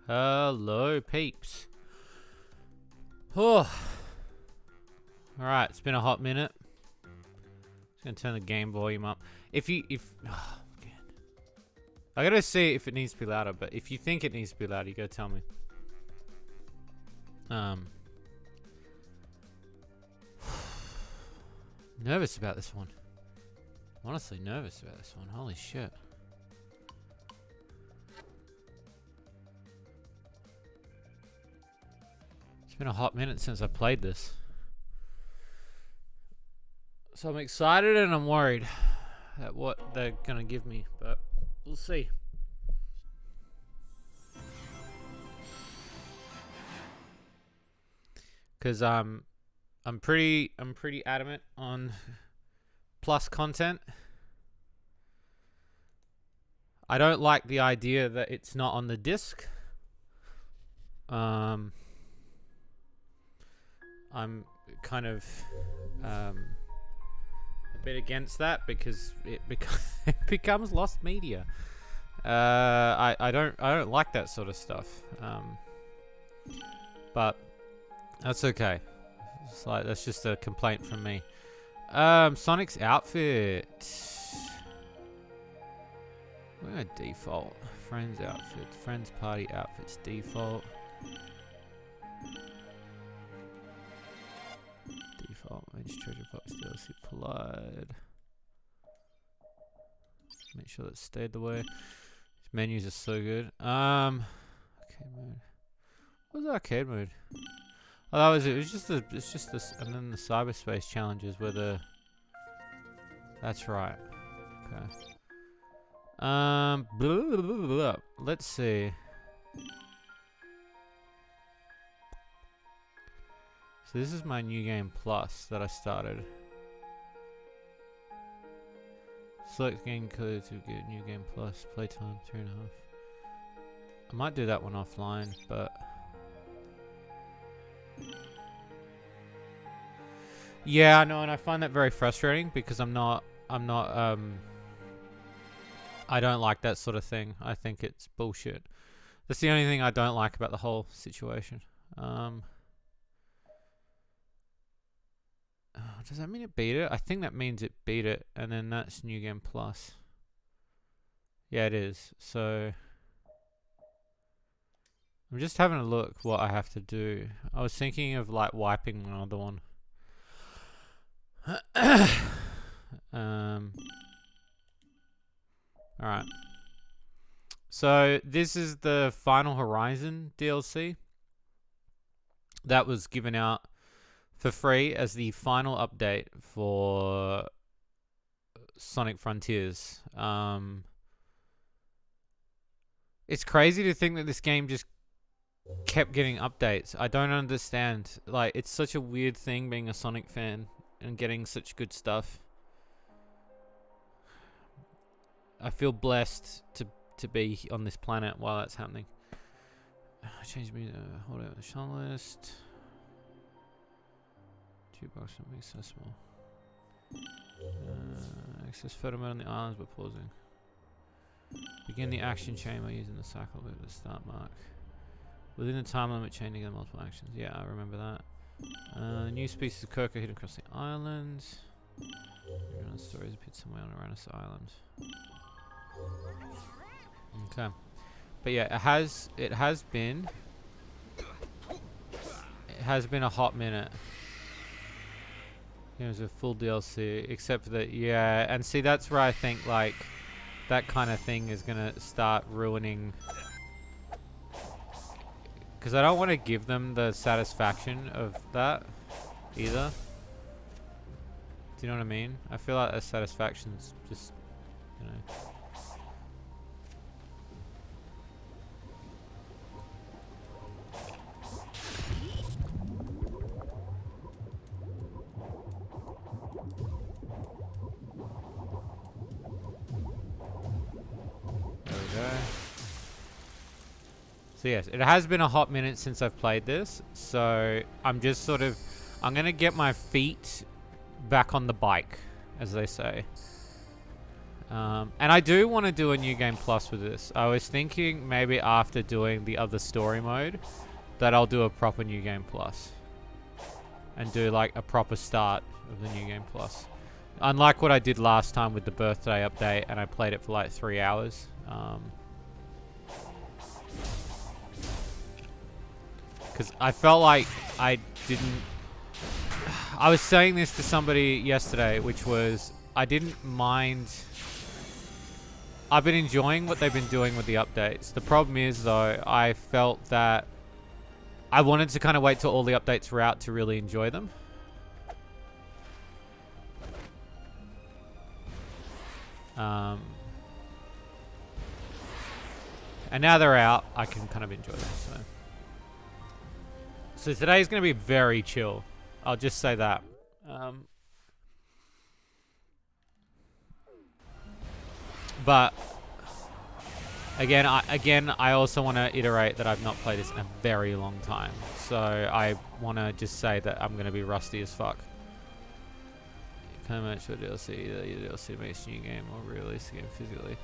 Hello, peeps. Oh. Alright, it's been a hot minute. Just gonna turn the game volume up. Oh, God. I gotta see if it needs to be louder, but if you think it needs to be louder, you gotta tell me. Nervous about this one. Honestly, nervous about this one. Holy shit. It's been a hot minute since I played this. So I'm excited and I'm worried at what they're gonna give me, but we'll see. Cause I'm pretty adamant on plus content. I don't like the idea that it's not on the disc. I'm kind of a bit against that because it becomes lost media. I don't like that sort of stuff. But that's okay. It's like that's just a complaint from me. Sonic's outfit. We're gonna default. Friends outfit. Friends party outfits default. Default. Manage treasure box DLC applied. Make sure that stayed the way. These menus are so good. Arcade mode. What was arcade mode? Oh, that was it. It's just this, and then the cyberspace challenges were the. That's right. Okay. Blah, blah, blah, blah. Let's see. So this is my new game plus that I started. Select game code to get new game plus. Playtime 3.5. I might do that one offline, but. Yeah, I know, and I find that very frustrating because I don't like that sort of thing. I think it's bullshit. That's the only thing I don't like about the whole situation. Does that mean it beat it? I think that means it beat it, and then that's New Game Plus. Yeah, it is. So I'm just having a look what I have to do. I was thinking of like wiping another one. Alright. So this is the Final Horizon DLC that was given out for free as the final update for Sonic Frontiers. It's crazy to think that this game just kept getting updates. I don't understand. Like, it's such a weird thing being a Sonic fan and getting such good stuff. I feel blessed to be on this planet while that's happening. Change me to hold out the shot list. Jukebox makes so small. Access photo mode on the islands by pausing. Begin the action chain by using the cycle loop at the start mark. Within the time limit, chain together multiple actions. Yeah, I remember that. The new species of Coco hidden across the island. The stories appeared somewhere on Uranus Island. Okay, but yeah, it has been a hot minute. It was a full DLC, except for that. Yeah, and see, that's where I think like that kind of thing is gonna start ruining. Because I don't want to give them the satisfaction of that either. Do you know what I mean? I feel like the satisfaction's just, you know. There we go. So yes, it has been a hot minute since I've played this, so I'm just sort of, I'm gonna get my feet back on the bike, as they say. And I do want to do a New Game Plus with this. I was thinking maybe after doing the other story mode that I'll do a proper New Game Plus. And do like a proper start of the New Game Plus. Unlike what I did last time with the birthday update and I played it for like 3 hours. Because I felt like I didn't... I was saying this to somebody yesterday, which was I didn't mind... I've been enjoying what they've been doing with the updates. The problem is, though, I felt that I wanted to kind of wait till all the updates were out to really enjoy them. And now they're out, I can kind of enjoy them. So today's going to be very chill. I'll just say that. But again, I also want to iterate that I've not played this in a very long time. So I want to just say that I'm going to be rusty as fuck. Can't match for DLC. The DLC makes new game or release the game physically.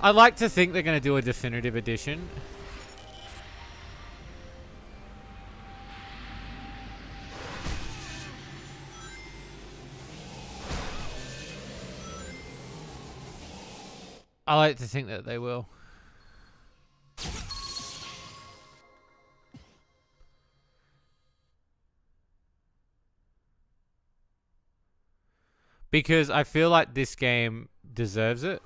I like to think they're going to do a definitive edition. I like to think that they will. Because I feel like this game deserves it.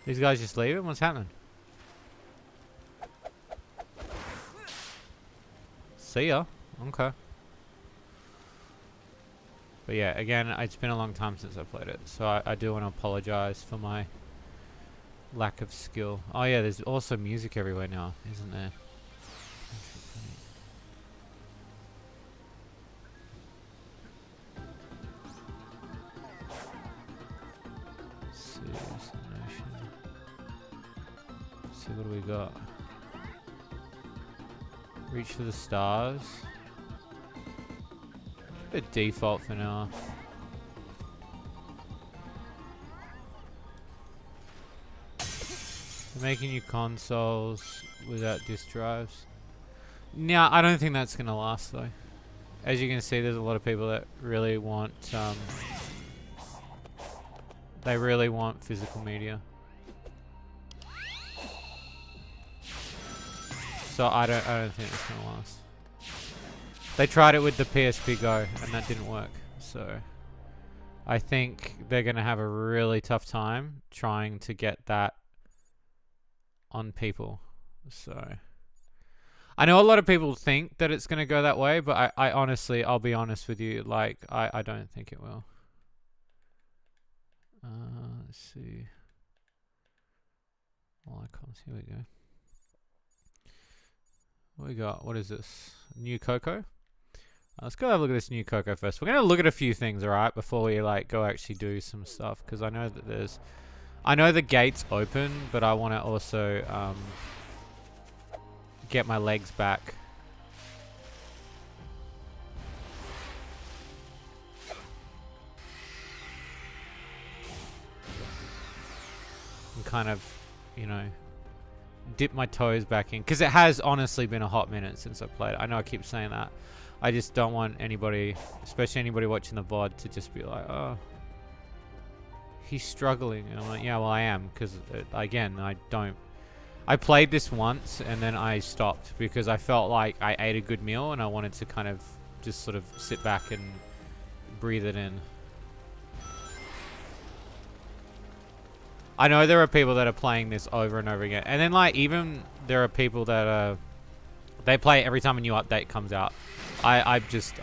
These guys just leaving? What's happening? See ya. Okay. But yeah, again, it's been a long time since I played it. So I do want to apologize for my lack of skill. Oh yeah, there's also music everywhere now, isn't there? What do we got? Reach for the stars. A default for now. They're making new consoles without disk drives. Nah, I don't think that's gonna last though. As you can see, there's a lot of people that really want they really want physical media. So I don't think it's gonna last. They tried it with the PSP Go and that didn't work. So I think they're gonna have a really tough time trying to get that on people. So I know a lot of people think that it's gonna go that way, but I honestly, I'll be honest with you, like I don't think it will. Let's see. All icons, here we go. What we got? What is this? New Coco? Let's go have a look at this new Coco first. We're going to look at a few things, alright, before we like go actually do some stuff. Because I know that there's... I know the gate's open, but I want to also get my legs back. And kind of, you know... dip my toes back in, because it has honestly been a hot minute since I played it. I know I keep saying that. I just don't want anybody, especially anybody watching the VOD, to just be like, oh, he's struggling. And I'm like, yeah, well, I am, because again, I played this once and then I stopped because I felt like I ate a good meal and I wanted to kind of just sort of sit back and breathe it in. I know there are people that are playing this over and over again. And then, like, even there are people that are They play every time a new update comes out. I'm just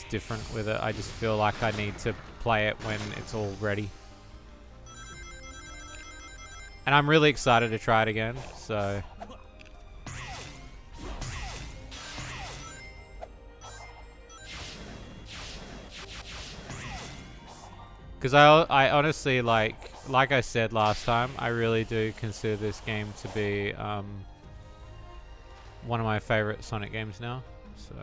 different with it. I just feel like I need to play it when it's all ready. And I'm really excited to try it again, so... Because I honestly, like I said last time, I really do consider this game to be one of my favorite Sonic games now, so...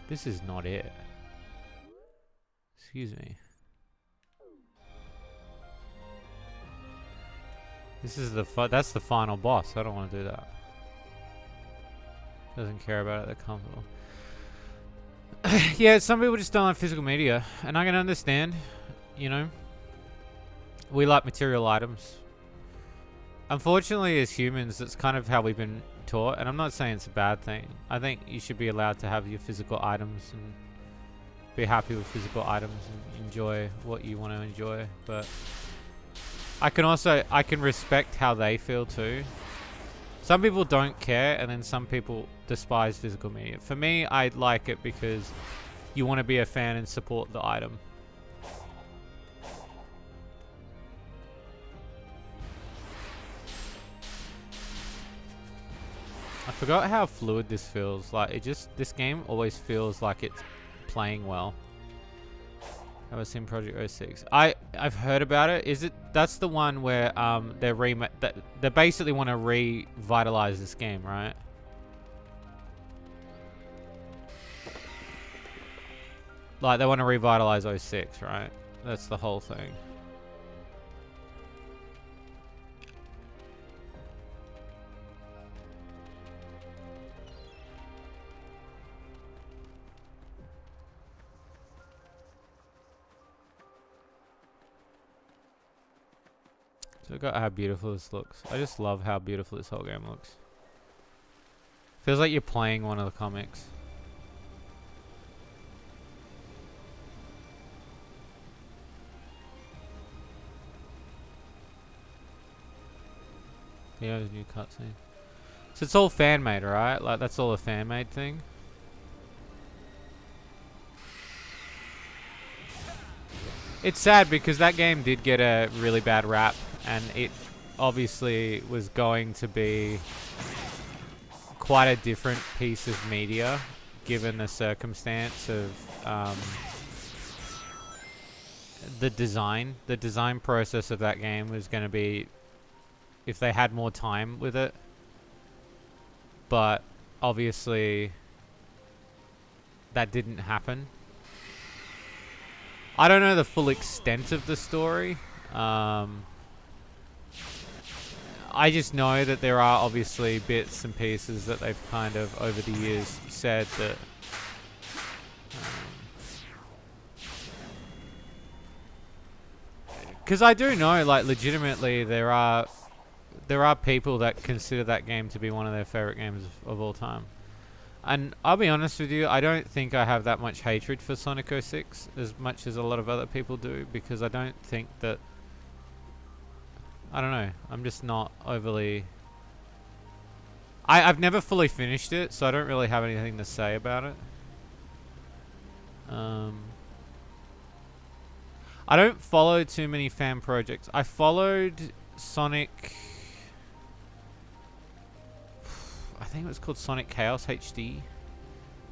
This is not it. Excuse me. This is that's the final boss. I don't want to do that. Doesn't care about it. They're comfortable. Yeah, some people just don't like physical media, and I can understand. You know, we like material items. Unfortunately, as humans, that's kind of how we've been taught, and I'm not saying it's a bad thing. I think you should be allowed to have your physical items and be happy with physical items and enjoy what you want to enjoy, but I can respect how they feel too. Some people don't care, and then some people despise physical media. For me, I like it because you want to be a fan and support the item. I forgot how fluid this feels. Like, this game always feels like it's playing well. Have I seen Project 06? I've heard about it. That's the one where they basically want to revitalize this game, right? Like, they want to revitalize 06, right? That's the whole thing. So look at how beautiful this looks. I just love how beautiful this whole game looks. Feels like you're playing one of the comics. Yeah, there's a new cutscene. So it's all fan-made, right? Like, that's all a fan-made thing? It's sad because that game did get a really bad rap, and it obviously was going to be quite a different piece of media given the circumstance of the design. The design process of that game was going to be, if they had more time with it, but obviously that didn't happen. I don't know the full extent of the story. I just know that there are obviously bits and pieces that they've kind of over the years said that because I do know, like, legitimately there are people that consider that game to be one of their favorite games of all time. And I'll be honest with you, I don't think I have that much hatred for Sonic 06 as much as a lot of other people do, because I don't think that... I don't know, I'm just not overly... I've never fully finished it, so I don't really have anything to say about it. I don't follow too many fan projects. I followed Sonic... I think it was called Sonic Chaos HD.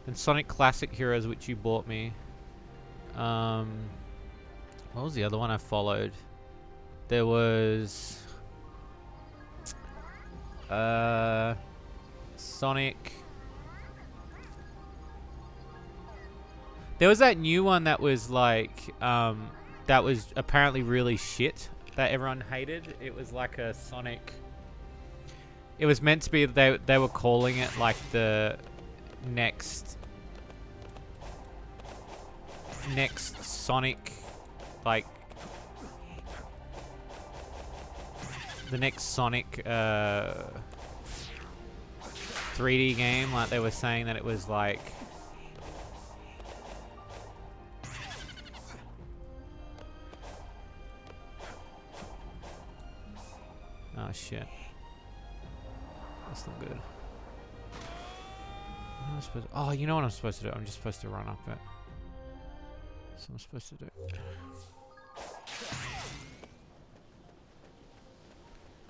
And Sonic Classic Heroes, which you bought me. What was the other one I followed? There was... Sonic... There was that new one that was like... that was apparently really shit. That everyone hated. It was like a Sonic... It was meant to be, they were calling it like the next Sonic, like the next Sonic 3D game, like they were saying that it was like... Oh shit. That's not good. What am I supposed to... Oh, you know what I'm supposed to do? I'm just supposed to run up it. That's what I'm supposed to do.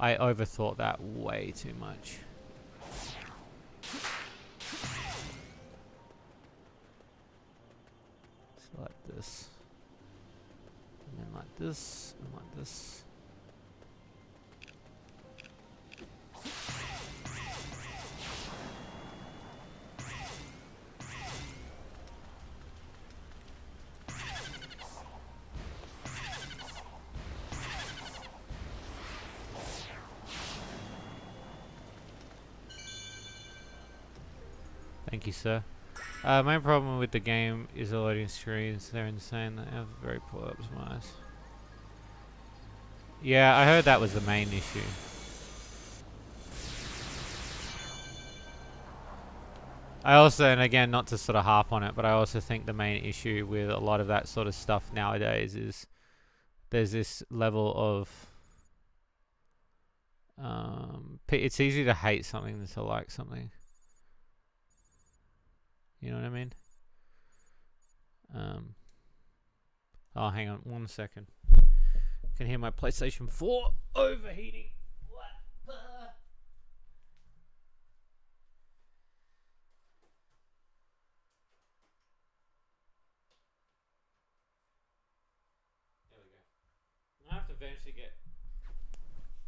I overthought that way too much. So like this. And then like this, and like this. Thank you, sir. Main problem with the game is the loading screens. They're insane. They have very poor optimized. Yeah, I heard that was the main issue. I also, and again, not to sort of harp on it, but I also think the main issue with a lot of that sort of stuff nowadays is there's this level of... it's easy to hate something than to like something. You know what I mean? Oh, hang on 1 second. Can hear my PlayStation 4 overheating. There we go. I have to eventually get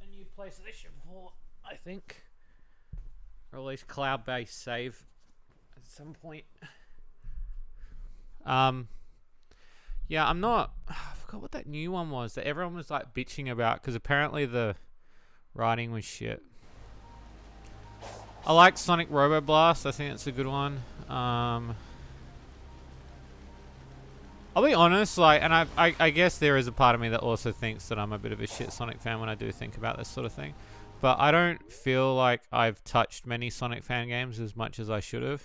a new PlayStation 4, I think. Or at least cloud-based save at some point. Yeah, I'm not... I forgot what that new one was that everyone was like bitching about because apparently the writing was shit. I like Sonic Robo Blast. I think it's a good one. I'll be honest, like, and I guess there is a part of me that also thinks that I'm a bit of a shit Sonic fan when I do think about this sort of thing. But I don't feel like I've touched many Sonic fan games as much as I should have.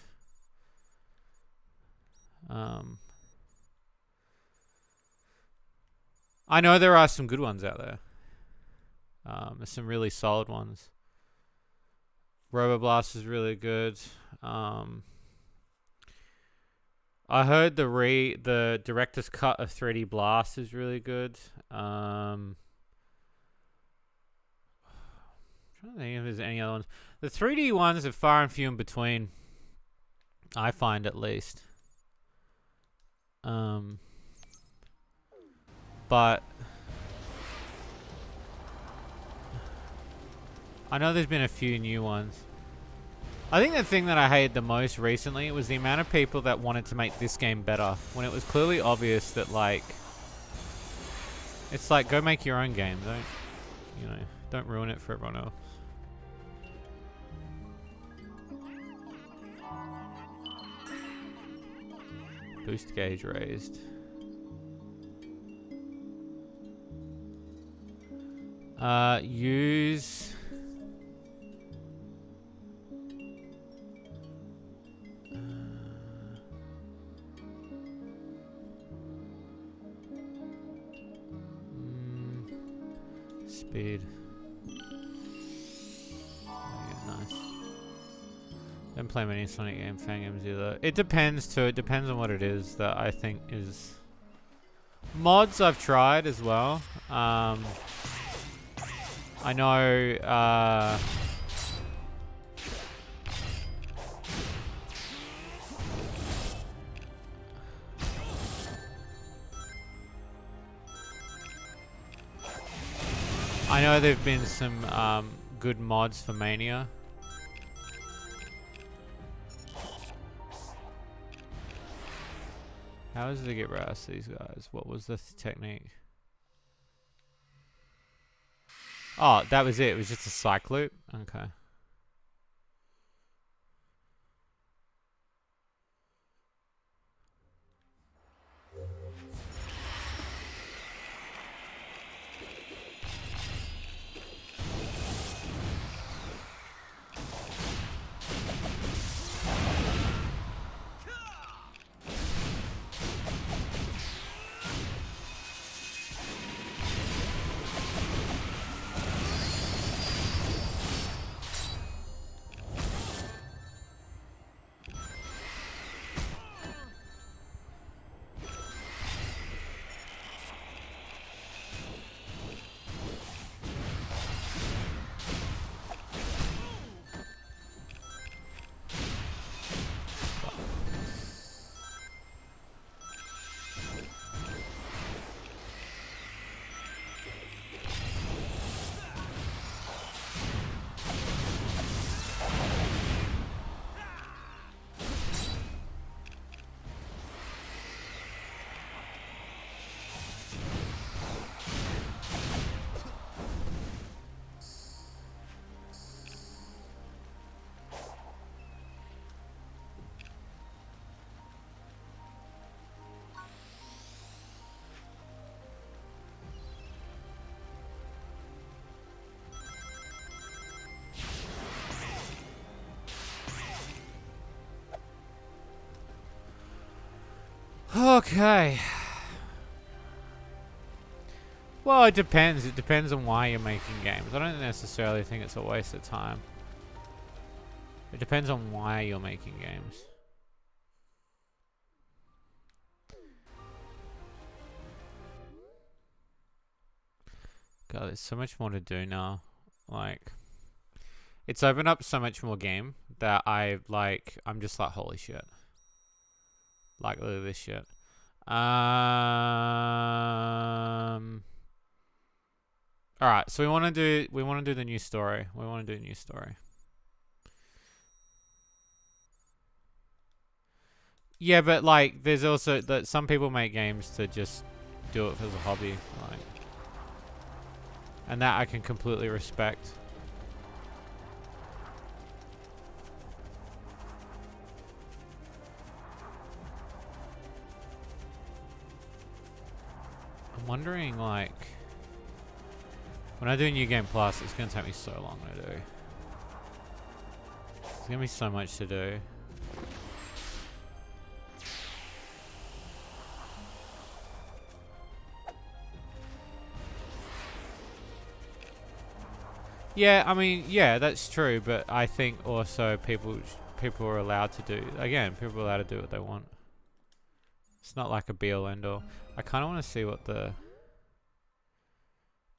I know there are some good ones out there. There's some really solid ones. Roboblast is really good. I heard the director's cut of 3D Blast is really good. I'm trying to think if there's any other ones. The 3D ones are far and few in between, I find at least. But I know there's been a few new ones. I think the thing that I hated the most recently was the amount of people that wanted to make this game better when it was clearly obvious that, like, it's like, go make your own game. Don't ruin it for everyone else. Boost gauge raised. Use... speed. Yeah, nice. Don't play many Sonic fan games either. It depends too. It depends on what it is that I think is... Mods I've tried as well. I know, there've been some good mods for Mania. How does it get past these guys? What was the technique? Oh, that was it. It was just a cycle loop? Okay. Okay. Well, it depends. It depends on why you're making games. I don't necessarily think it's a waste of time. It depends on why you're making games. God, there's so much more to do now. Like, it's opened up so much more game that I'm just like, holy shit. Like, look at this shit. Alright, so we want to do the new story. We want to do a new story. Yeah, but like, there's also that some people make games to just do it as a hobby, like, and that I can completely respect. I'm wondering, like, when I do New Game Plus, it's gonna take me so long to do. There's gonna be so much to do. Yeah, I mean, yeah, that's true, but I think also people are allowed to do, again, people are allowed to do what they want. It's not like a be all end all. I kind of want to see what the,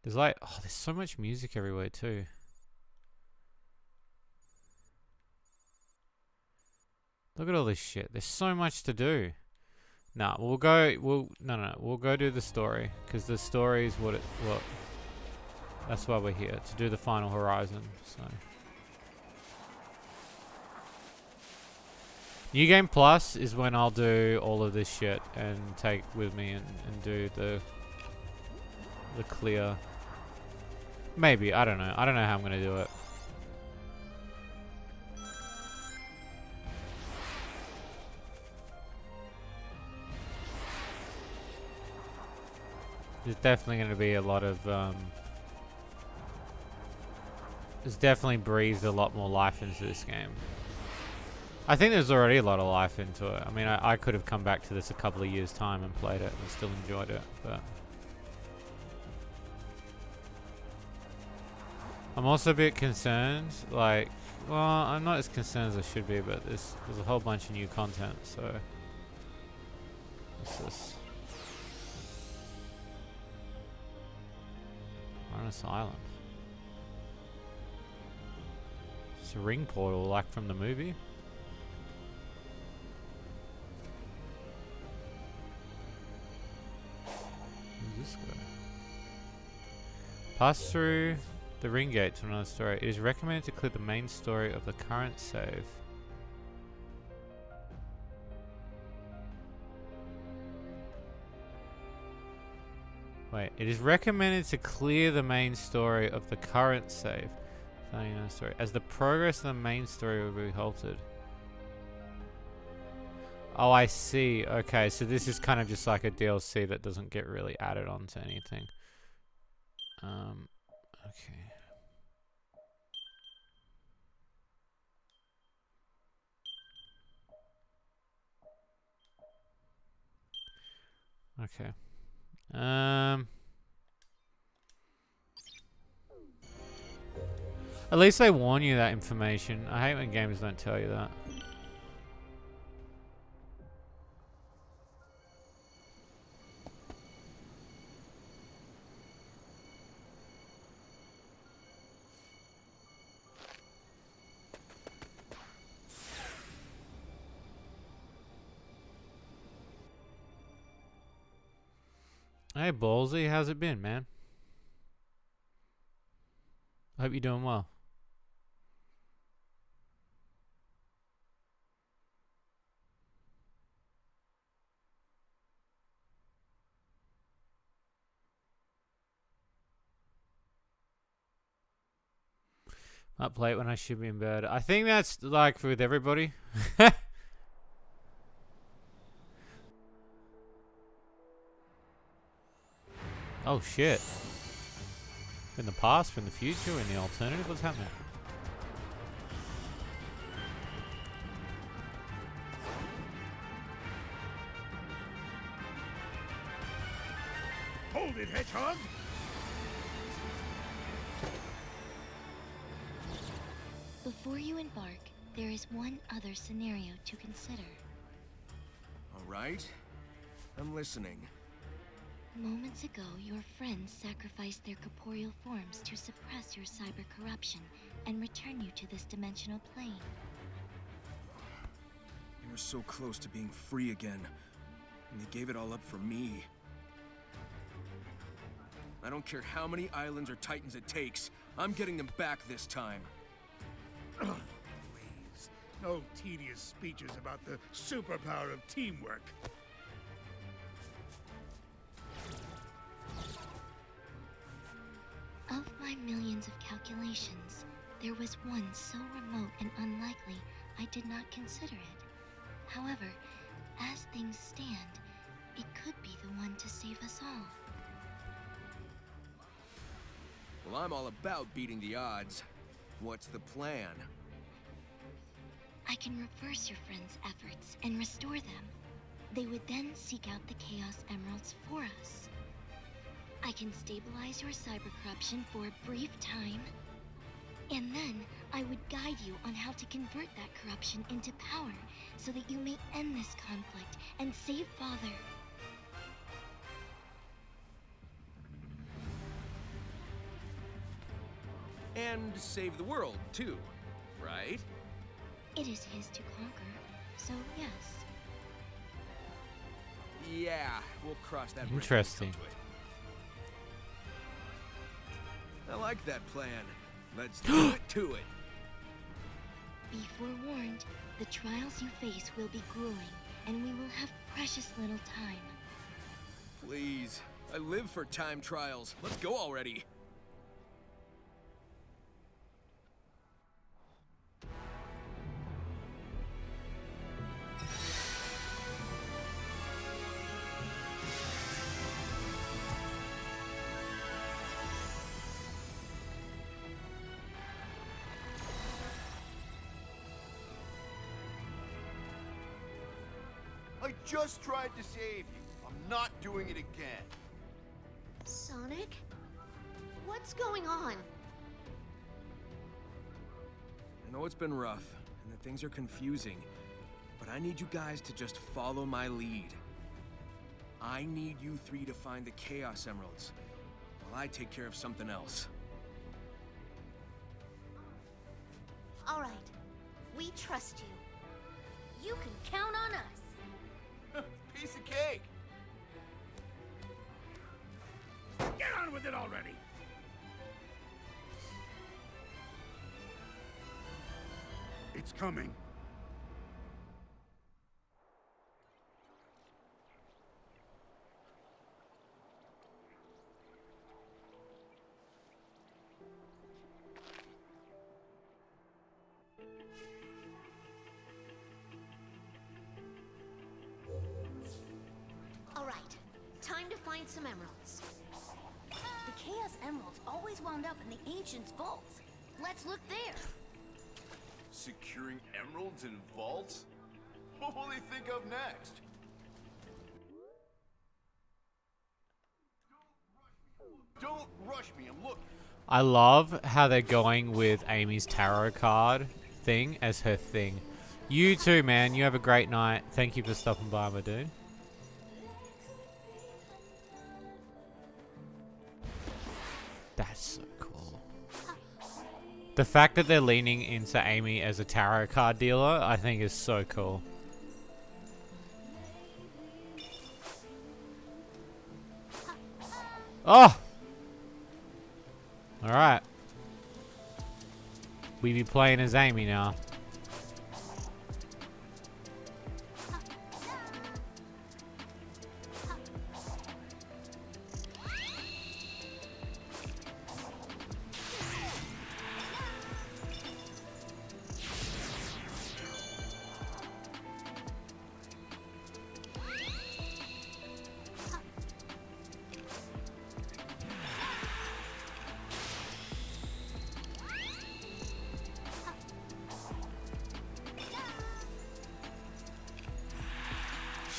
there's like, oh, there's so much music everywhere too. Look at all this shit. There's so much to do. Nah, we'll go do the story, because the story is what that's why we're here, to do the final horizon. So New Game Plus is when I'll do all of this shit and take with me and do the clear. Maybe, I don't know. I don't know how I'm gonna do it. There's definitely gonna be a lot of it's definitely breathed a lot more life into this game. I think there's already a lot of life into it. I mean, I could have come back to this a couple of years' time and played it and still enjoyed it, but I'm also a bit concerned, like, well, I'm not as concerned as I should be, but there's a whole bunch of new content, so what's this? We're on this island. It's a ring portal, like from the movie. Where's this go? Pass through the ring gate to another story. It is recommended to clear the main story of the current save. Wait, it is recommended to clear the main story of the current save. Story, as the progress of the main story will be halted. Oh, I see. Okay, so this is kind of just like a DLC that doesn't get really added on to anything. Okay. Okay. At least they warn you that information. I hate when games don't tell you that. Hey, Ballsy, how's it been, man? I hope you're doing well. Up late when I should be in bed. I think that's like with everybody. Oh shit. In the past, in the future, in the alternative, what's happening? Hold it, Hedgehog! Before you embark, there is one other scenario to consider. All right. I'm listening. Moments ago, your friends sacrificed their corporeal forms to suppress your cyber corruption and return you to this dimensional plane. You were so close to being free again, and they gave it all up for me. I don't care how many islands or titans it takes, I'm getting them back this time. Please, no tedious speeches about the superpower of teamwork. Of my millions of calculations, there was one so remote and unlikely I did not consider it. However, as things stand, it could be the one to save us all. Well, I'm all about beating the odds. What's the plan? I can reverse your friends' efforts and restore them. They would then seek out the Chaos Emeralds for us. I can stabilize your cyber corruption for a brief time, and then I would guide you on how to convert that corruption into power so that you may end this conflict and save Father. And save the world, too, right? It is his to conquer, so yes. Yeah, we'll cross that bridge when we Interesting. come to it. I like that plan. Let's do it to it. Be forewarned, the trials you face will be grueling, and we will have precious little time. Please, I live for time trials. Let's go already. I just tried to save you. I'm not doing it again. Sonic? What's going on? I know it's been rough, and that things are confusing, but I need you guys to just follow my lead. I need you three to find the Chaos Emeralds, while I take care of something else. All right. We trust you. You can count on us. Piece of cake. Get on with it already! It's coming. All right. Time to find some emeralds. The Chaos Emeralds always wound up in the Ancients' vaults. Let's look there. Securing emeralds in vaults? What will they think of next? Don't rush me, I'm looking. I love how they're going with Amy's tarot card thing as her thing. You too, man. You have a great night. Thank you for stopping by, my dude. That's so cool. The fact that they're leaning into Amy as a tarot card dealer, I think is so cool. Oh! Alright. We be playing as Amy now.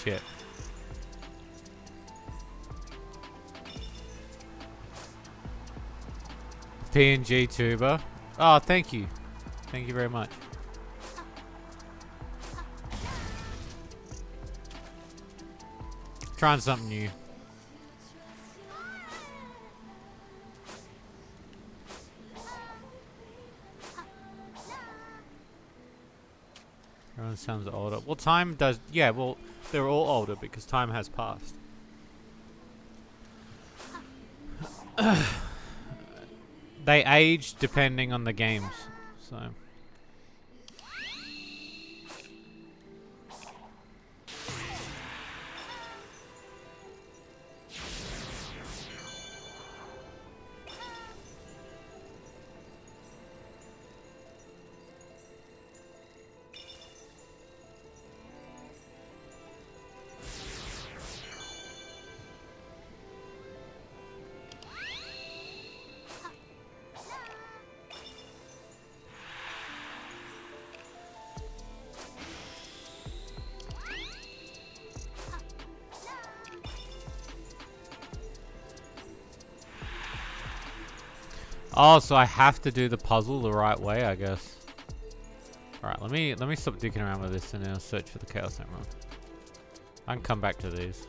Shit. PNG tuber. Oh, thank you. Thank you very much. Trying something new. Everyone sounds older. Well, time does. Yeah, well, they're all older because time has passed. They age depending on the games, so. Oh, so I have to do the puzzle the right way, I guess. Alright, let me stop dicking around with this and then I'll search for the Chaos Emerald. I can come back to these.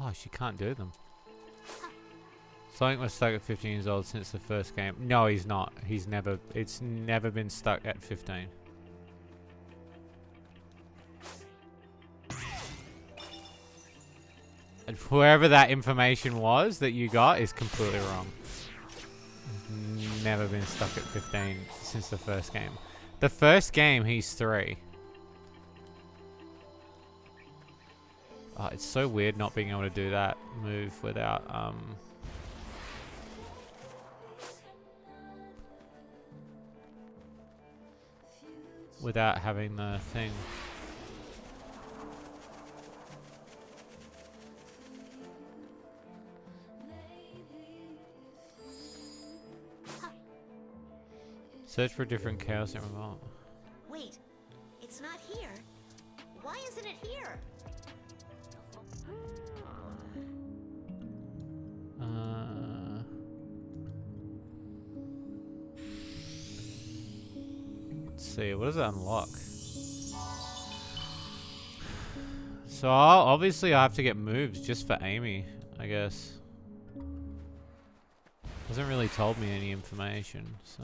Oh, she can't do them. Sonic was stuck at 15 years old since the first game. No, he's not. It's never been stuck at 15. And whoever that information was that you got is completely wrong. Never been stuck at 15 since the first game. The first game, he's 3. Oh, it's so weird not being able to do that move without, without having the thing. Search for a different Chaos Emerald. Wait, it's not here. Why isn't it here? Let's see, what does that unlock? So obviously I have to get moves just for Amy, I guess. Hasn't really told me any information, so.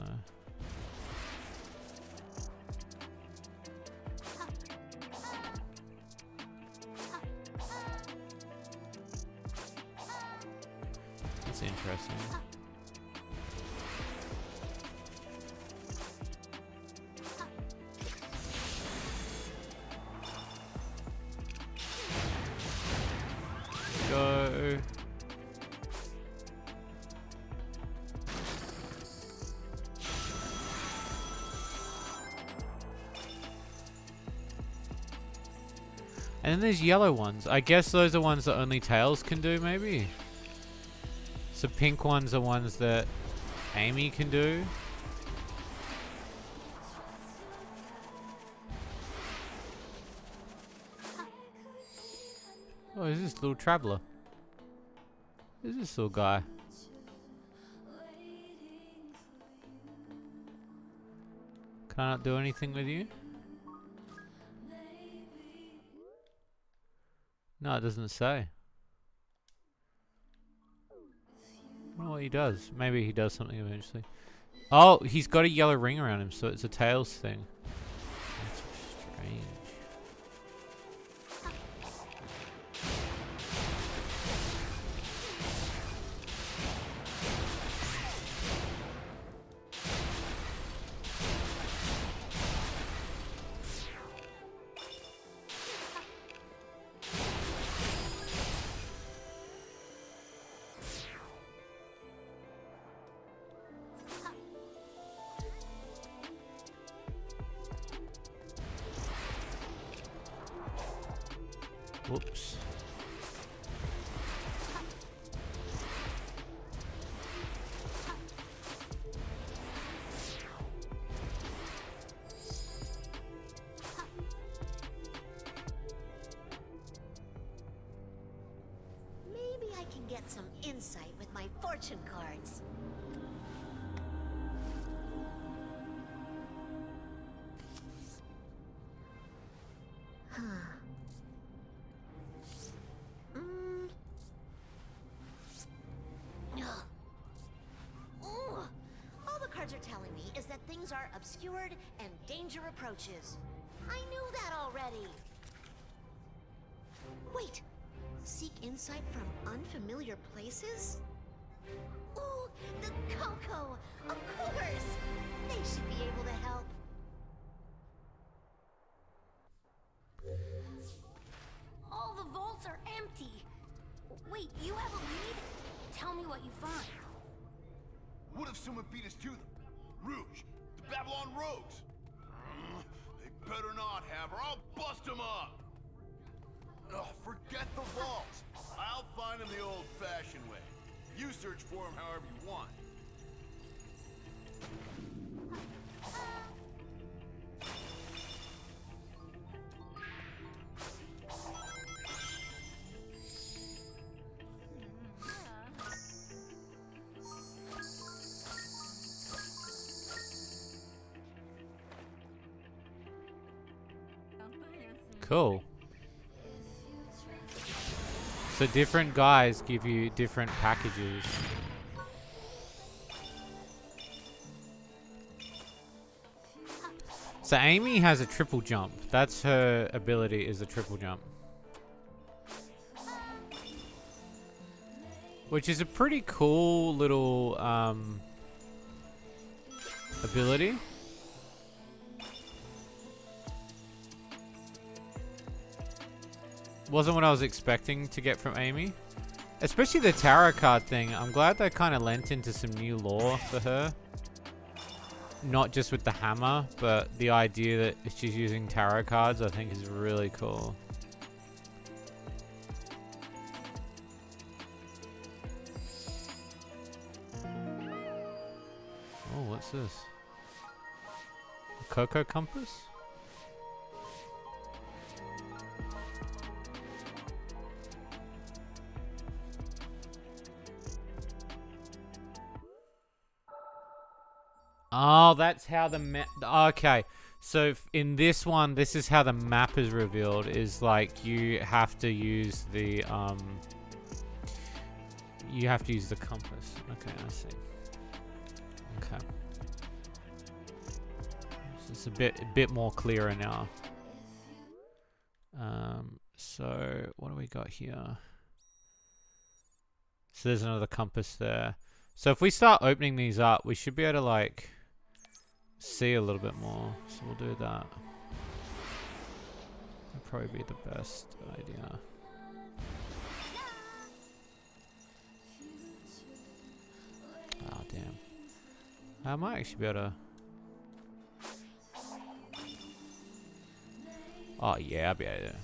That's interesting. Go. And then there's yellow ones. I guess those are ones that only Tails can do, maybe? So pink ones are ones that Amy can do. Oh, who's this little traveler? Who's this little guy? Can I not do anything with you? No, it doesn't say. I don't know what he does. Maybe he does something eventually. Oh, he's got a yellow ring around him, so it's a Tails thing. That's strange. Whoops. get some insight with my fortune cards. Huh. Ooh. All the cards are telling me is that things are obscured and danger approaches. I knew that already. Wait. Seek insight from unfamiliar places? Ooh, the Coco! Of course! They should be able to help. All the vaults are empty. Wait, you have a lead? Tell me what you find. What if someone beat us to them? Rouge, the Babylon Rogues. They better not have, or I'll bust them up. Ugh, forget the vaults. I'll find them the old-fashioned way. You search for them however you want. Cool. So different guys give you different packages. So Amy has a triple jump. That's her ability, is a triple jump. Which is a pretty cool little ability. Wasn't what I was expecting to get from Amy. Especially the tarot card thing. I'm glad they kind of lent into some new lore for her. Not just with the hammer, but the idea that she's using tarot cards I think is really cool. Oh, what's this? A Coco compass? Oh, that's how the map... Okay. So in this one, this is how the map is revealed. Is like you have to use the... You have to use the compass. Okay, I see. Okay. So it's a bit more clearer now. So what do we got here? So there's another compass there. So if we start opening these up, we should be able to like see a little bit more. So we'll do that. That'd probably be the best idea. Oh damn. I might actually be able to. Oh yeah, I'll be able to.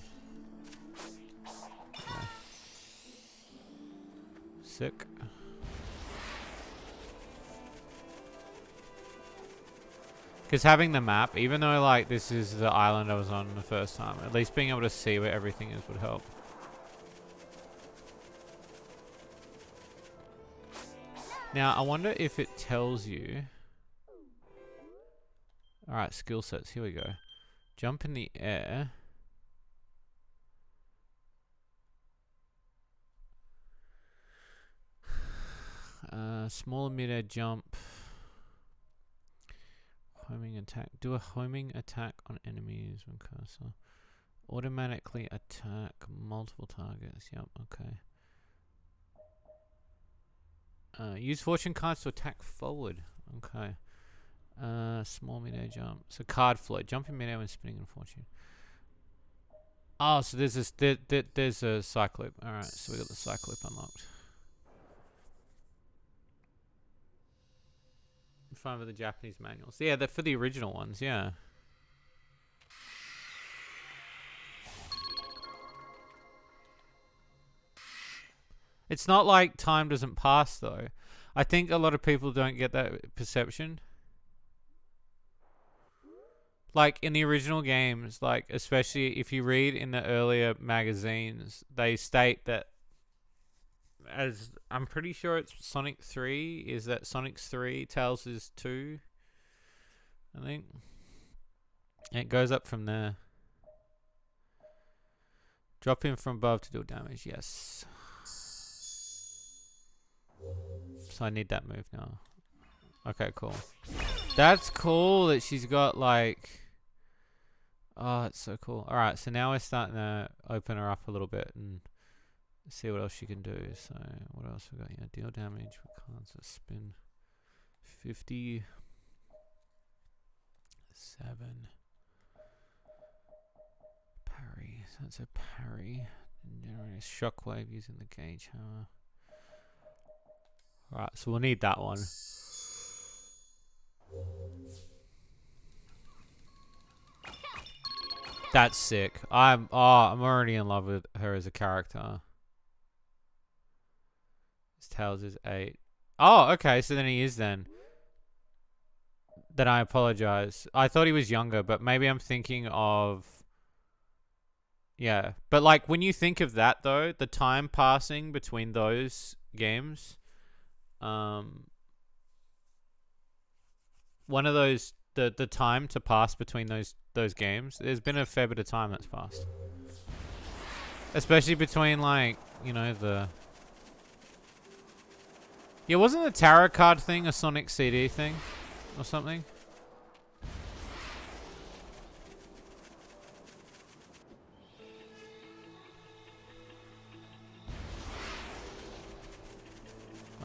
Okay. Sick. Because having the map, even though like this is the island I was on the first time, at least being able to see where everything is would help. Now, I wonder if it tells you... Alright, skill sets, here we go. Jump in the air. Smaller mid-air jump. Homing attack. Do a homing attack on enemies when cursor. Automatically attack multiple targets. Yep, okay. Use fortune cards to attack forward. Okay. Small mid-air jump. So card float. Jump in mid-air when spinning in fortune. Oh, so there's this. There's a cyclope. All right, so we got the cyclope unlocked. Fine with the Japanese manuals. Yeah, they're for the original ones. Yeah. It's not like time doesn't pass though. I think a lot of people don't get that perception. Like in the original games, like especially if you read in the earlier magazines, they state that as I'm pretty sure it's Sonic 3. Is that Sonic's 3, Tails is 2? I think. And it goes up from there. Drop him from above to deal damage. Yes. So I need that move now. Okay, cool. That's cool that she's got like... Oh, it's so cool. Alright, so now we're starting to open her up a little bit and see what else she can do. So, what else we got here? Deal damage. We can't spin. 50. 7. Parry. So that's a parry. Generate a shockwave using the gauge hammer. Alright, so we'll need that one. That's sick. I'm already in love with her as a character. His Tails is 8. Oh, okay, so then he is then. Then I apologize. I thought he was younger, but maybe I'm thinking of... Yeah, but like when you think of that though, the time passing between those games, one of those the time to pass between those games, there's been a fair bit of time that's passed, especially between like the wasn't the tarot card thing a Sonic CD thing or something?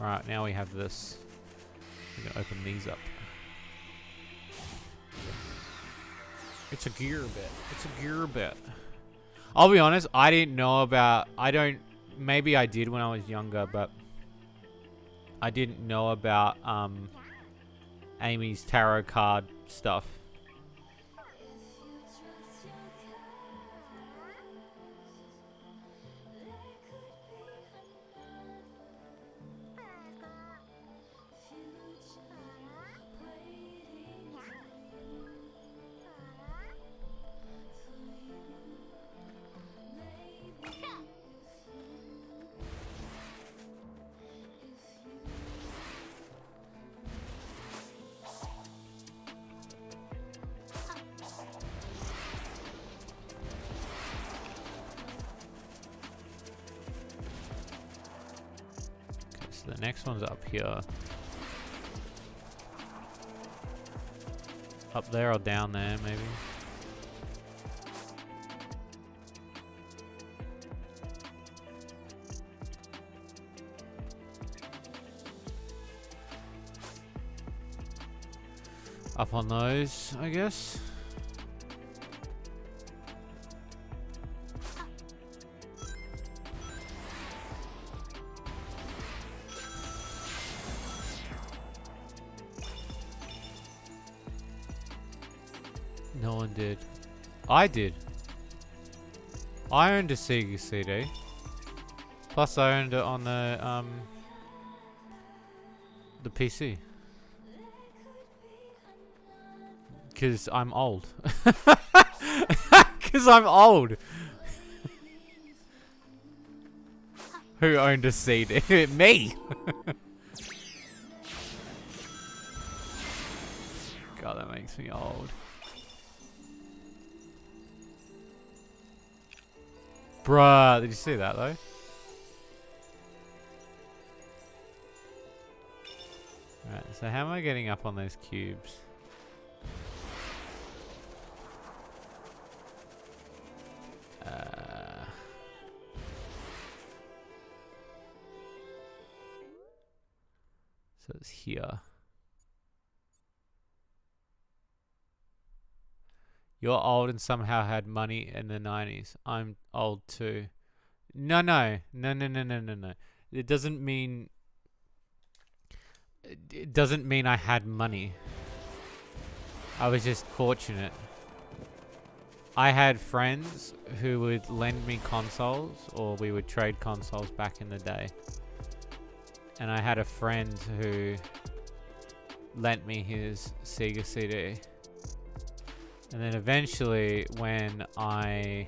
Alright, now we have this. We're gonna open these up. It's a gear bit. It's a gear bit. I'll be honest, I didn't know about... Maybe I did when I was younger, but... I didn't know about Amy's tarot card stuff. The next one's up here. Up there or down there, maybe. Up on those, I guess. No one did. I did. I owned a Sega CD. Plus I owned it on the PC. Cause I'm old. Cause I'm old. Who owned a CD? Me! God, that makes me old. Bruh, did you see that though? Alright, so how am I getting up on those cubes? So it's here. You're old and somehow had money in the 90s. I'm old too. No. It doesn't mean I had money. I was just fortunate. I had friends who would lend me consoles, or we would trade consoles back in the day. And I had a friend who lent me his Sega CD. And then eventually when I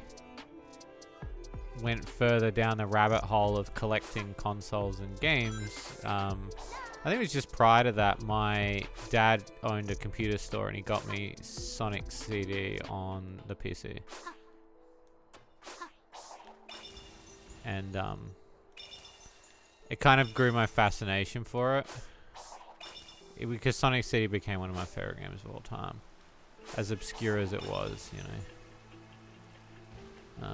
went further down the rabbit hole of collecting consoles and games, I think it was just prior to that, my dad owned a computer store and he got me Sonic CD on the PC. And it kind of grew my fascination for it. Because Sonic CD became one of my favorite games of all time. As obscure as it was, you know.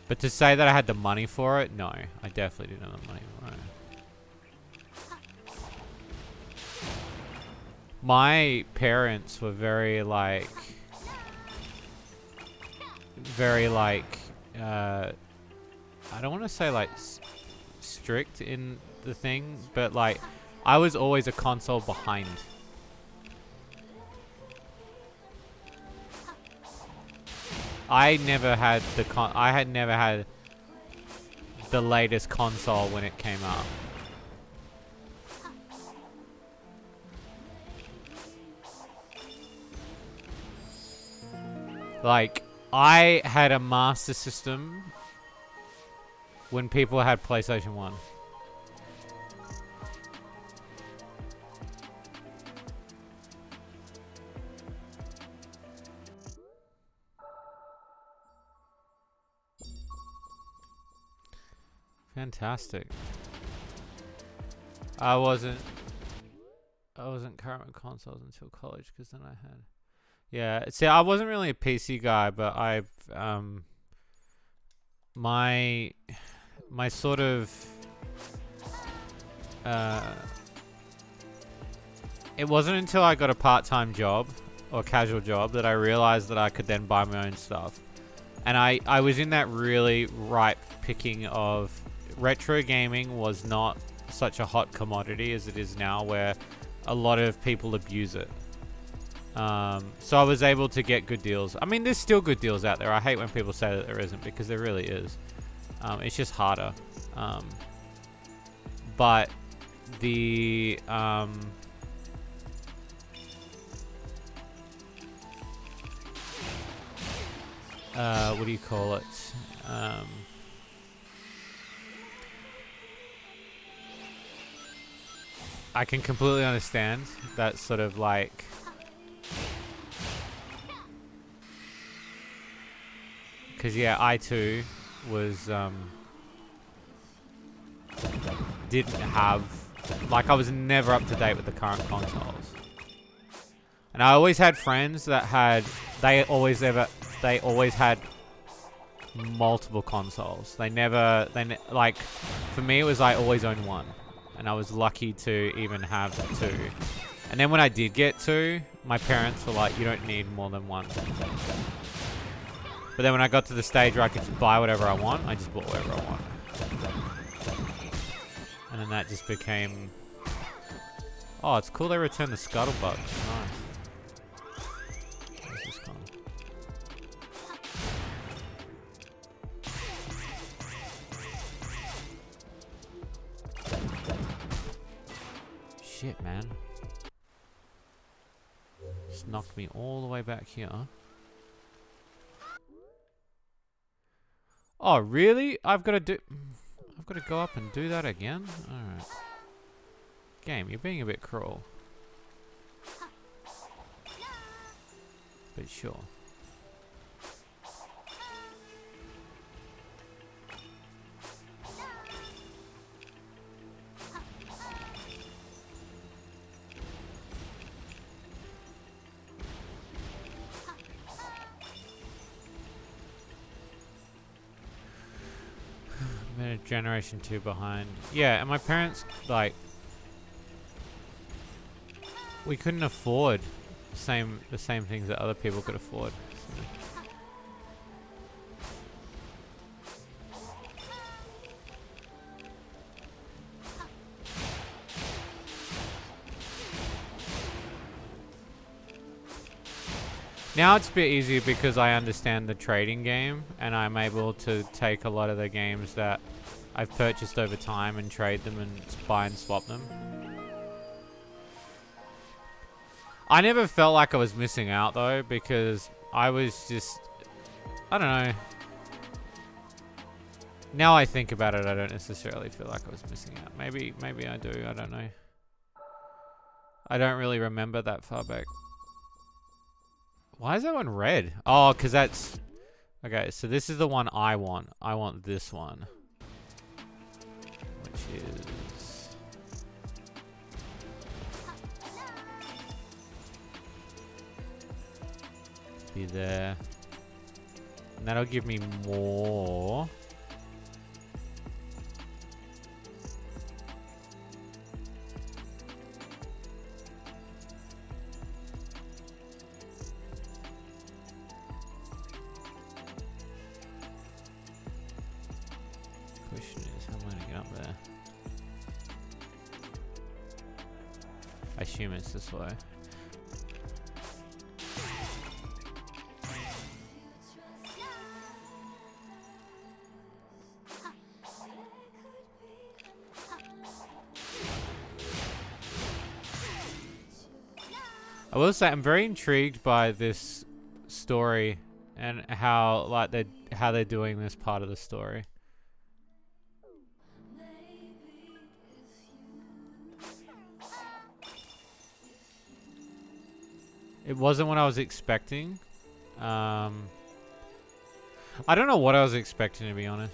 But to say that I had the money for it, no. I definitely didn't have the money for it. My parents were very like... I don't want to say like strict in the thing, but like I was always a console behind. I never had the latest console when it came out. Like, I had a Master System when people had PlayStation 1. Fantastic. I wasn't current with consoles until college, because then I had... Yeah, see, I wasn't really a PC guy, but I've my sort of it wasn't until I got a part-time job or casual job that I realized that I could then buy my own stuff. And I was in that really ripe picking of retro gaming was not such a hot commodity as it is now, where a lot of people abuse it. So I was able to get good deals. I mean, there's still good deals out there. I hate when people say that there isn't, because there really is. It's just harder. But the... what do you call it? I can completely understand that sort of like... Because yeah, I too was didn't have, like, I was never up to date with the current consoles, and I always had friends that had they always had multiple consoles. Like, for me it was I always owned one, and I was lucky to even have two. And then when I did get two, my parents were like, you don't need more than one. But then when I got to the stage where I could just buy whatever I want, I just bought whatever I want. And then that just became... Oh, it's cool they returned the scuttlebutt. Nice. Where's this gone? Shit, man. Just knocked me all the way back here. Oh, really? I've got to go up and do that again? Alright. Game, you're being a bit cruel. But sure. Generation 2 behind. Yeah, and my parents, like, we couldn't afford the same things that other people could afford. Now it's a bit easier because I understand the trading game, and I'm able to take a lot of the games that I've purchased over time and trade them and buy and swap them. I never felt like I was missing out though, because I was just, I don't know. Now I think about it, I don't necessarily feel like I was missing out. Maybe I do, I don't know. I don't really remember that far back. Why is that one red? Oh, because that's... Okay, so this is the one I want. I want this one. Which is... Be there. And that'll give me more. Question is, how am I gonna get up there? I assume it's this way. I will say I'm very intrigued by this story and how they're doing this part of the story. It wasn't what I was expecting. I don't know what I was expecting, to be honest.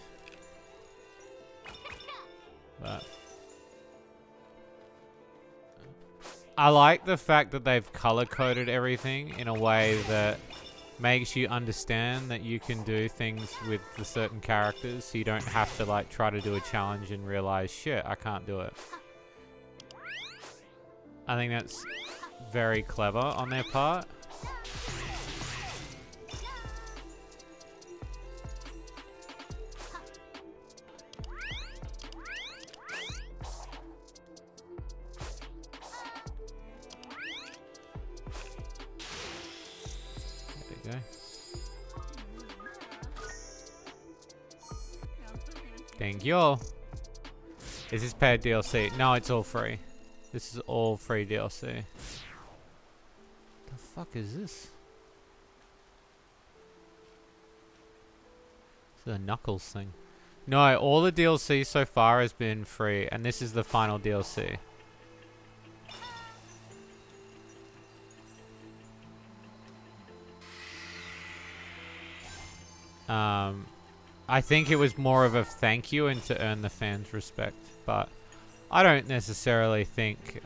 But I like the fact that they've color-coded everything in a way that makes you understand that you can do things with the certain characters, so you don't have to like try to do a challenge and realize, shit, I can't do it. I think that's very clever on their part. There we go. Thank you. Is this paid DLC? No, it's all free. This is all free DLC. The fuck is this? It's the Knuckles thing. No, all the DLC so far has been free, and this is the final DLC. I think it was more of a thank you and to earn the fans' respect, but I don't necessarily think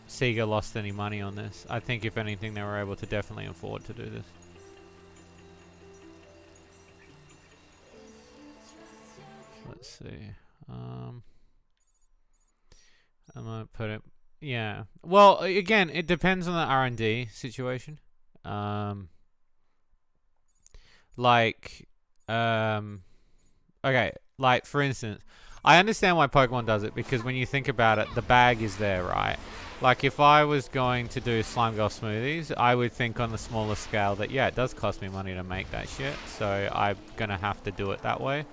Sega lost any money on this. I think if anything, they were able to definitely afford to do this. Let's see. I'm gonna put it. Yeah. Well, again, it depends on the R&D situation. Okay, like for instance, I understand why Pokemon does it, because when you think about it, the bag is there, right? Like if I was going to do Slime Girl smoothies, I would think on the smaller scale that, yeah, it does cost me money to make that shit, so I'm gonna have to do it that way.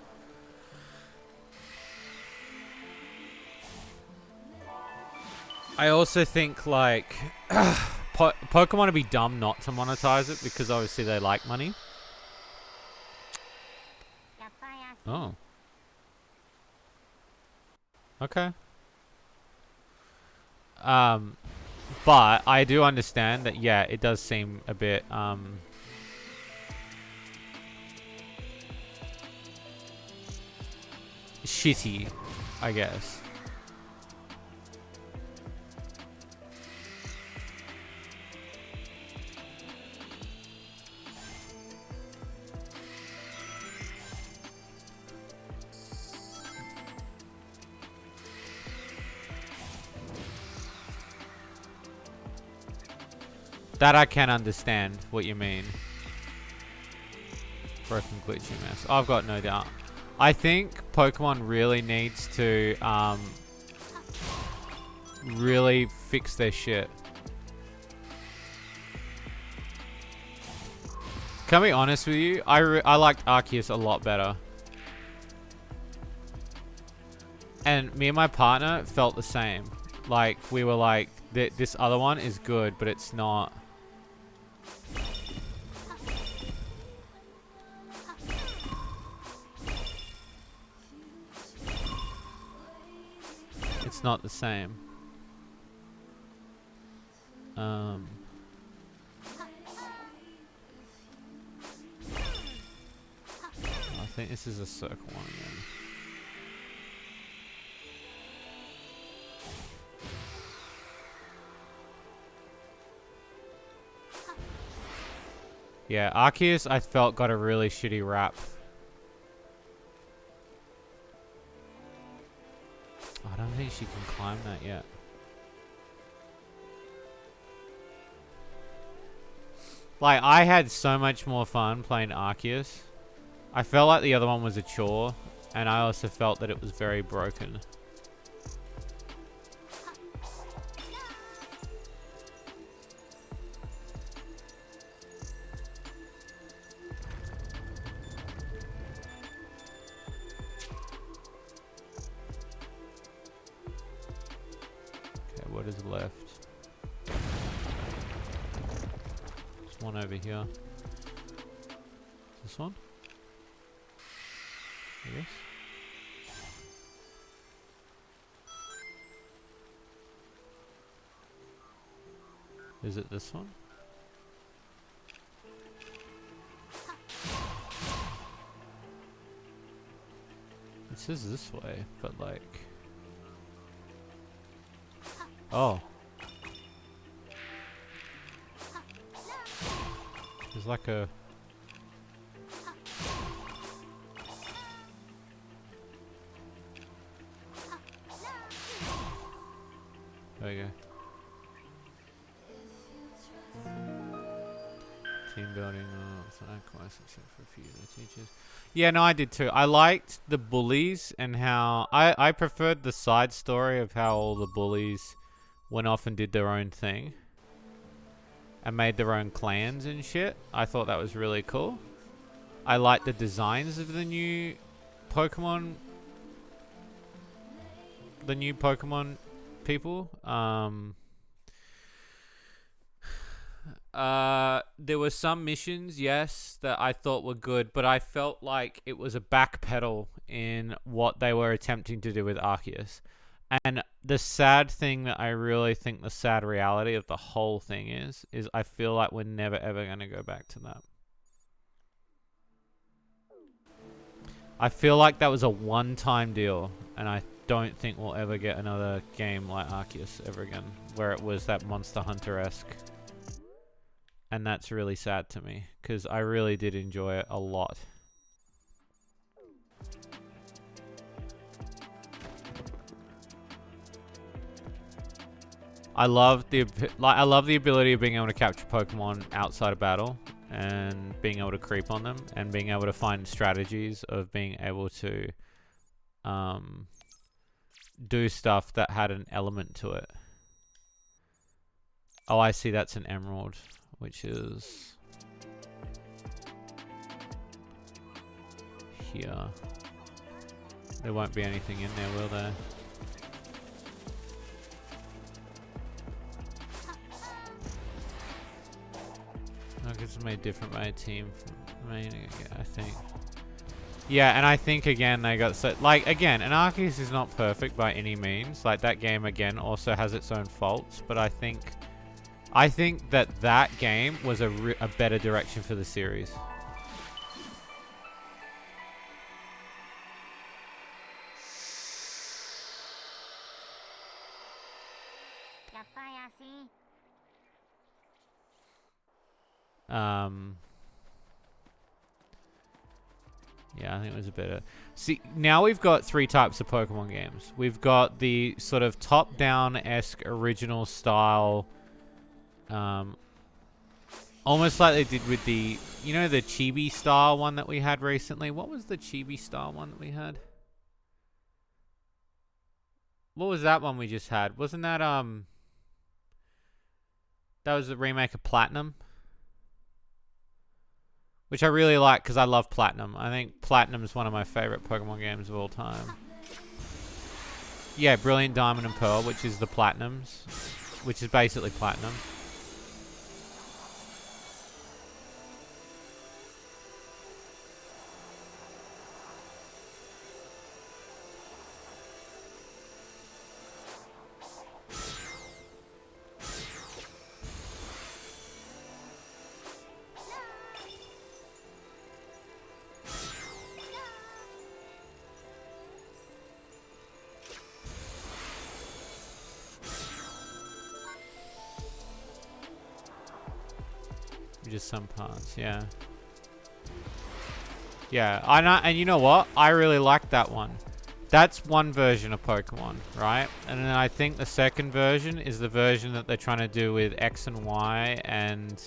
I also think like Pokemon would be dumb not to monetize it, because obviously they like money. Oh. Okay. But I do understand that, yeah, it does seem a bit, shitty, I guess. That I can understand what you mean. Broken glitchy mess. I've got no doubt. I think Pokemon really needs to really fix their shit. Can I be honest with you? I liked Arceus a lot better. And me and my partner felt the same. Like, we were like, this other one is good, but it's not... It's not the same. I think this is a circle one again. Yeah, Arceus I felt got a really shitty rap. I don't think she can climb that yet. Like, I had so much more fun playing Arceus. I felt like the other one was a chore, and I also felt that it was very broken. Okay, what is left? There's one over here. This one? I guess. Is it this one? It says this way, but like... Oh. There's like a... There we go. Team building, so quest except for a few of the teachers. Yeah, no, I did too. I liked the bullies and how... I preferred the side story of how all the bullies went off and did their own thing. And made their own clans and shit. I thought that was really cool. I liked the designs of the new Pokemon. The new Pokemon people. There were some missions, yes, that I thought were good, but I felt like it was a backpedal in what they were attempting to do with Arceus. And the sad thing that I really think the sad reality of the whole thing is I feel like we're never ever going to go back to that. I feel like that was a one-time deal, and I don't think we'll ever get another game like Arceus ever again, where it was that Monster Hunter-esque. And that's really sad to me, because I really did enjoy it a lot. I love the ability of being able to capture Pokemon outside of battle and being able to creep on them and being able to find strategies of being able to do stuff that had an element to it. Oh, I see, that's an emerald, which is here. There won't be anything in there, will there? I guess it's made different by a team from main, I think. Yeah, and I think again they got so like again, and Arceus is not perfect by any means. Like that game again also has its own faults, but I think that game was a better direction for the series. Yeah, I think it was a better... See, now we've got three types of Pokemon games. We've got the sort of top-down-esque original style... almost like they did with the... You know, the Chibi style one that we had recently? What was the Chibi style one that we had? What was that one we just had? Wasn't that, that was the remake of Platinum? Which I really like because I love Platinum. I think Platinum is one of my favorite Pokemon games of all time. Yeah, Brilliant Diamond and Pearl, which is the Platinums. Which is basically Platinum. Just some parts, yeah. Yeah, I know, and you know what? I really like that one. That's one version of Pokemon, right? And then I think the second version is the version that they're trying to do with X and Y and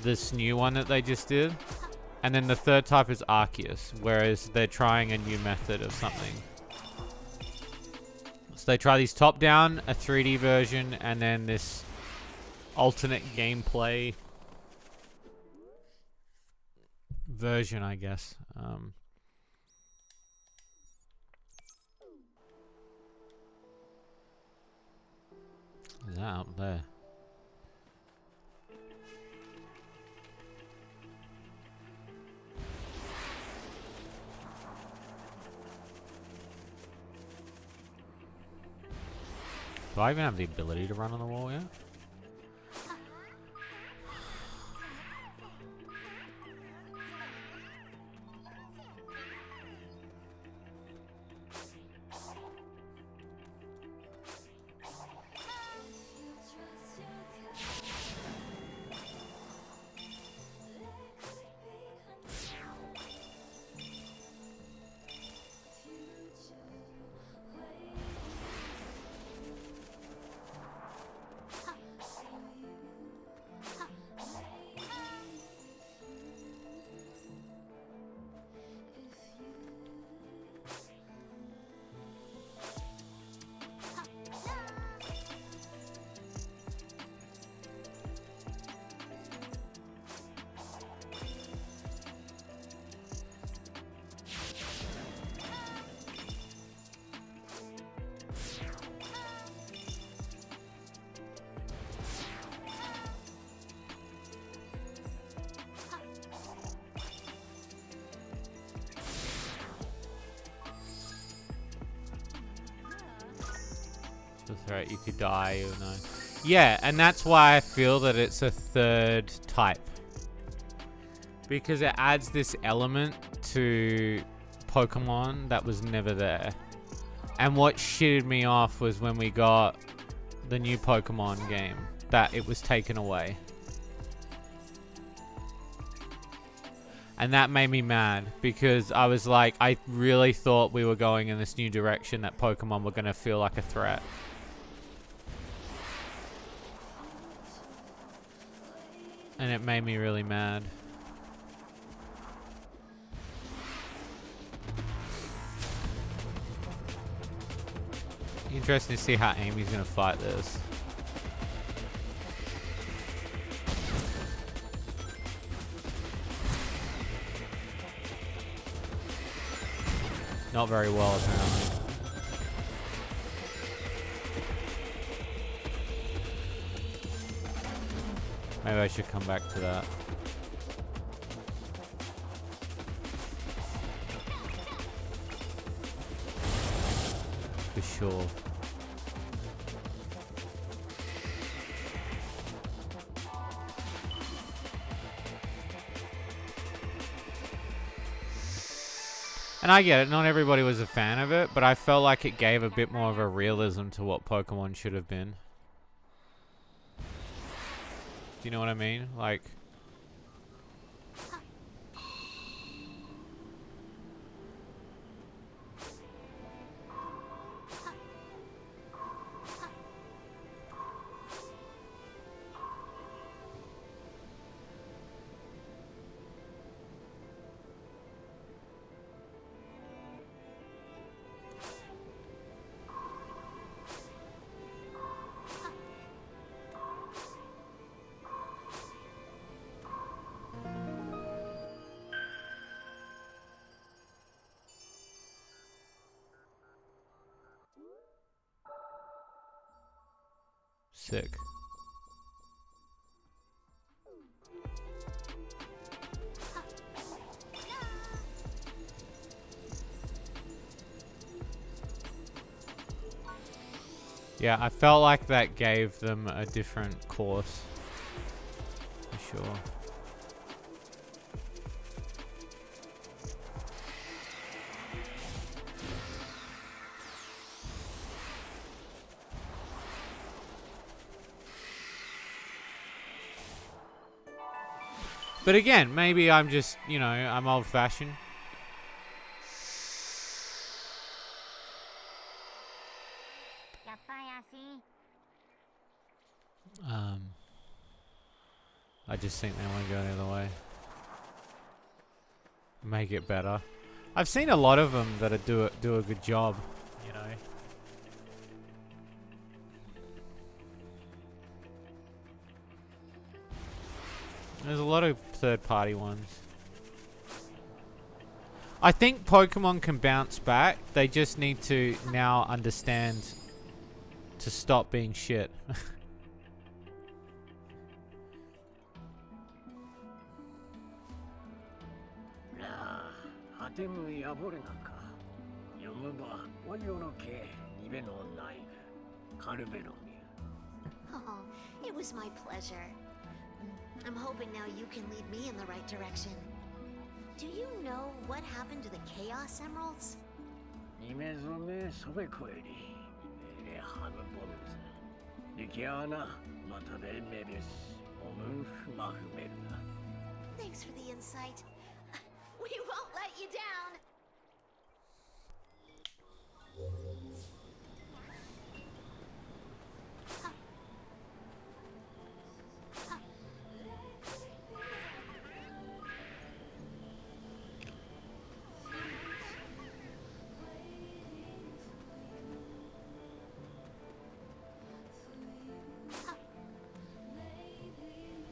this new one that they just did. And then the third type is Arceus, whereas they're trying a new method of something. So they try these top-down, a 3D version, and then this alternate gameplay version, I guess. Is that up there? Do I even have the ability to run on the wall yet? The threat, you could die, you know. Yeah, and that's why I feel that it's a third type. Because it adds this element to Pokemon that was never there. And what shitted me off was when we got the new Pokemon game, that it was taken away. And that made me mad, because I was like, I really thought we were going in this new direction, that Pokemon were going to feel like a threat. And it made me really mad. Interesting to see how Amy's gonna fight this. Not very well, apparently. Maybe I should come back to that. For sure. And I get it, not everybody was a fan of it, but I felt like it gave a bit more of a realism to what Pokemon should have been. Do you know what I mean? Like... Sick. Yeah, I felt like that gave them a different course. For sure. But again, maybe I'm just, you know, I'm old-fashioned. I just think they want to go the other way. Make it better. I've seen a lot of them that do a good job, you know. There's a lot of third-party ones. I think Pokemon can bounce back. They just need to now understand to stop being shit. Oh, it was my pleasure. I'm hoping now you can lead me in the right direction. Do you know what happened to the Chaos Emeralds? Thanks for the insight. We won't let you down.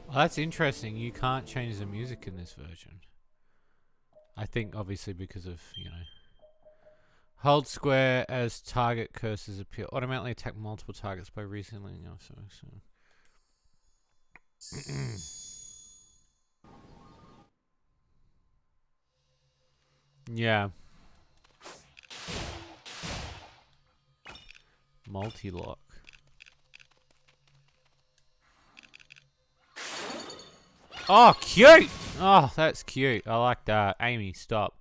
Well, that's interesting. You can't change the music in this version. I think obviously because of, you know. Hold square as target curses appear. Automatically attack multiple targets by resealing. Oh, so. Yeah. Multi-lock. Oh, cute! Oh, that's cute. I like that. Amy, stop.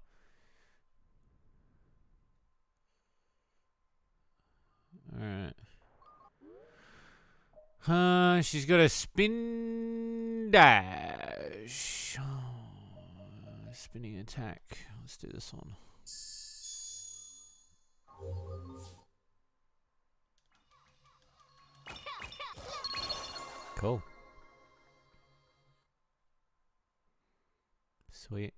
Alright. She's got a spin dash. Oh, spinning attack. Let's do this one. Cool. Sweet.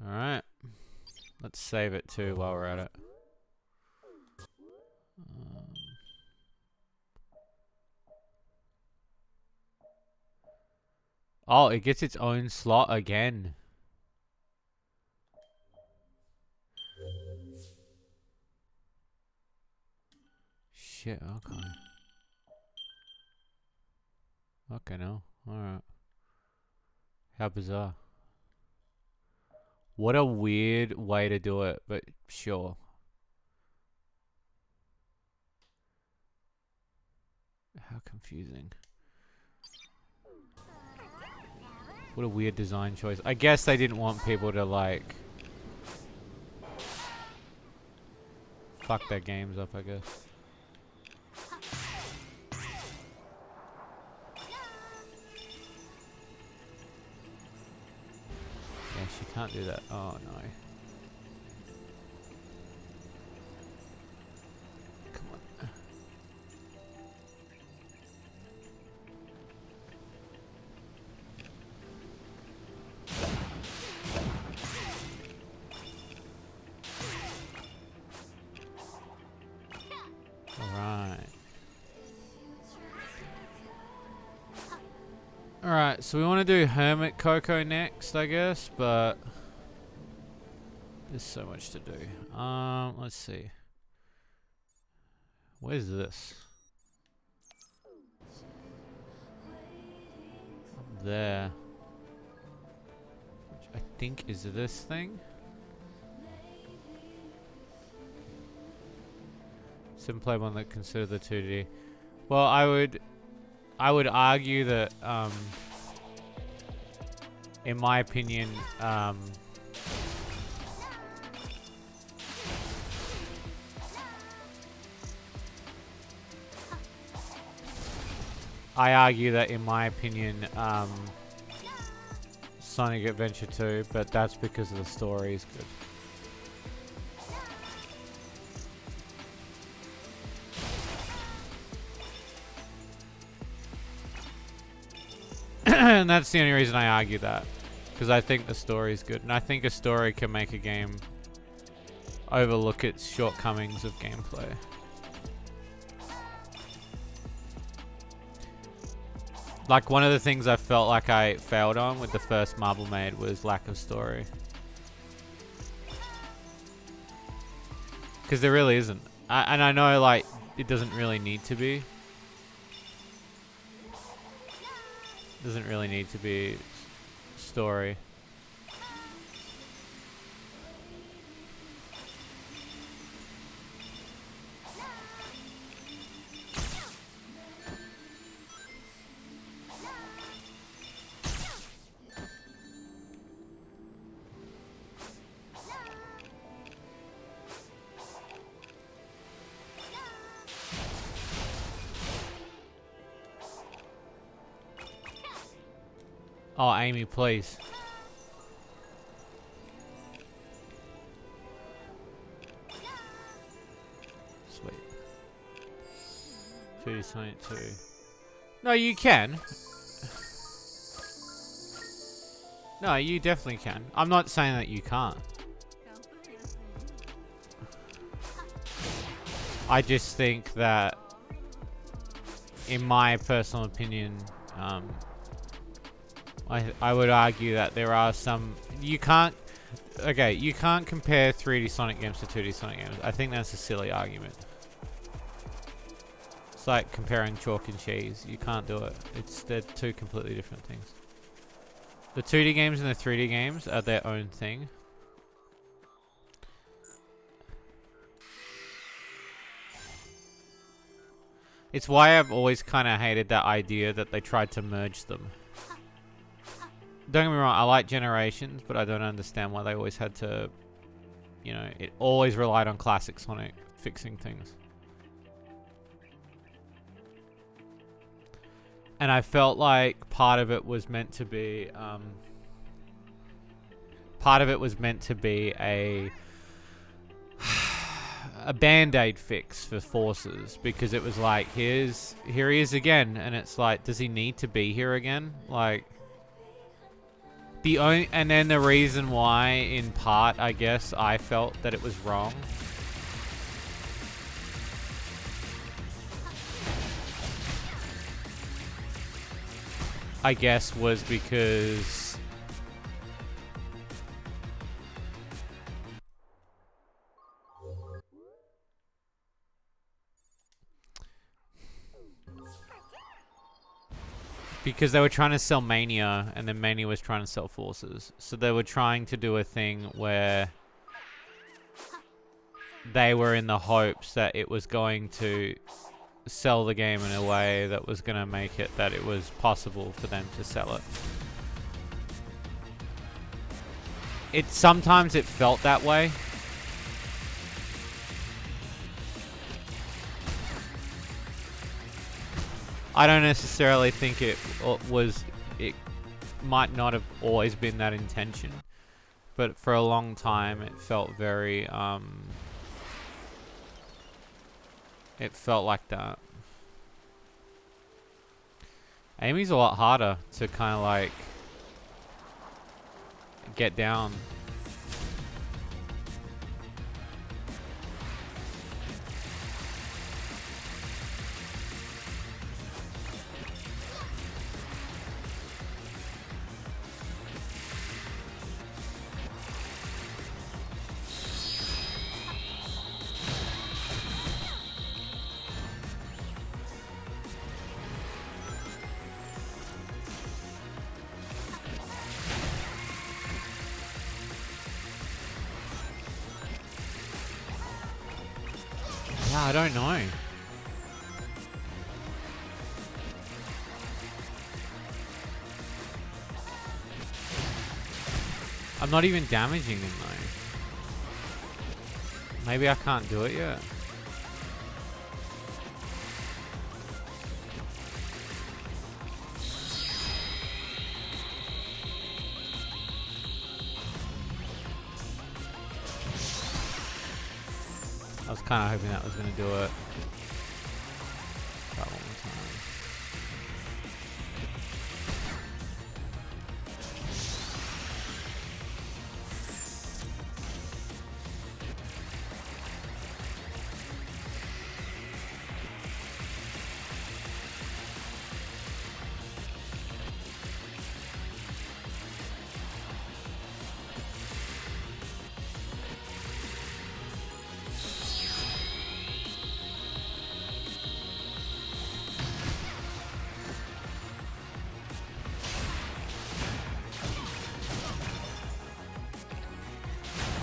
Alright. Let's save it too while we're at it. Oh, it gets its own slot again. Shit, okay. Okay, no. Alright. How bizarre. What a weird way to do it, but sure. How confusing. What a weird design choice. I guess they didn't want people to, like, fuck their games up, I guess. Yeah, she can't do that. Oh, no. Come on. Alright. Alright, so we want to do Hermit Coco next, I guess, but there's so much to do. Let's see. Where's this? Up there. Which I think is this thing. Sim play one that consider the 2D. Well, I would argue that in my opinion I argue that, in my opinion, Sonic Adventure 2, but that's because of the story is good. And that's the only reason I argue that, because I think the story is good, and I think a story can make a game overlook its shortcomings of gameplay. Like, one of the things I felt like I failed on with the first Marble Maid was lack of story. Because there really isn't. And I know, like, it doesn't really need to be. Doesn't really need to be story. Oh, Amy, please. Sweet. 2D Sonic 2. No, you can. No, you definitely can. I'm not saying that you can't. I just think that, in my personal opinion, I would argue that there are some... You can't compare 3D Sonic games to 2D Sonic games. I think that's a silly argument. It's like comparing chalk and cheese. You can't do it. They're two completely different things. The 2D games and the 3D games are their own thing. It's why I've always kind of hated that idea that they tried to merge them. Don't get me wrong, I like Generations, but I don't understand why they always had to, you know, it always relied on classic Sonic fixing things. And I felt like part of it was meant to be, a band-aid fix for Forces, because it was like, here he is again, and it's like, does he need to be here again? Like, and then the reason why, in part, I guess, I felt that it was wrong. I guess was because they were trying to sell Mania, and then Mania was trying to sell Forces. So they were trying to do a thing where they were in the hopes that it was going to sell the game in a way that was going to make it that it was possible for them to sell it. Sometimes it felt that way. I don't necessarily think it might not have always been that intention, but for a long time it felt very, it felt like that. Amy's a lot harder to kind of like get down. Yeah, I don't know. I'm not even damaging him though. Maybe I can't do it yet. I was kind of hoping that was going to do it. Try one more time.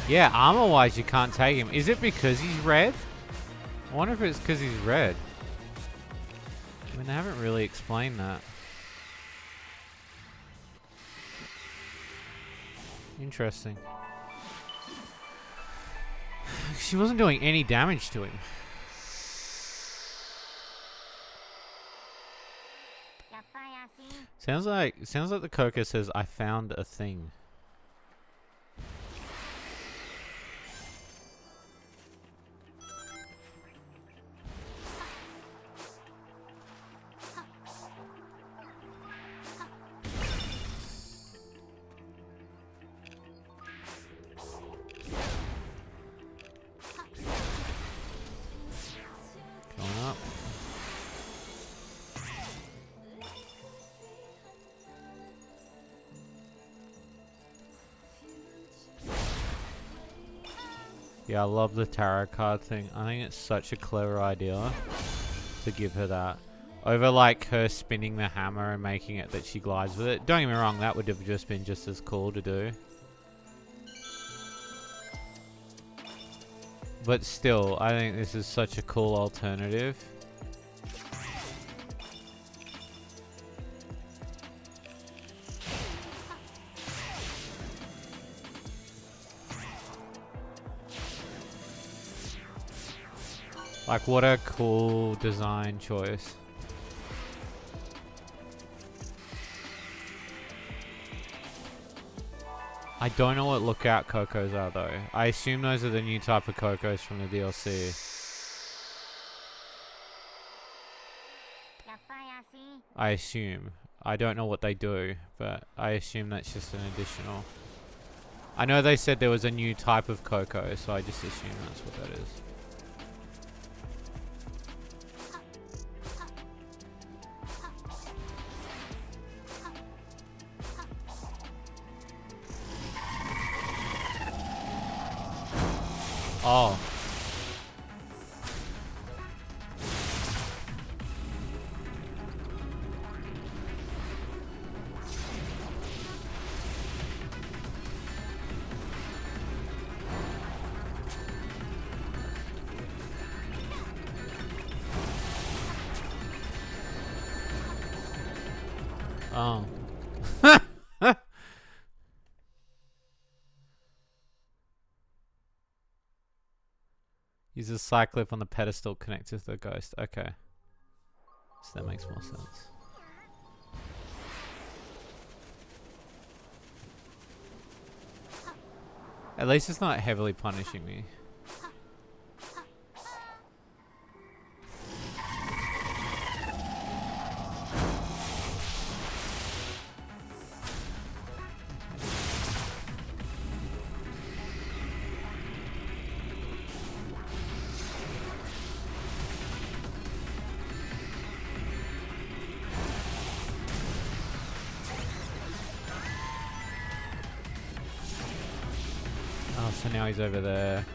Yeah, armor-wise you can't take him. Is it because he's red? I wonder if it's because he's red. I mean, they haven't really explained that. Interesting. She wasn't doing any damage to him. Sounds like the Coco says, "I found a thing." Going up. Yeah, I love the tarot card thing. I think it's such a clever idea to give her that. Over like her spinning the hammer and making it that she glides with it. Don't get me wrong, that would have just been just as cool to do. But still, I think this is such a cool alternative. Like, what a cool design choice. I don't know what lookout Cocos are though. I assume those are the new type of Cocos from the DLC. I assume. I don't know what they do, but I assume that's just an additional. I know they said there was a new type of Coco, so I just assume that's what that is. Oh. Oh. Use a cyclip on the pedestal connected to the ghost. Okay. So that makes more sense. At least it's not heavily punishing me. Oh, so now he's over there.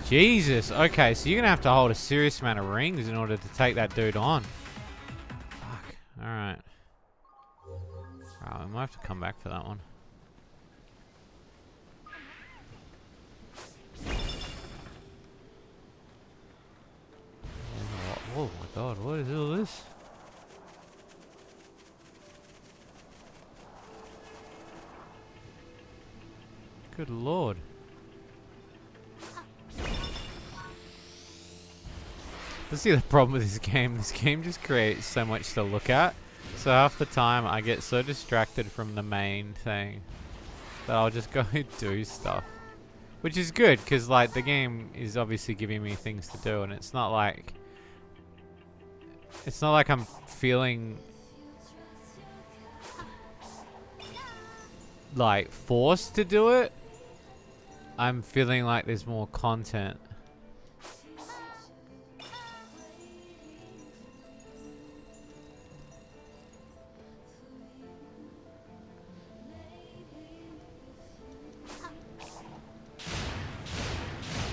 Jesus, okay, so you're gonna have to hold a serious amount of rings in order to take that dude on. Fuck, alright. Alright, we might have to come back for that one. Oh my god, what is all this? Good lord. Let's see the problem with this game. This game just creates so much to look at. So half the time I get so distracted from the main thing that I'll just go do stuff. Which is good, because like the game is obviously giving me things to do, and it's not like I'm feeling like forced to do it. I'm feeling like there's more content.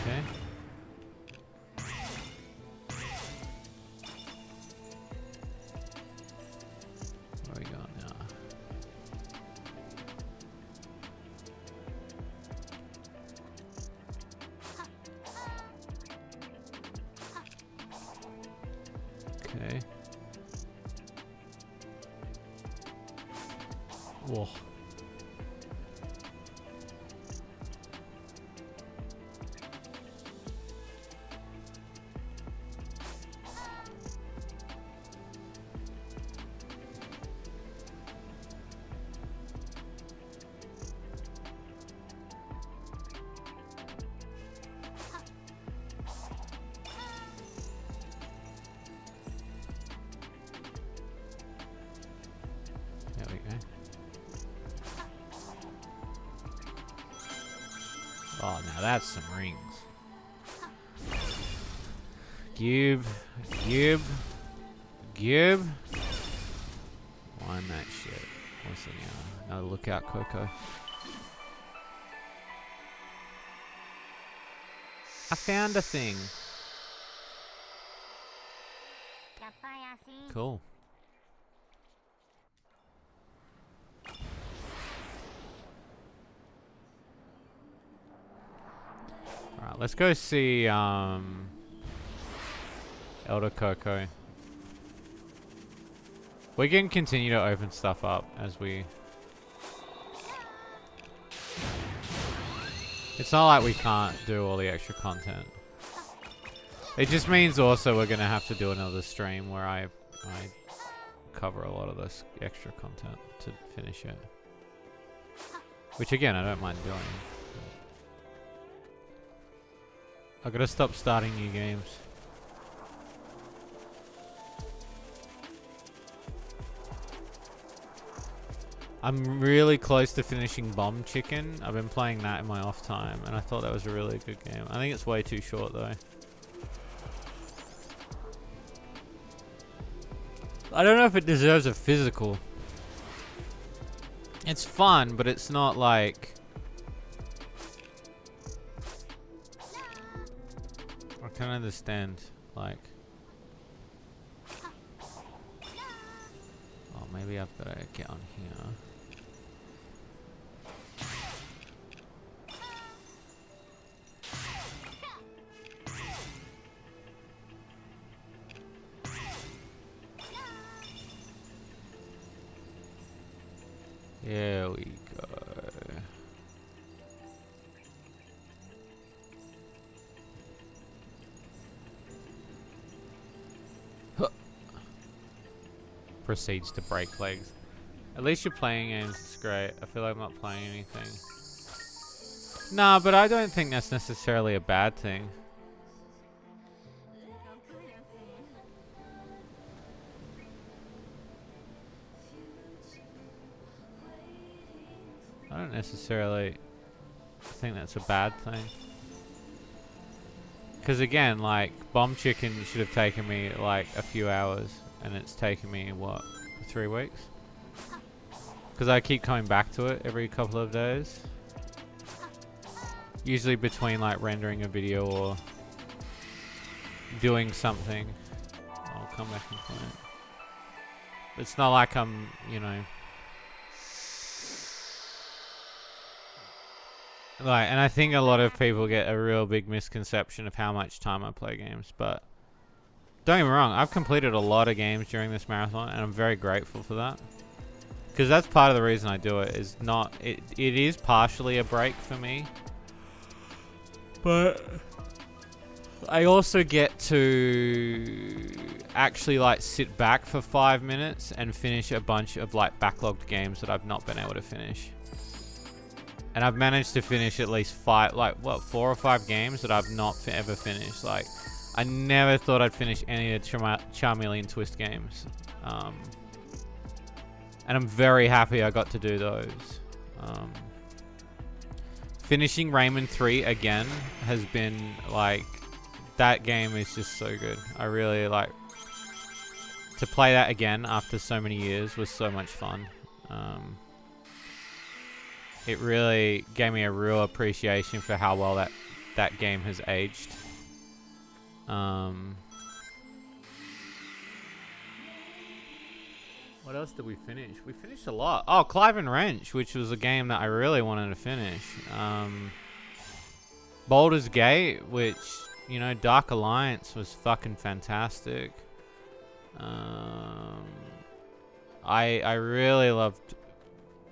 Okay. Where are we going now? Okay. Whoa. There we go. Oh, now that's some rings. Give. Wind that shit. What's it now? Another lookout, Coco. I found a thing. Cool. Alright, let's go see Elder Coco. We can continue to open stuff up as we... It's not like we can't do all the extra content. It just means also we're gonna have to do another stream where I cover a lot of this extra content to finish it. Which again, I don't mind doing. I gotta stop starting new games. I'm really close to finishing Bomb Chicken. I've been playing that in my off time, and I thought that was a really good game. I think it's way too short though. I don't know if it deserves a physical. It's fun, but it's not like... I can understand, like... Oh, maybe I've got to get on here. There we go. Huh. Proceeds to break legs. At least you're playing games, it's great. I feel like I'm not playing anything. Nah, but I don't think that's necessarily a bad thing. I don't necessarily think that's a bad thing. Because again, like, Bomb Chicken should have taken me like a few hours, and it's taken me, what, 3 weeks? Because I keep coming back to it every couple of days. Usually between like rendering a video or doing something, I'll come back and play it. It's not like I'm, you know... Like, and I think a lot of people get a real big misconception of how much time I play games, but don't get me wrong, I've completed a lot of games during this marathon, and I'm very grateful for that. Because that's part of the reason I do it, is not, it is partially a break for me, but I also get to actually like sit back for 5 minutes and finish a bunch of like backlogged games that I've not been able to finish. And I've managed to finish at least 4 or 5 games that I've not ever finished. Like, I never thought I'd finish any of the Charmeleon Twist games. And I'm very happy I got to do those. Finishing Rayman 3 again has been like, that game is just so good. I really like to play that again after so many years was so much fun. It really gave me a real appreciation for how well that game has aged. What else did we finish? We finished a lot. Oh, Clive and Wrench, which was a game that I really wanted to finish. Baldur's Gate, which, you know, Dark Alliance was fucking fantastic. I really loved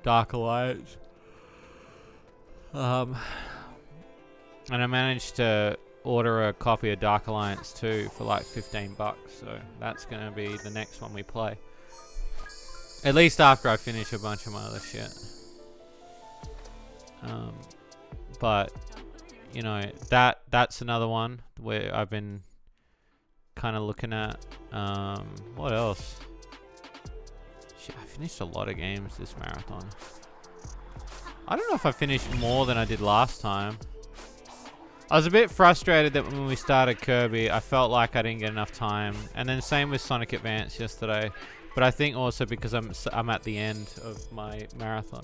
Dark Alliance. And I managed to order a copy of Dark Alliance 2 for like $15, so that's gonna be the next one we play. At least after I finish a bunch of my other shit. But you know, that's another one where I've been kind of looking at. What else? Shit, I finished a lot of games this marathon. I don't know if I finished more than I did last time. I was a bit frustrated that when we started Kirby, I felt like I didn't get enough time. And then same with Sonic Advance yesterday. But I think also because I'm at the end of my marathon.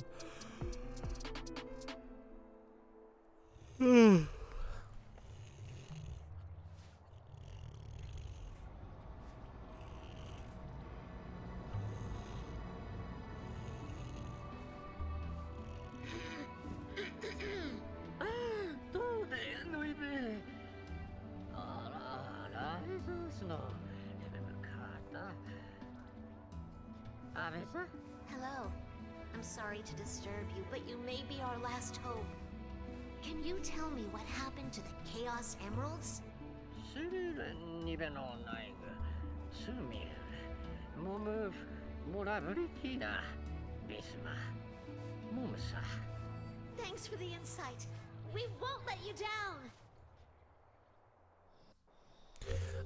Hello. I'm sorry to disturb you, but you may be our last hope. Can you tell me what happened to the Chaos Emeralds? Thanks for the insight. We won't let you down.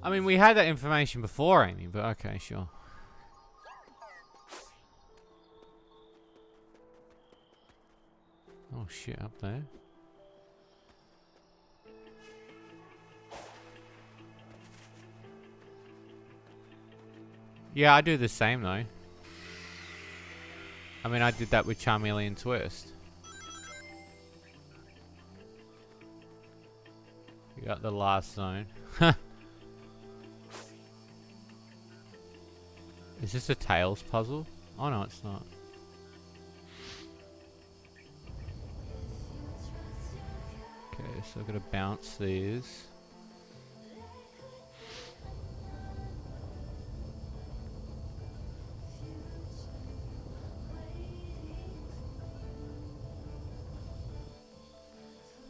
I mean, we had that information before, Amy, but okay, sure. Oh shit, up there. Yeah, I do the same though. I mean, I did that with Charmeleon Twist. We got the last zone. Is this a Tails puzzle? Oh no, it's not. Okay, so I've got to bounce these.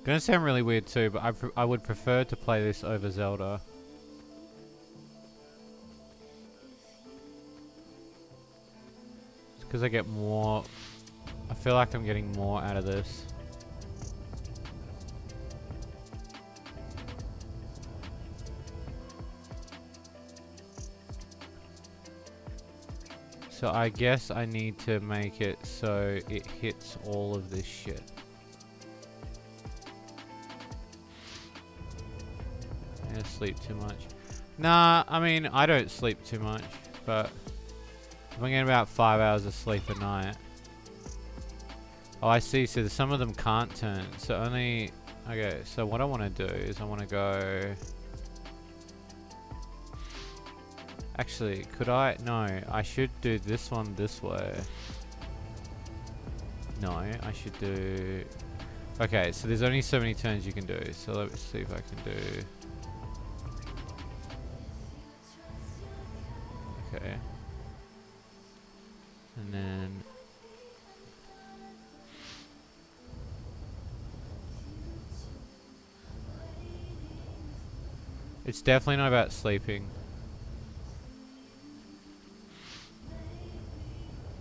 Gonna sound really weird too, but I would prefer to play this over Zelda. It's because I get more. I feel like I'm getting more out of this. So I guess I need to make it so it hits all of this shit. I sleep too much. Nah, I mean, I don't sleep too much, but I'm getting about 5 hours of sleep a night. Oh, I see. So some of them can't turn. So only... Okay, so what I want to do is I want to go... Actually, could I? No, I should do this one this way. No, I should do... Okay, so there's only so many turns you can do. So let's see if I can do... Okay. And then... It's definitely not about sleeping.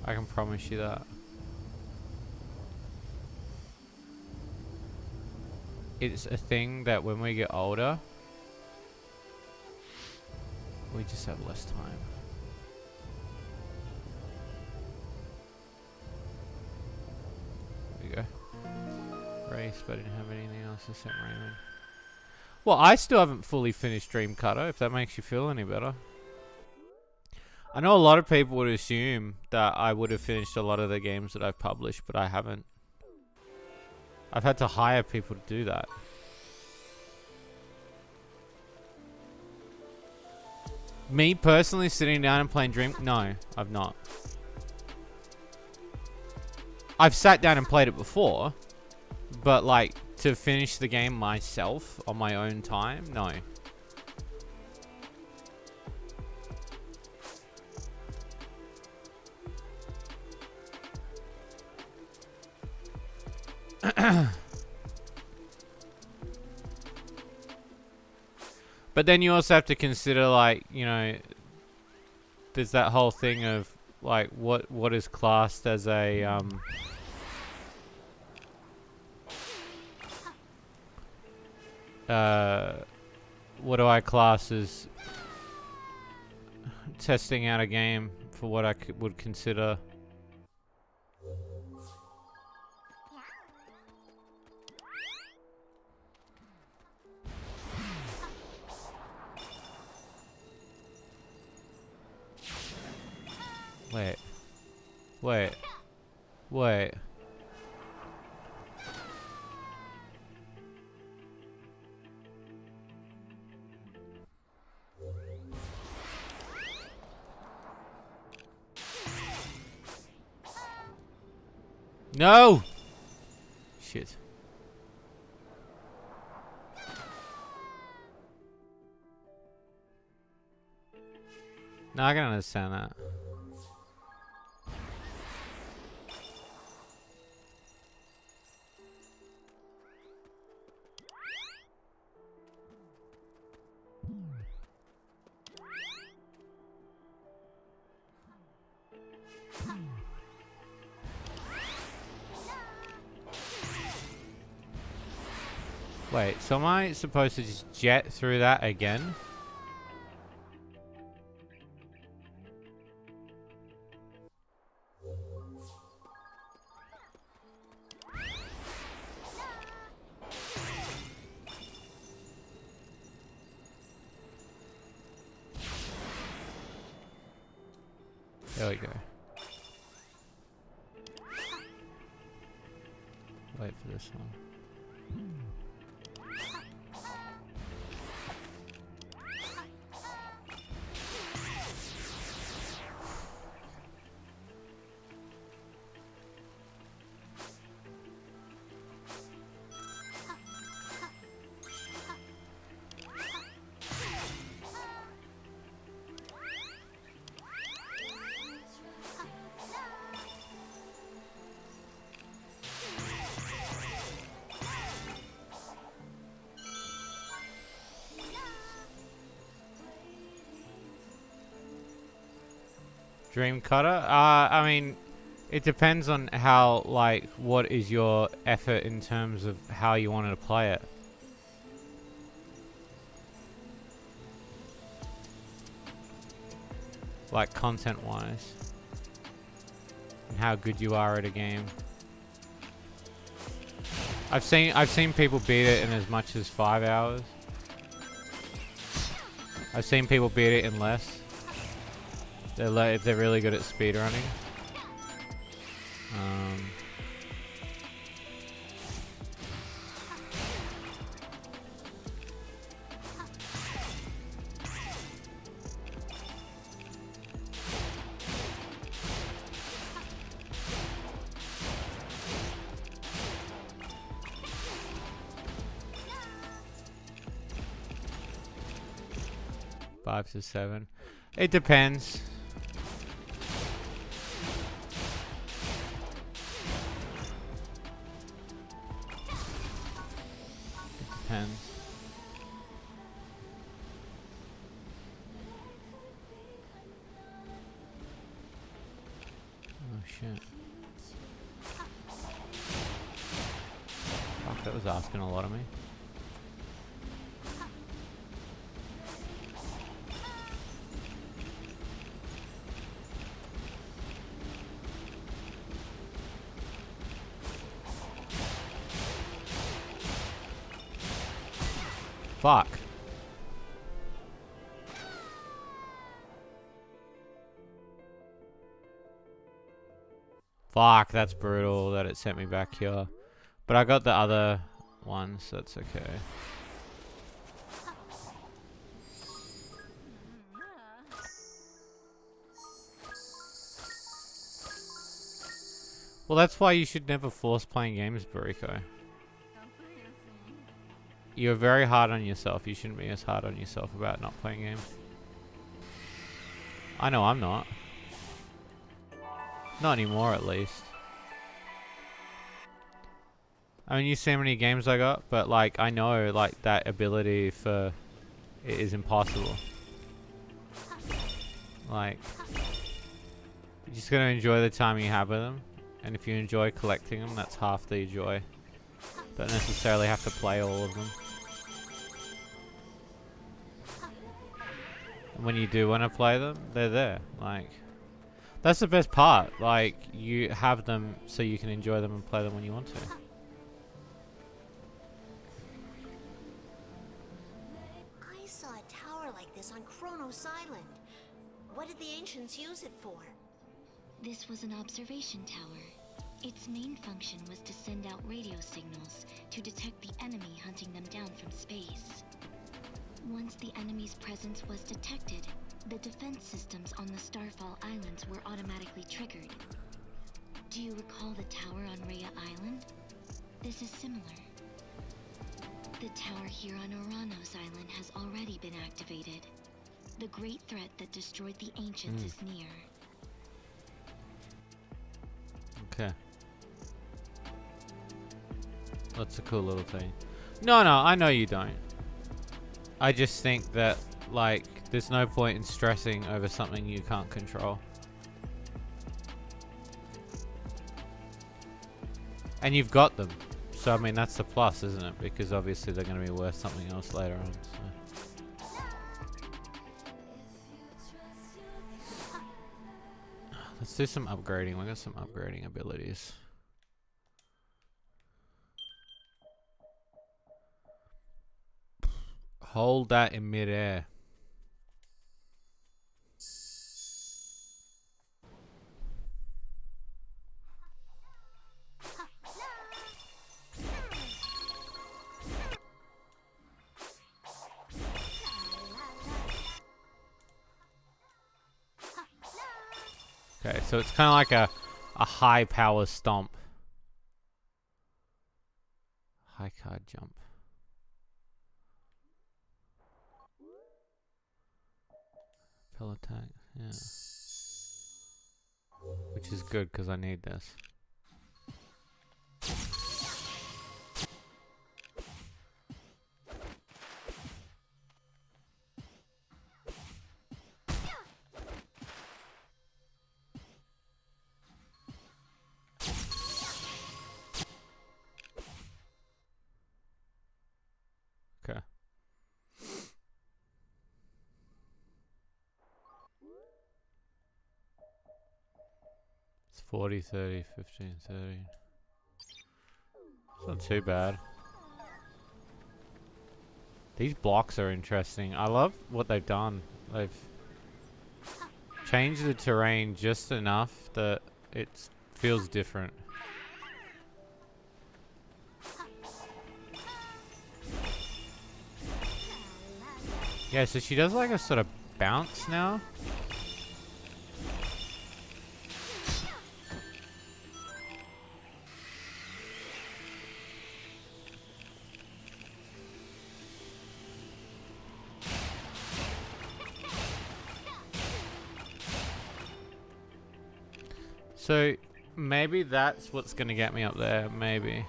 I can promise you that. It's a thing that when we get older, we just have less time. There we go. Race, but I didn't have anything else except Raymond. Well, I still haven't fully finished Dream Cutter, if that makes you feel any better. I know a lot of people would assume that I would have finished a lot of the games that I've published, but I haven't. I've had to hire people to do that. Me personally sitting down and playing Dream... No, I've not. I've sat down and played it before, but like to finish the game myself on my own time, no. But then you also have to consider, like, you know, there's that whole thing of like what is classed as a what do I class as testing out a game for what I would consider Wait. No! Shit. No, I can understand that. Wait, so am I supposed to just jet through that again? There we go. Wait for this one. Dream Cutter? I mean, it depends on how, like, what is your effort in terms of how you wanted to play it. Like, content-wise. And how good you are at a game. I've seen people beat it in as much as 5 hours. I've seen people beat it in less. If they're really good at speedrunning. 5 to 7. It depends. Depends. shit. Fuck, that was asking a lot of me. Fuck. Fuck, that's brutal that it sent me back here. But I got the other one, so that's okay. Well, that's why you should never force playing games, Bariko. You're very hard on yourself. You shouldn't be as hard on yourself about not playing games. I know I'm not. Not anymore, at least. I mean, you see how many games I got, but like, I know like that ability for it is impossible. Like, you're just gonna enjoy the time you have with them, and if you enjoy collecting them, that's half the joy. Don't necessarily have to play all of them. And when you do want to play them, they're there. Like, that's the best part. Like, you have them so you can enjoy them and play them when you want to. I saw a tower like this on Kronos Island. What did the ancients use it for? This was an observation tower. Its main function was to send out radio signals to detect the enemy hunting them down from space. Once the enemy's presence was detected, the defense systems on the Starfall Islands were automatically triggered. Do you recall the tower on Rhea Island? This is similar. The tower here on Oranos Island has already been activated. The great threat that destroyed the ancients is near. Okay. That's a cool little thing. No, I know you don't. I just think that, like, there's no point in stressing over something you can't control. And you've got them. So, I mean, that's the plus, isn't it? Because obviously they're going to be worth something else later on. So. Let's do some upgrading. We got some upgrading abilities. Hold that in midair. Okay, so it's kind of like a high power stomp. High card jump. Pill attack, yeah. Which is good because I need this. Okay. It's 40, 30, 15, 30. It's not too bad. These blocks are interesting. I love what they've done. They've changed the terrain just enough that it feels different. Yeah, so she does like a sort of bounce now. So maybe that's what's gonna get me up there, maybe.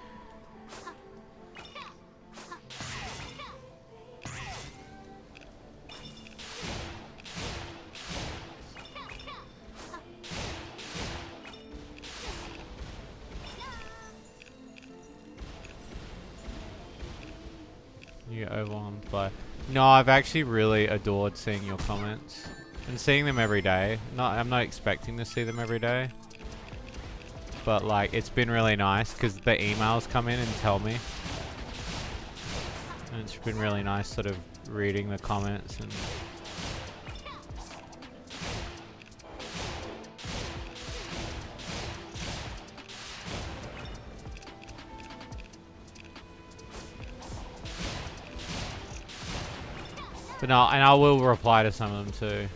You get overwhelmed by... No, I've actually really adored seeing your comments. And seeing them every day. I'm not expecting to see them every day. But like, it's been really nice because the emails come in and tell me. And it's been really nice sort of reading the comments and... But no, and I will reply to some of them too.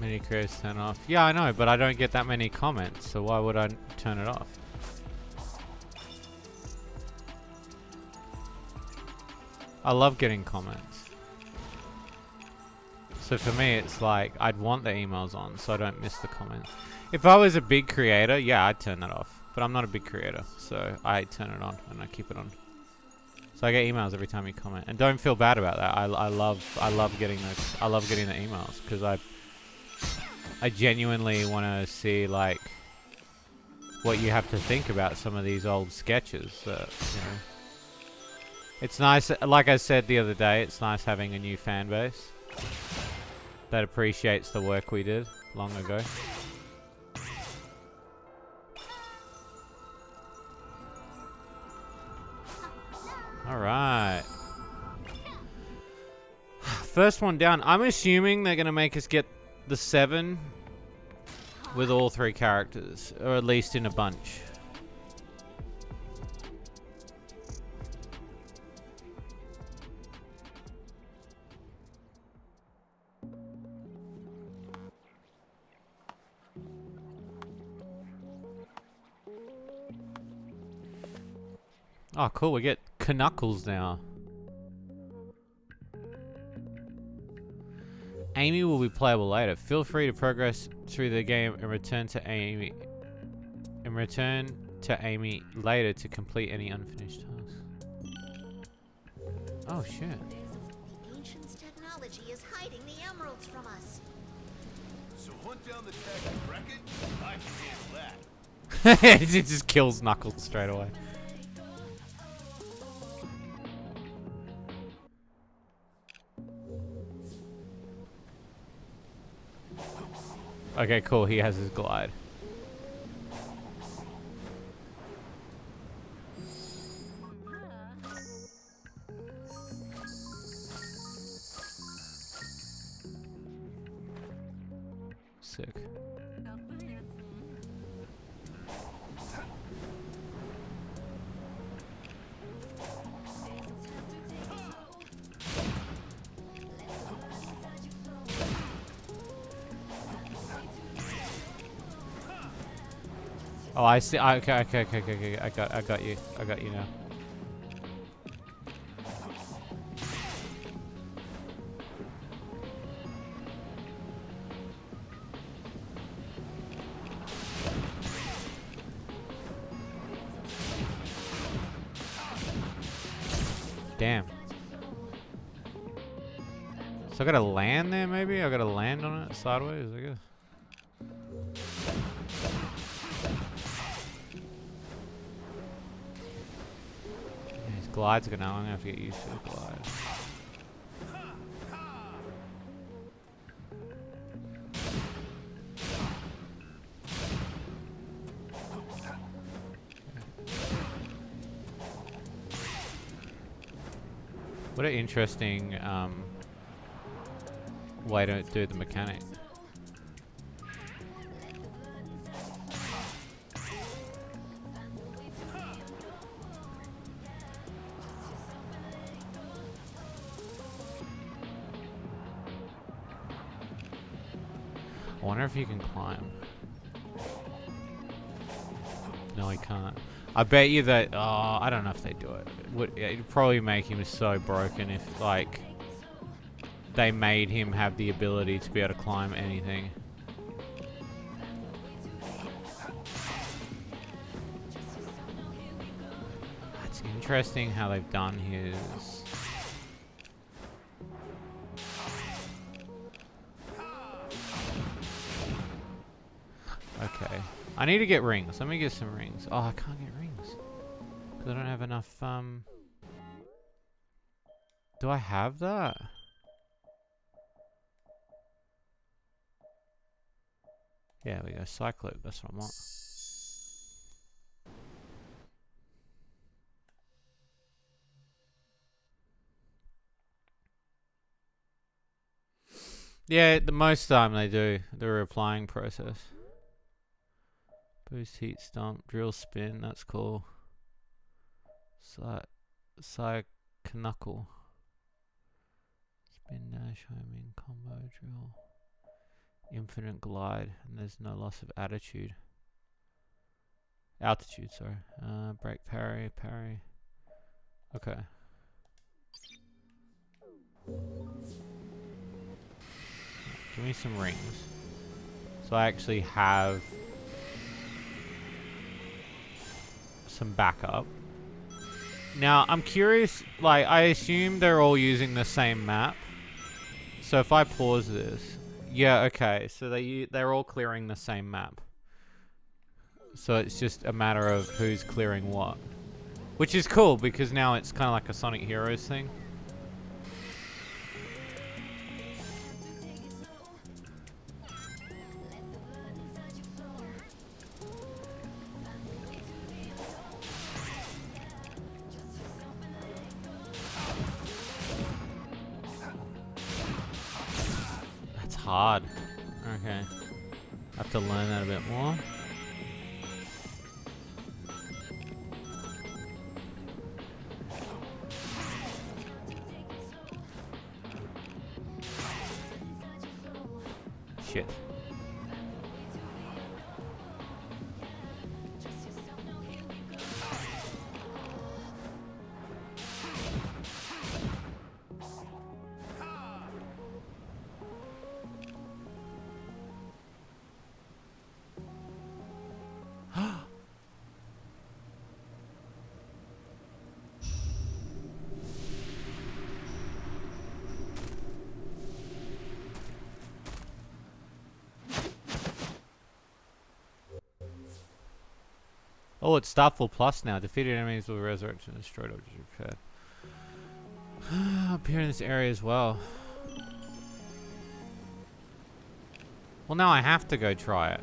Many creators turn off. Yeah, I know, but I don't get that many comments, so why would I turn it off? I love getting comments. So for me, it's like, I'd want the emails on so I don't miss the comments. If I was a big creator, yeah, I'd turn that off. But I'm not a big creator, so I turn it on and I keep it on. So I get emails every time you comment, and don't feel bad about that. I love getting those. I love getting the emails because I genuinely want to see like what you have to think about some of these old sketches. That, you know, it's nice. Like I said the other day, it's nice having a new fan base that appreciates the work we did long ago. Alright. First one down. I'm assuming they're going to make us get the 7 with all 3 characters, or at least in a bunch. Oh, cool. We get Knuckles now. Amy will be playable later. Feel free to progress through the game and return to Amy. Later to complete any unfinished tasks. Oh shit! The Ancient's technology is hiding the emeralds from us. So hunt down the tech and wreck it? I can handle that. It just kills Knuckles straight away. Okay, cool. He has his glide. Sick. Oh, I see. Okay. I got you. I got you now. Damn. So I gotta land there, maybe? I gotta land on it sideways, I guess. Glides are gonna. I'm gonna have to get used to the glide. What an interesting way to do the mechanic. I wonder if you can climb. No, he can't. I bet you that... Oh, I don't know if they do it. It'd probably make him so broken if, like, they made him have the ability to be able to climb anything. That's interesting how they've done his. Okay. I need to get rings. Let me get some rings. Oh, I can't get rings. Because I don't have enough, Do I have that? Yeah, we go. Cyclope. That's what I want. Yeah, the most time they do the reapplying process. Boost, heat stomp, drill spin. That's cool. Side knuckle. Spin dash, homing, combo, drill. Infinite glide, and there's no loss of altitude. Altitude, sorry. Break, parry, parry. Okay. Give me some rings. So I actually have some backup. Now, I'm curious, like, I assume they're all using the same map. So if I pause this, yeah, okay, so they're all clearing the same map. So it's just a matter of who's clearing what. Which is cool, because now it's kind of like a Sonic Heroes thing. That's hard. Okay. I have to learn that a bit more. Shit. Oh, it's Starfall Plus now. Defeated enemies will resurrect and destroyed objects repaired. Appear in this area as well. Well, now I have to go try it.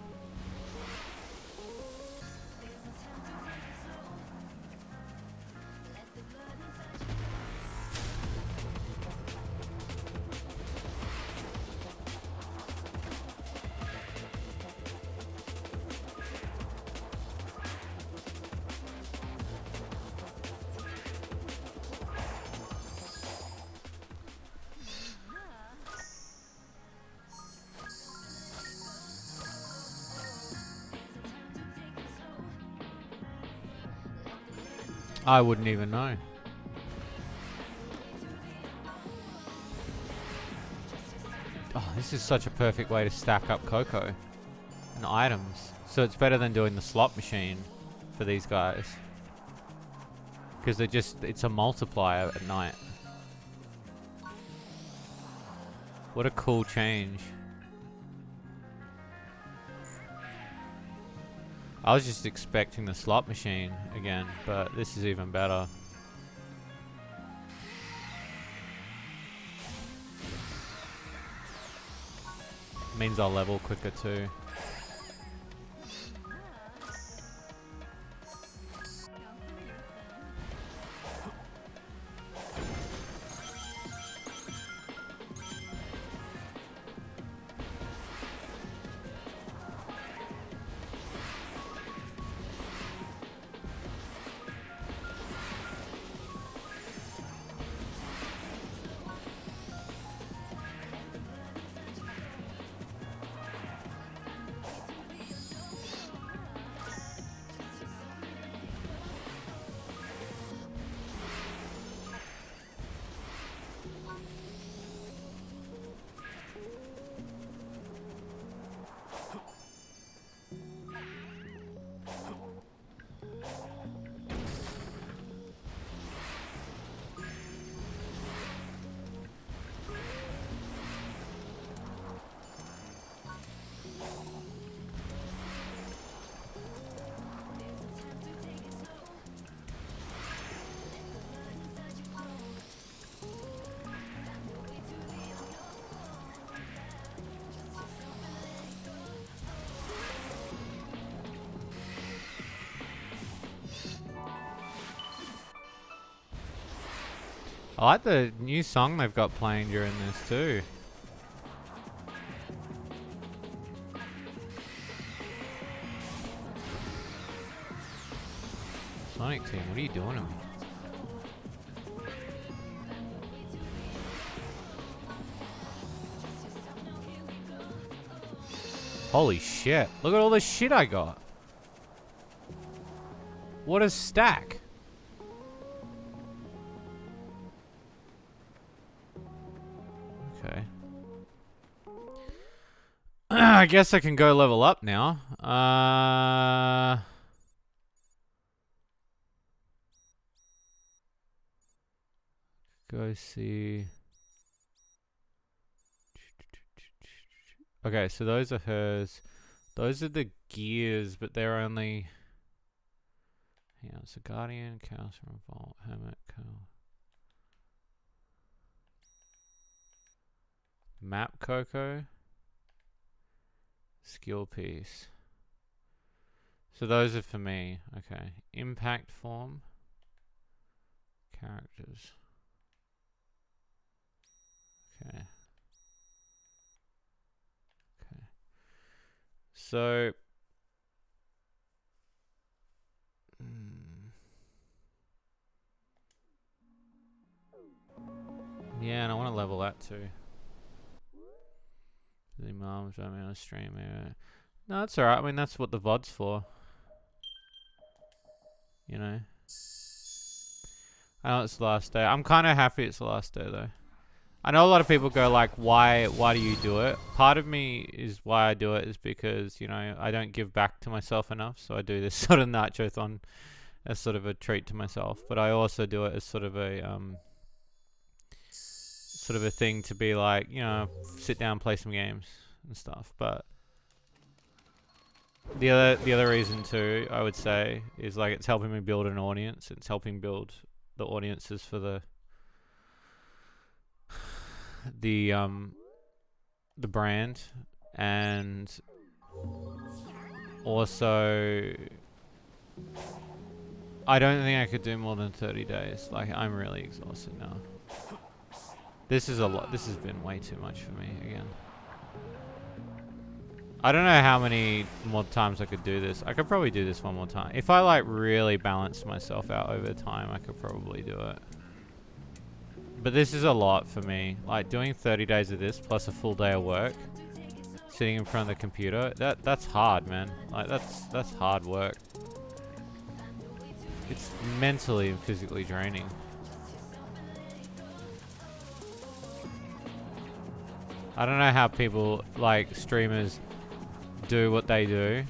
I wouldn't even know. Oh, this is such a perfect way to stack up Coco and items. So it's better than doing the slot machine for these guys. Because it's a multiplier at night. What a cool change. I was just expecting the slot machine again, but this is even better. Means I'll level quicker too. I like the new song they've got playing during this too. Sonic Team, what are you doing to me? Holy shit. Look at all the shit I got. What a stack. Okay. I guess I can go level up now. Go see. Okay, so those are hers. Those are the gears, but they're only. Hang on, so Guardian, Chaos Revolt, Hermit, Map Coco, Skill Piece. So those are for me. Okay, Impact Form, Characters. Okay. Okay. So. Yeah, and I want to level that too. The mom showed me on stream. No, that's alright. I mean, that's what the VOD's for. You know. I know it's the last day. I'm kind of happy it's the last day though. I know a lot of people go like, why do you do it? Part of me is why I do it is because, you know, I don't give back to myself enough. So I do this sort of Nachothon as sort of a treat to myself. But I also do it as sort of a thing to be like, you know, sit down, play some games and stuff. But the other reason too, I would say, is like it's helping me build an audience. It's helping build the audiences for the brand, and also I don't think I could do more than 30 days. Like, I'm really exhausted now. This is a lot. This has been way too much for me again. I don't know how many more times I could do this. I could probably do this one more time. If I like really balanced myself out over time, I could probably do it. But this is a lot for me. Like doing 30 days of this plus a full day of work, sitting in front of the computer, that's hard, man. Like that's hard work. It's mentally and physically draining. I don't know how people, like streamers, do what they do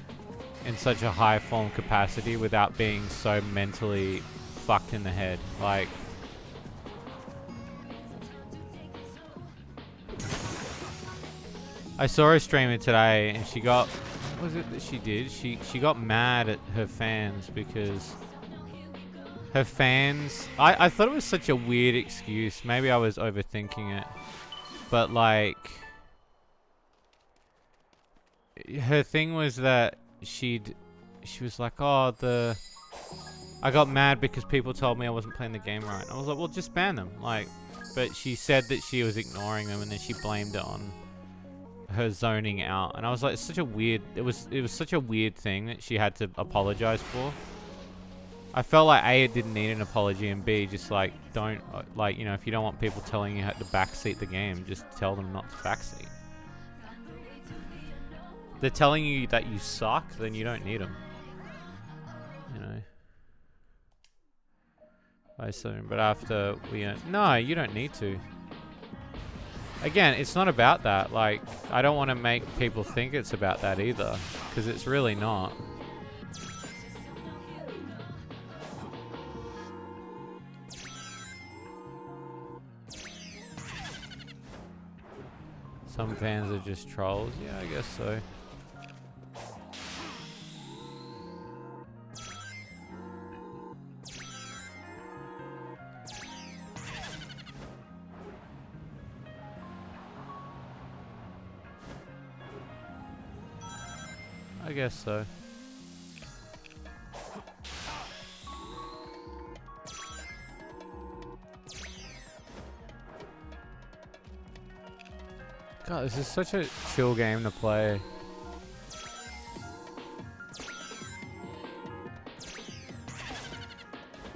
in such a high form capacity without being so mentally fucked in the head. Like, I saw a streamer today and she got, what was it that she did? She got mad at her fans because her fans, I thought it was such a weird excuse. Maybe I was overthinking it. But like, her thing was that she was like, oh, I got mad because people told me I wasn't playing the game right. I was like, well, just ban them. Like, but she said that she was ignoring them and then she blamed it on her zoning out. And I was like, it's such a weird, it was such a weird thing that she had to apologize for. I felt like A, it didn't need an apology, and B, just like, don't, like, you know, if you don't want people telling you how to backseat the game, just tell them not to backseat. They're telling you that you suck, then you don't need them. You know. I assume, but after we, no, you don't need to. Again, it's not about that. Like, I don't want to make people think it's about that either, because it's really not. Some fans are just trolls. Yeah, I guess so. I guess so. God, this is such a chill game to play.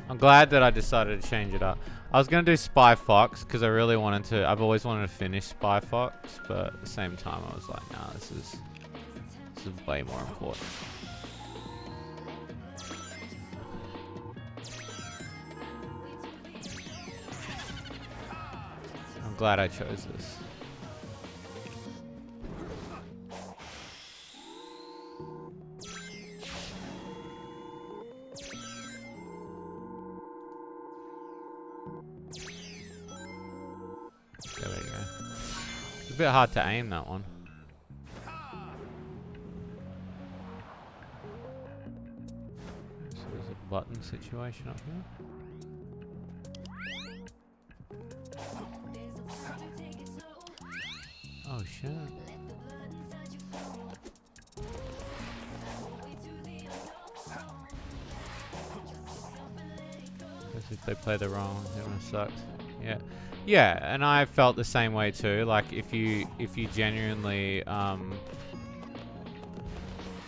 I'm glad that I decided to change it up. I was gonna do Spy Fox because I really wanted to. I've always wanted to finish Spy Fox, but at the same time, I was like, nah, this is way more important. I'm glad I chose this. There we go. It's a bit hard to aim that one. So there's a button situation up here. Oh shit. Guess if they play the wrong, it would have sucked. Yeah. Yeah, and I felt the same way too. Like if you genuinely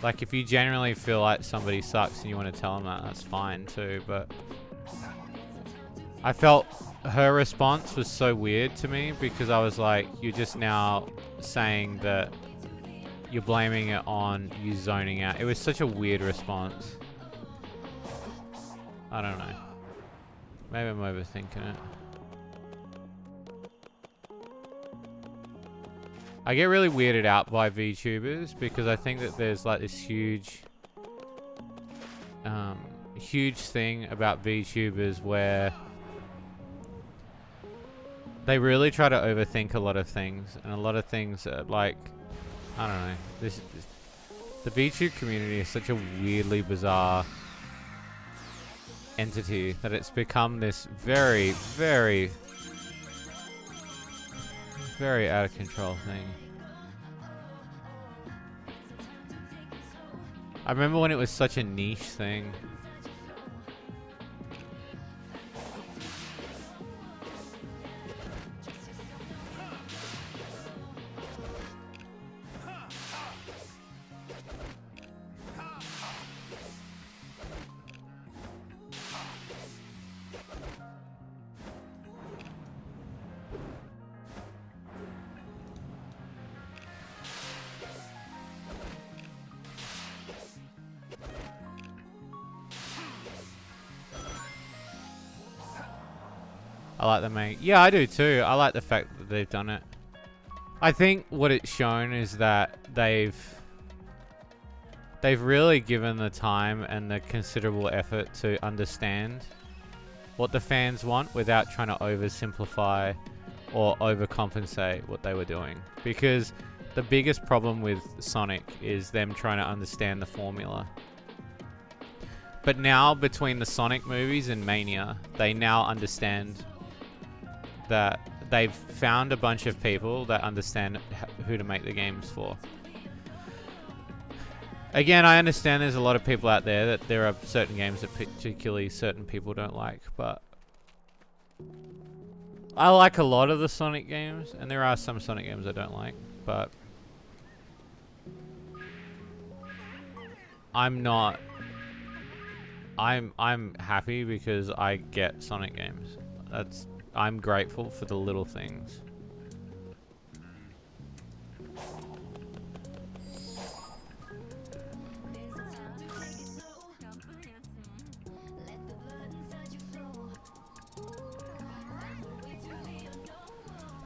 like if you genuinely feel like somebody sucks and you want to tell them that, that's fine too, but I felt her response was so weird to me because I was like, you're just now saying that you're blaming it on you zoning out. It was such a weird response. I don't know. Maybe I'm overthinking it. I get really weirded out by VTubers because I think that there's like this huge thing about VTubers where they really try to overthink a lot of things, and a lot of things are like, I don't know, the VTube community is such a weirdly bizarre entity that it's become this very, very, very out of control thing. I remember when it was such a niche thing. I like the main. Yeah, I do too. I like the fact that they've done it. I think what it's shown is that they've really given the time and the considerable effort to understand what the fans want without trying to oversimplify or overcompensate what they were doing. Because the biggest problem with Sonic is them trying to understand the formula. But now, between the Sonic movies and Mania, they now understand that they've found a bunch of people that understand who to make the games for. Again, I understand there's a lot of people out there that there are certain games that particularly certain people don't like, but I like a lot of the Sonic games, and there are some Sonic games I don't like, but I'm happy because I get Sonic games. I'm grateful for the little things.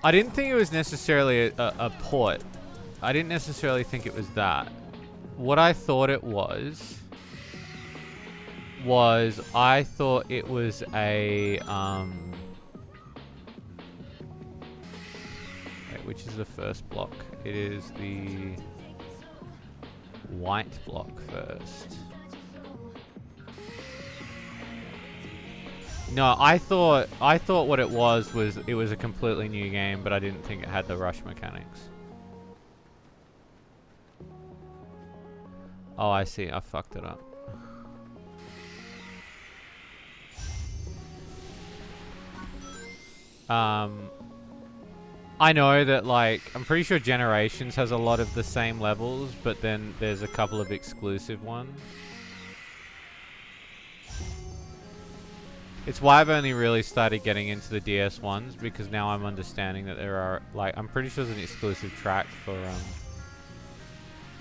I didn't think it was necessarily a port. I didn't necessarily think it was that. What I thought it was I thought it was a which is the first block? It is the white block first. No, I thought what it was it was a completely new game, but I didn't think it had the rush mechanics. Oh, I see. I fucked it up. I know that, like, I'm pretty sure Generations has a lot of the same levels, but then there's a couple of exclusive ones. It's why I've only really started getting into the DS ones, because now I'm understanding that there are, like, I'm pretty sure there's an exclusive track for it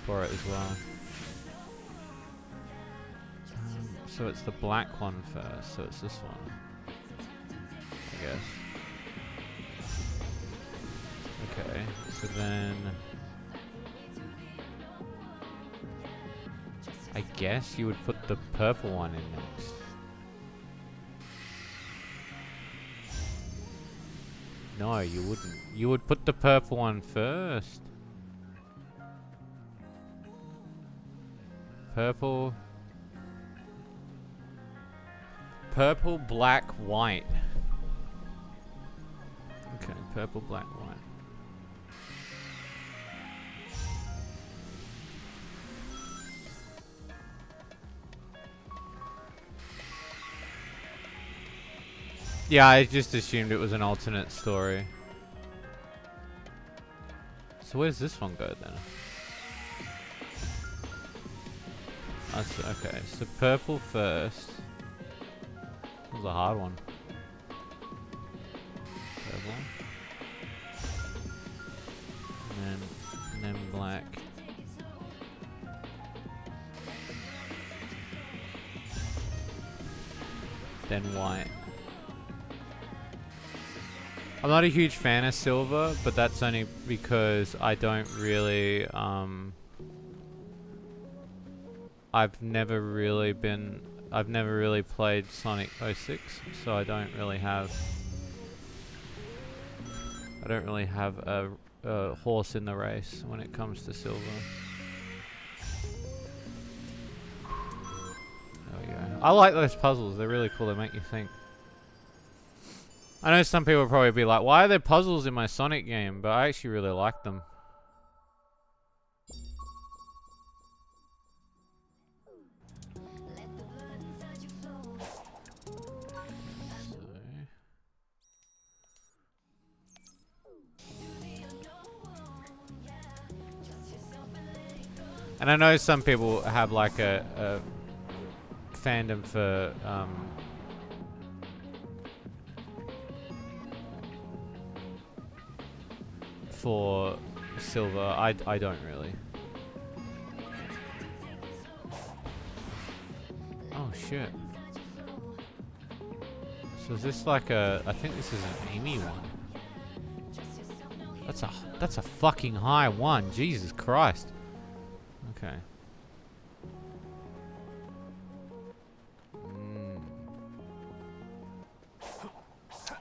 as well. So it's the black one first, so it's this one, I guess. Okay, so then I guess you would put the purple one in next. No, you wouldn't. You would put the purple one first. Purple. Purple, black, white. Okay, purple, black, white. Yeah, I just assumed it was an alternate story. So where's this one go then? Okay, so purple first. That was a hard one. Purple. And then black. Then white. I'm not a huge fan of silver, but that's only because I don't really, I've never really played Sonic 06, so I don't really have a horse in the race when it comes to silver. There we go. I like those puzzles, they're really cool, they make you think. I know some people will probably be like, why are there puzzles in my Sonic game? But I actually really like them. And I know some people have like a fandom for silver. I don't really. Oh shit. So is this like I think this is an Amy one. That's a fucking high one. Jesus Christ. Okay.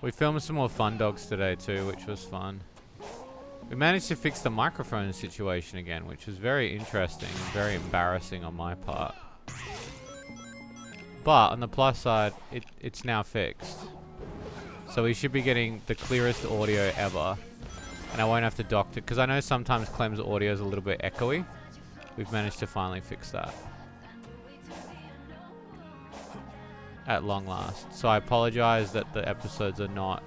We filmed some more Fun Dogs today too, which was fun. We managed to fix the microphone situation again, which was very interesting and very embarrassing on my part. But on the plus side, it's now fixed. So we should be getting the clearest audio ever. And I won't have to doctor, because I know sometimes Clem's audio is a little bit echoey. We've managed to finally fix that. At long last. So I apologize that the episodes are not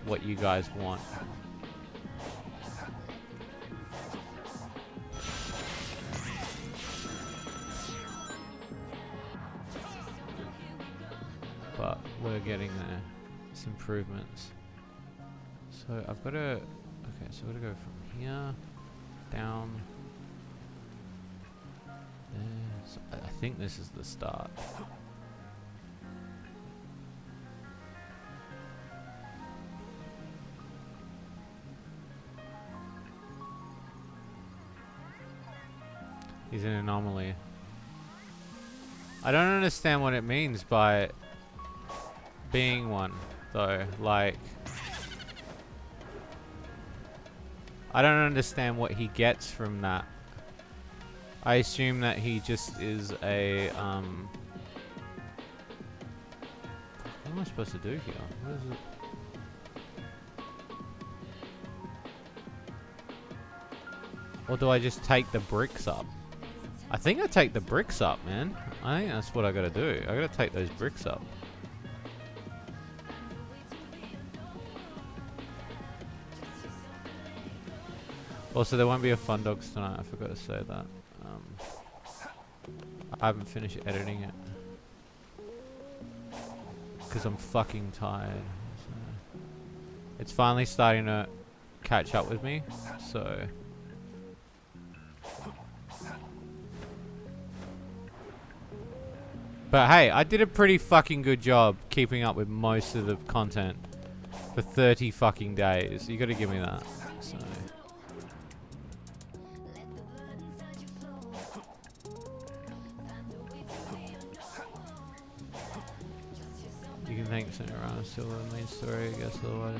what you guys want. But we're getting there. It's improvements. So I've got to... Okay, so I've got to go from here down there. So I think this is the start. He's an anomaly. I don't understand what it means by being one, though. Like, I don't understand what he gets from that. I assume that he just is a, what am I supposed to do here? What is it? Or do I just take the bricks up? I think I take the bricks up, man. I think that's what I gotta do. I gotta take those bricks up. Also, there won't be a Fun Dogs tonight. I forgot to say that. I haven't finished editing it because I'm fucking tired. So it's finally starting to catch up with me. So but hey, I did a pretty fucking good job keeping up with most of the content for 30 fucking days. You gotta give me that. So you can thank Senator Ryan still the main story, I guess, otherwise.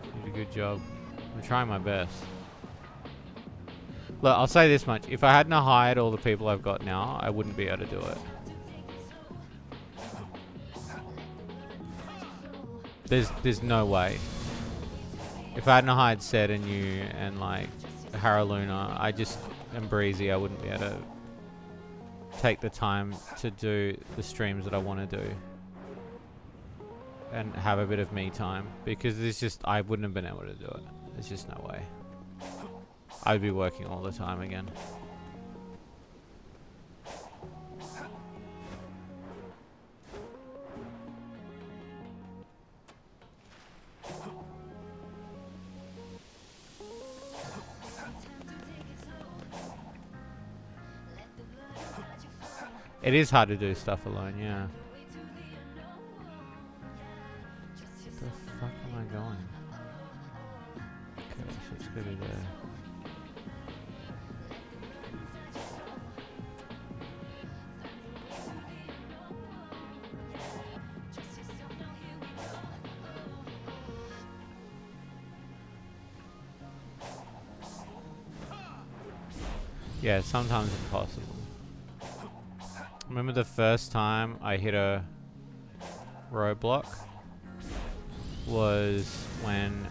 You did a good job. I'm trying my best. Look, I'll say this much. If I hadn't hired all the people I've got now, I wouldn't be able to do it. There's no way. If I hadn't hired Sed and you and like Haraluna, and Breezy, I wouldn't be able to take the time to do the streams that I want to do and have a bit of me time, because I wouldn't have been able to do it. There's just no way. I'd be working all the time again. It is hard to do stuff alone, yeah. Where the fuck am I going? Okay, so it's gonna be there. Yeah, it's sometimes impossible. Remember the first time I hit a roadblock was when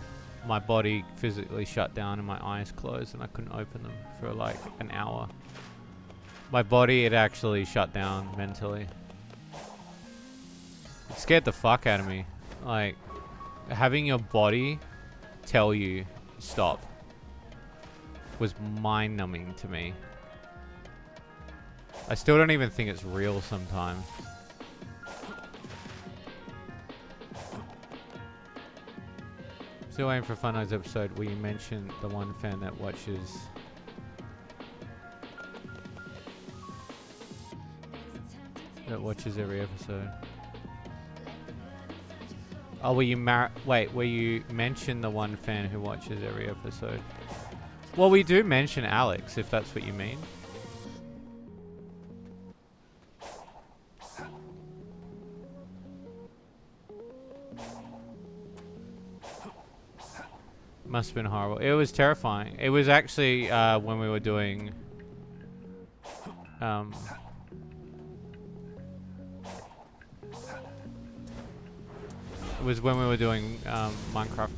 my body physically shut down and my eyes closed and I couldn't open them for like an hour. My body, it actually shut down mentally. It scared the fuck out of me. Like, having your body tell you stop was mind-numbing to me. I still don't even think it's real sometimes. Still waiting for a Fun Eyes episode where you mention the one fan that watches. Every episode. Oh, where you mention the one fan who watches every episode. Well, we do mention Alex, if that's what you mean. Must have been horrible. It was terrifying. It was actually when we were doing Minecraft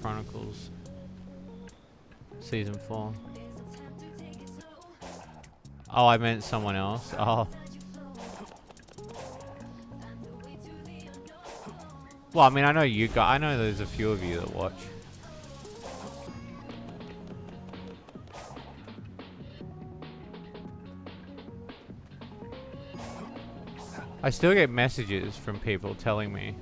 Chronicles Season 4. Oh, I meant someone else. Oh. Well, I mean, I know you guys. I know there's a few of you that watch. I still get messages from people telling me.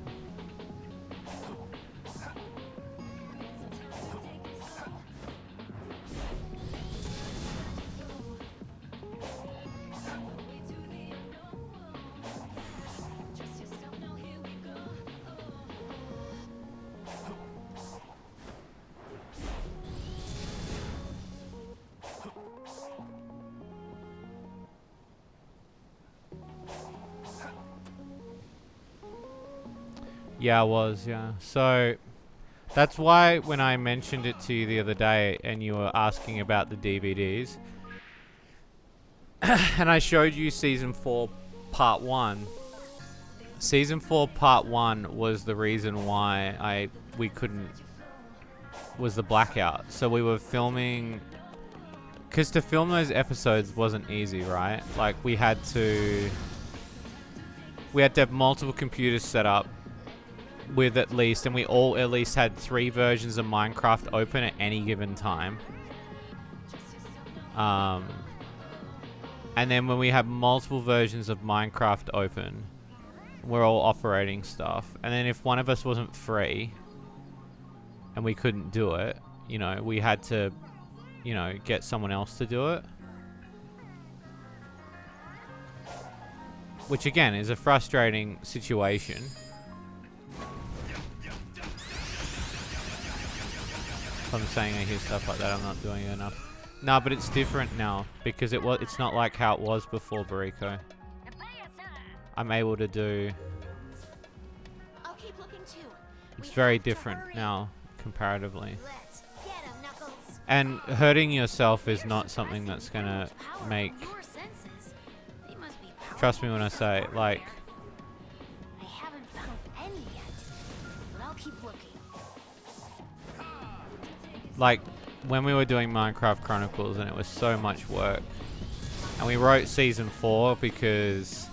Yeah, I was, yeah. So, that's why when I mentioned it to you the other day and you were asking about the DVDs, and I showed you Season 4 Part 1. Season 4 Part 1 was the reason why we couldn't... was the blackout. So we were filming... Because to film those episodes wasn't easy, right? Like, we had to have multiple computers set up. with at least, and we all at least had 3 versions of Minecraft open at any given time. And then when we have multiple versions of Minecraft open, we're all operating stuff. And then if one of us wasn't free and we couldn't do it, you know, we had to, you know, get someone else to do it. Which again is a frustrating situation. If I'm saying I hear stuff like that, I'm not doing it enough. No, but it's different now because it's not like how it was before Bariko. I'm able to do. I'll keep looking too. It's very different now comparatively. Let's get 'em, Knuckles. And hurting yourself is not something that's gonna make. Your senses. They must be Trust me when I say, like, I haven't found any yet, but I'll keep looking. like when we were doing Minecraft Chronicles and it was so much work. And we wrote season 4 because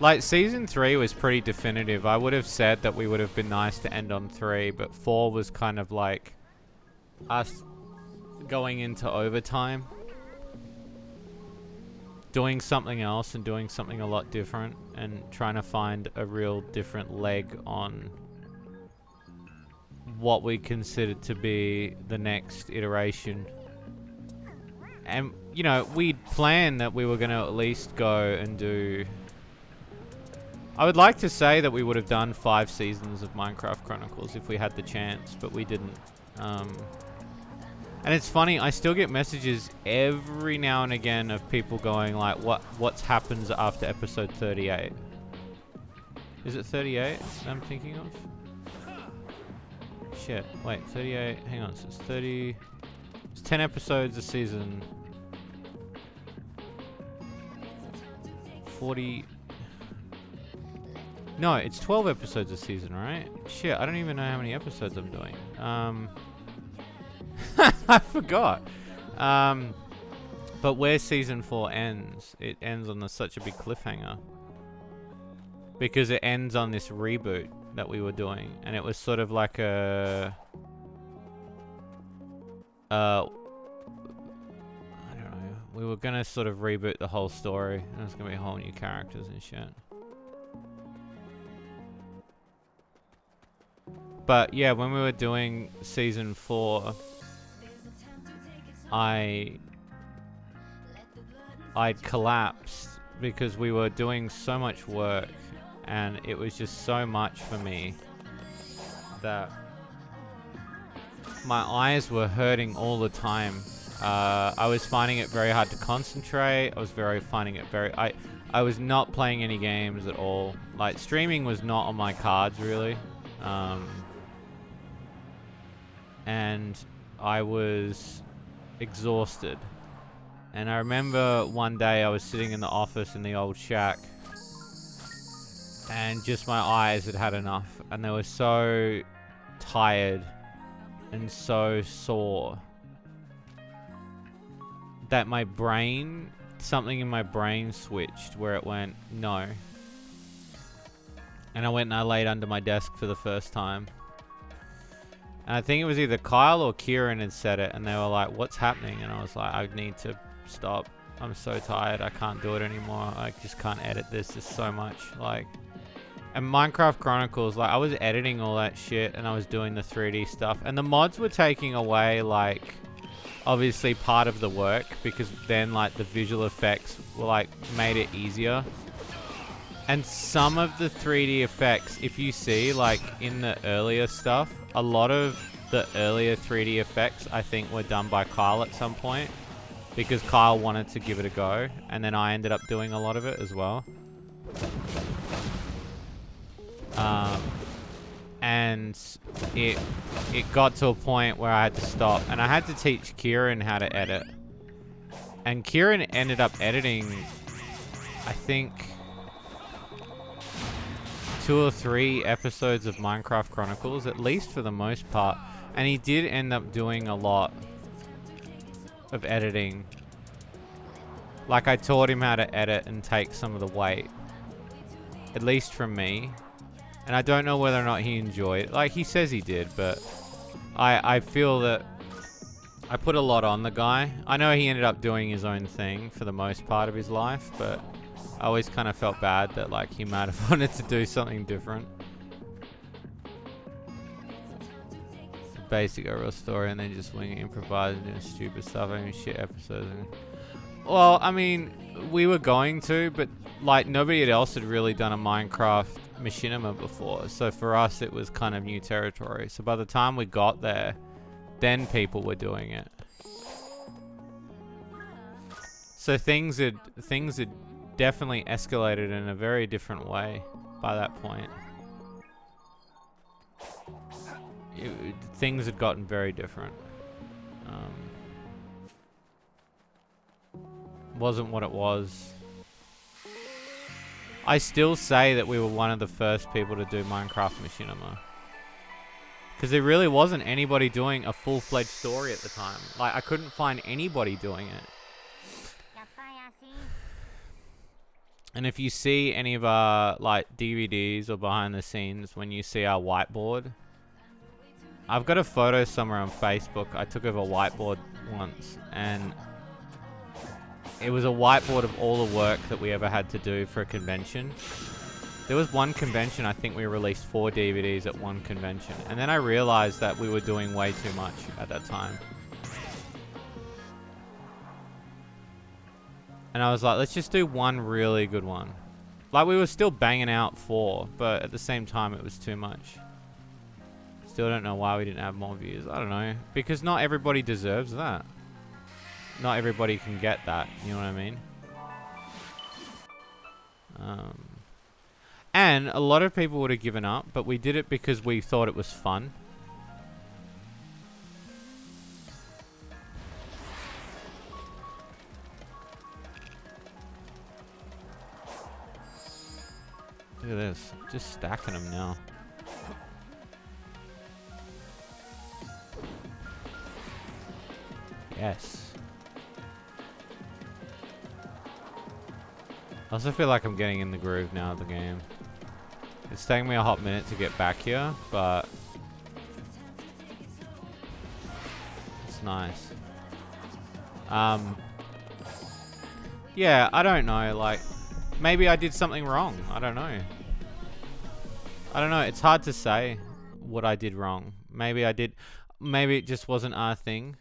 like season 3 was pretty definitive. I would have said that we would have been nice to end on 3, but 4 was kind of like us going into overtime, doing something else and doing something a lot different and trying to find a real different leg on what we considered to be the next iteration. And, you know, we'd planned that we were going to at least go and do... I would like to say that we would have done 5 seasons of Minecraft Chronicles if we had the chance, but we didn't. And it's funny, I still get messages every now and again of people going like, what happens after episode 38? Is it 38 I'm thinking of? Shit, wait, 38, hang on, so it's 30, it's 10 episodes a season, 40, no, it's 12 episodes a season, right? Shit, I don't even know how many episodes I'm doing, I forgot, but where season 4 ends, it ends on such a big cliffhanger, because it ends on this reboot that we were doing, and it was sort of like a I don't know, we were gonna sort of reboot the whole story and it's gonna be whole new characters and shit. But yeah, when we were doing season 4, I'd collapsed because we were doing so much work and it was just so much for me that my eyes were hurting all the time. I was finding it very hard to concentrate. I was finding it very... I was not playing any games at all. Like, streaming was not on my cards, really. And I was exhausted. And I remember one day I was sitting in the office in the old shack and just my eyes had had enough, and they were so tired and so sore that my brain, something in my brain switched where it went, no. And I went and I laid under my desk for the first time. And I think it was either Kyle or Kieran had said it, and they were like, what's happening? And I was like, I need to stop. I'm so tired. I can't do it anymore. I just can't edit this. There's so much. Like, and Minecraft Chronicles, like, I was editing all that shit and I was doing the 3D stuff. And the mods were taking away, like, obviously part of the work, because then, like, the visual effects were, like, made it easier. And some of the 3D effects, if you see, like, in the earlier stuff, a lot of the earlier 3D effects, I think, were done by Kyle at some point. Because Kyle wanted to give it a go. And then I ended up doing a lot of it as well. And it got to a point where I had to stop. And I had to teach Kieran how to edit. And Kieran ended up editing, I think, 2 or 3 episodes of Minecraft Chronicles, at least for the most part. And he did end up doing a lot of editing. Like, I taught him how to edit and take some of the weight, at least from me. And I don't know whether or not he enjoyed it. Like, he says he did, but I feel that I put a lot on the guy. I know he ended up doing his own thing for the most part of his life, but I always kind of felt bad that, like, he might have wanted to do something different. Basic overall story, and then just wing it, improvising, doing stupid stuff, I mean, shit episodes. Well, I mean, we were going to, but, like, nobody else had really done a Minecraft machinima before, so for us it was kind of new territory. So by the time we got there, then people were doing it. So things had definitely escalated in a very different way by that point. Things had gotten very different. Wasn't what it was. I still say that we were one of the first people to do Minecraft Machinima. Because there really wasn't anybody doing a full-fledged story at the time. Like, I couldn't find anybody doing it. And if you see any of our, like, DVDs or behind the scenes, when you see our whiteboard, I've got a photo somewhere on Facebook. I took of a whiteboard once, and it was a whiteboard of all the work that we ever had to do for a convention. There was one convention, I think we released 4 DVDs at one convention. And then I realized that we were doing way too much at that time. And I was like, let's just do one really good one. Like, we were still banging out 4, but at the same time, it was too much. Still don't know why we didn't have more views. I don't know. Because not everybody deserves that. Not everybody can get that. You know what I mean? And a lot of people would have given up, but we did it because we thought it was fun. Look at this. Just stacking them now. Yes. I also feel like I'm getting in the groove now of the game. It's taking me a hot minute to get back here, but it's nice. Yeah, I don't know, like, maybe I did something wrong. I don't know. It's hard to say what I did wrong. Maybe it just wasn't our thing.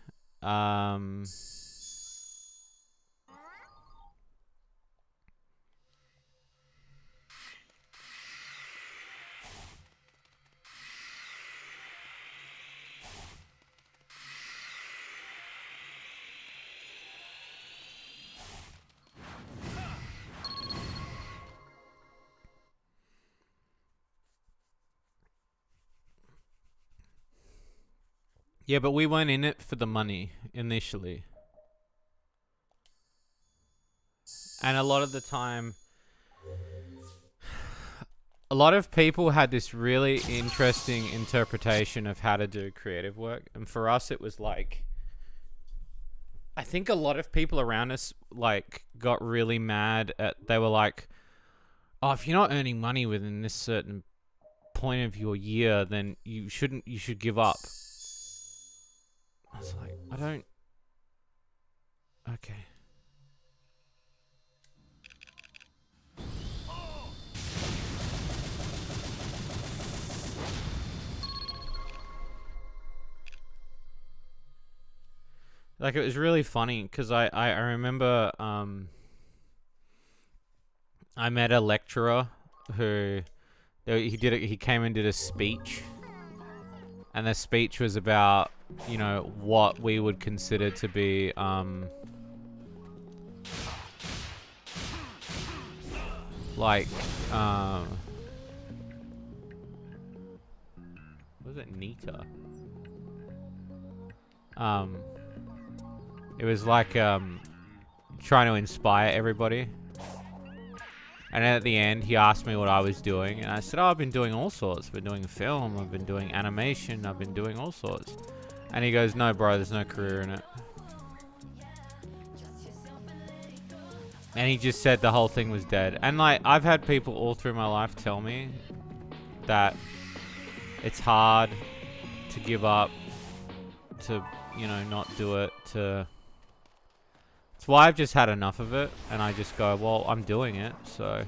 Yeah, but we weren't in it for the money initially. And a lot of the time, a lot of people had this really interesting interpretation of how to do creative work. And for us, it was like, I think a lot of people around us, like, got really mad at, they were like, oh, if you're not earning money within this certain point of your year, then you should give up. I was like, I don't... Okay. Like, it was really funny, because I remember, I met a lecturer who, he came and did a speech, and the speech was about, you know, what we would consider to be, like, what was it, Nita? It was like, trying to inspire everybody. And at the end, he asked me what I was doing, and I said, oh, I've been doing all sorts. I've been doing film, I've been doing animation, I've been doing all sorts. And he goes, no, bro, there's no career in it. And he just said the whole thing was dead. And, like, I've had people all through my life tell me that it's hard to give up, to, you know, not do it, to... It's why I've just had enough of it, and I just go, well, I'm doing it, so...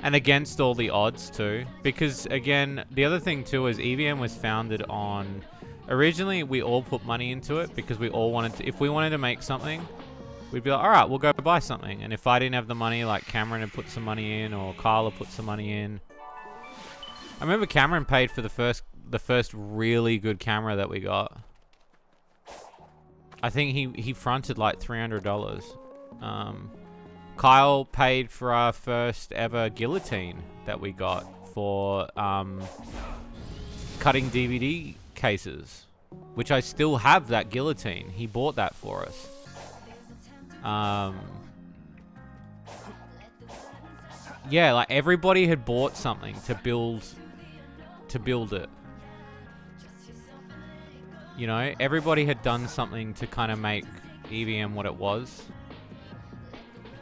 And against all the odds, too. Because, again, the other thing, too, is EVM was founded on... Originally, we all put money into it, because we all wanted to... If we wanted to make something, we'd be like, alright, we'll go buy something. And if I didn't have the money, like, Cameron had put some money in, or Carla put some money in. I remember Cameron paid for the first really good camera that we got. I think he fronted like $300. Kyle paid for our first ever guillotine that we got for cutting DVD cases, which I still have that guillotine. He bought that for us. Yeah, like everybody had bought something to build it. You know, everybody had done something to kind of make EVM what it was.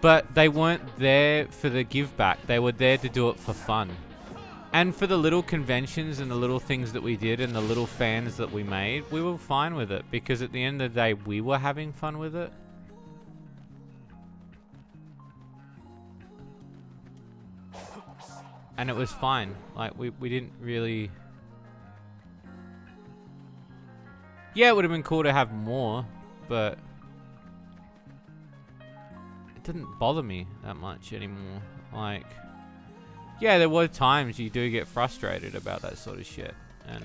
But they weren't there for the give back. They were there to do it for fun. And for the little conventions and the little things that we did and the little fans that we made, we were fine with it. Because at the end of the day, we were having fun with it. And it was fine. Like, we didn't really... Yeah, it would have been cool to have more, but... It didn't bother me that much anymore. Like... Yeah, there were times you do get frustrated about that sort of shit. And...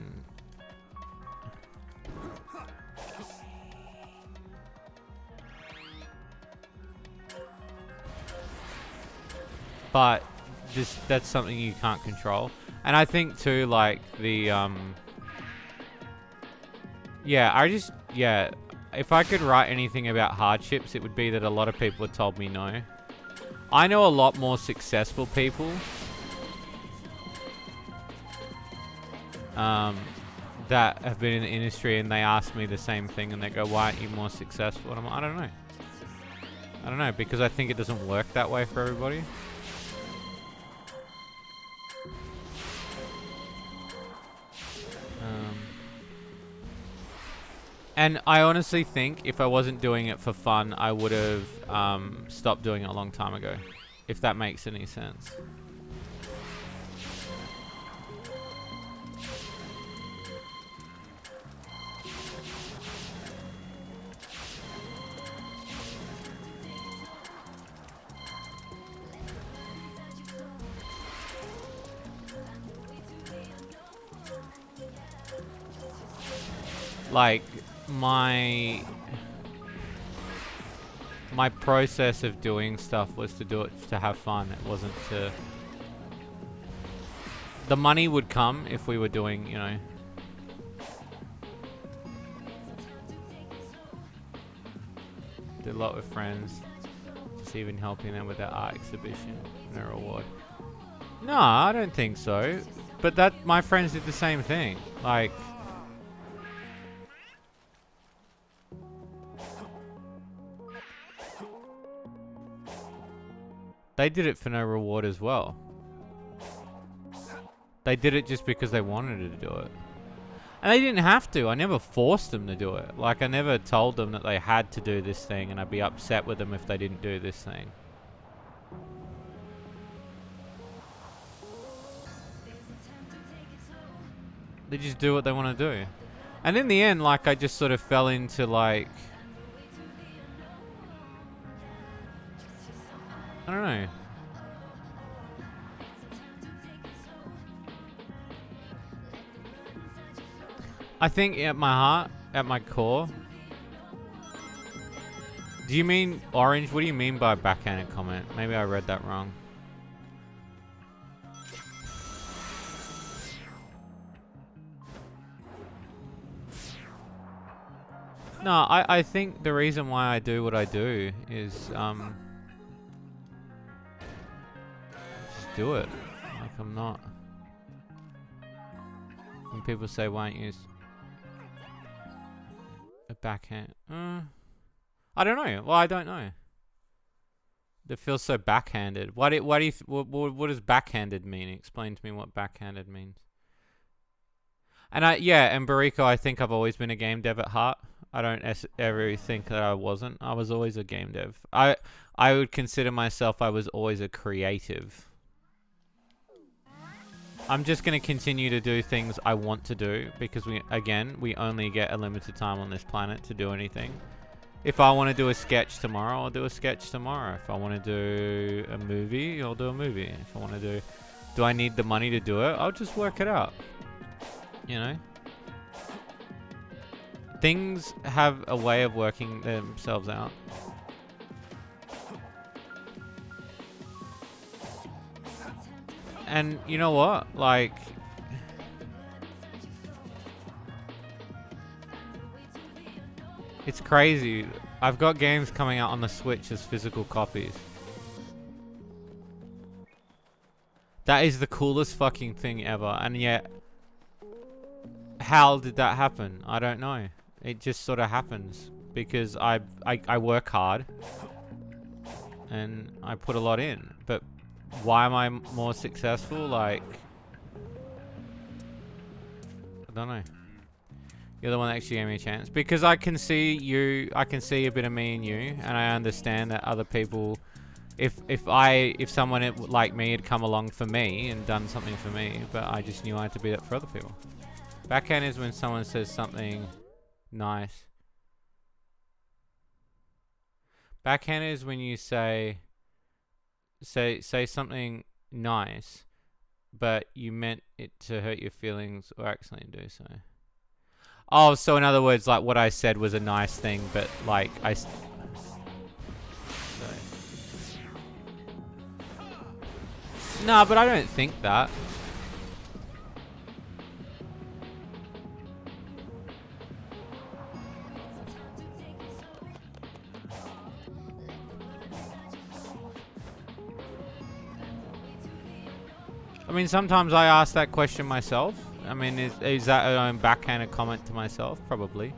But... that's something you can't control. And I think too, like, the, yeah, if I could write anything about hardships, it would be that a lot of people have told me no. I know a lot more successful people that have been in the industry, and they ask me the same thing, and they go, why aren't you more successful? And I'm like, I don't know. I don't know, because I think it doesn't work that way for everybody. And I honestly think if I wasn't doing it for fun, I would have stopped doing it a long time ago. If that makes any sense. Like, my process of doing stuff was to do it to have fun. It wasn't to... The money would come if we were doing, you know... Did a lot with friends. Just even helping them with their art exhibition and a reward. No, I don't think so. But that, my friends did the same thing. Like... They did it for no reward as well. They did it just because they wanted to do it. And they didn't have to. I never forced them to do it. Like, I never told them that they had to do this thing, and I'd be upset with them if they didn't do this thing. They just do what they want to do. And in the end, like, I just sort of fell into, like... I don't know. I think at my heart, at my core... Do you mean orange? What do you mean by backhanded comment? Maybe I read that wrong. No, I think the reason why I do what I do is, just do it. Like, I'm not... When people say, why don't you use a backhand? I don't know. Well, I don't know. It feels so backhanded. What does backhanded mean? Explain to me what backhanded means. And and Bariko, I think I've always been a game dev at heart. I don't ever think that I wasn't. I was always a game dev. I would consider myself, I was always a creative. I'm just going to continue to do things I want to do because we only get a limited time on this planet to do anything. If I want to do a sketch tomorrow, I'll do a sketch tomorrow. If I want to do a movie, I'll do a movie. If I want to do I need the money to do it? I'll just work it out. You know? Things have a way of working themselves out. And you know what? Like, it's crazy. I've got games coming out on the Switch as physical copies. That is the coolest fucking thing ever. And yet, how did that happen? I don't know. It just sort of happens because I work hard and I put a lot in. But why am I more successful? Like, I don't know. You're the one that actually gave me a chance. Because I can see you, I can see a bit of me in you, and I understand that other people, if someone like me had come along for me and done something for me, but I just knew I had to be that for other people. Backhand is when someone says something nice. Backhand is when you say something nice, but you meant it to hurt your feelings or accidentally do so. Oh, so in other words, like what I said was a nice thing, but like No, but I don't think that. I mean, sometimes I ask that question myself. I mean, is that an own backhanded comment to myself? Probably.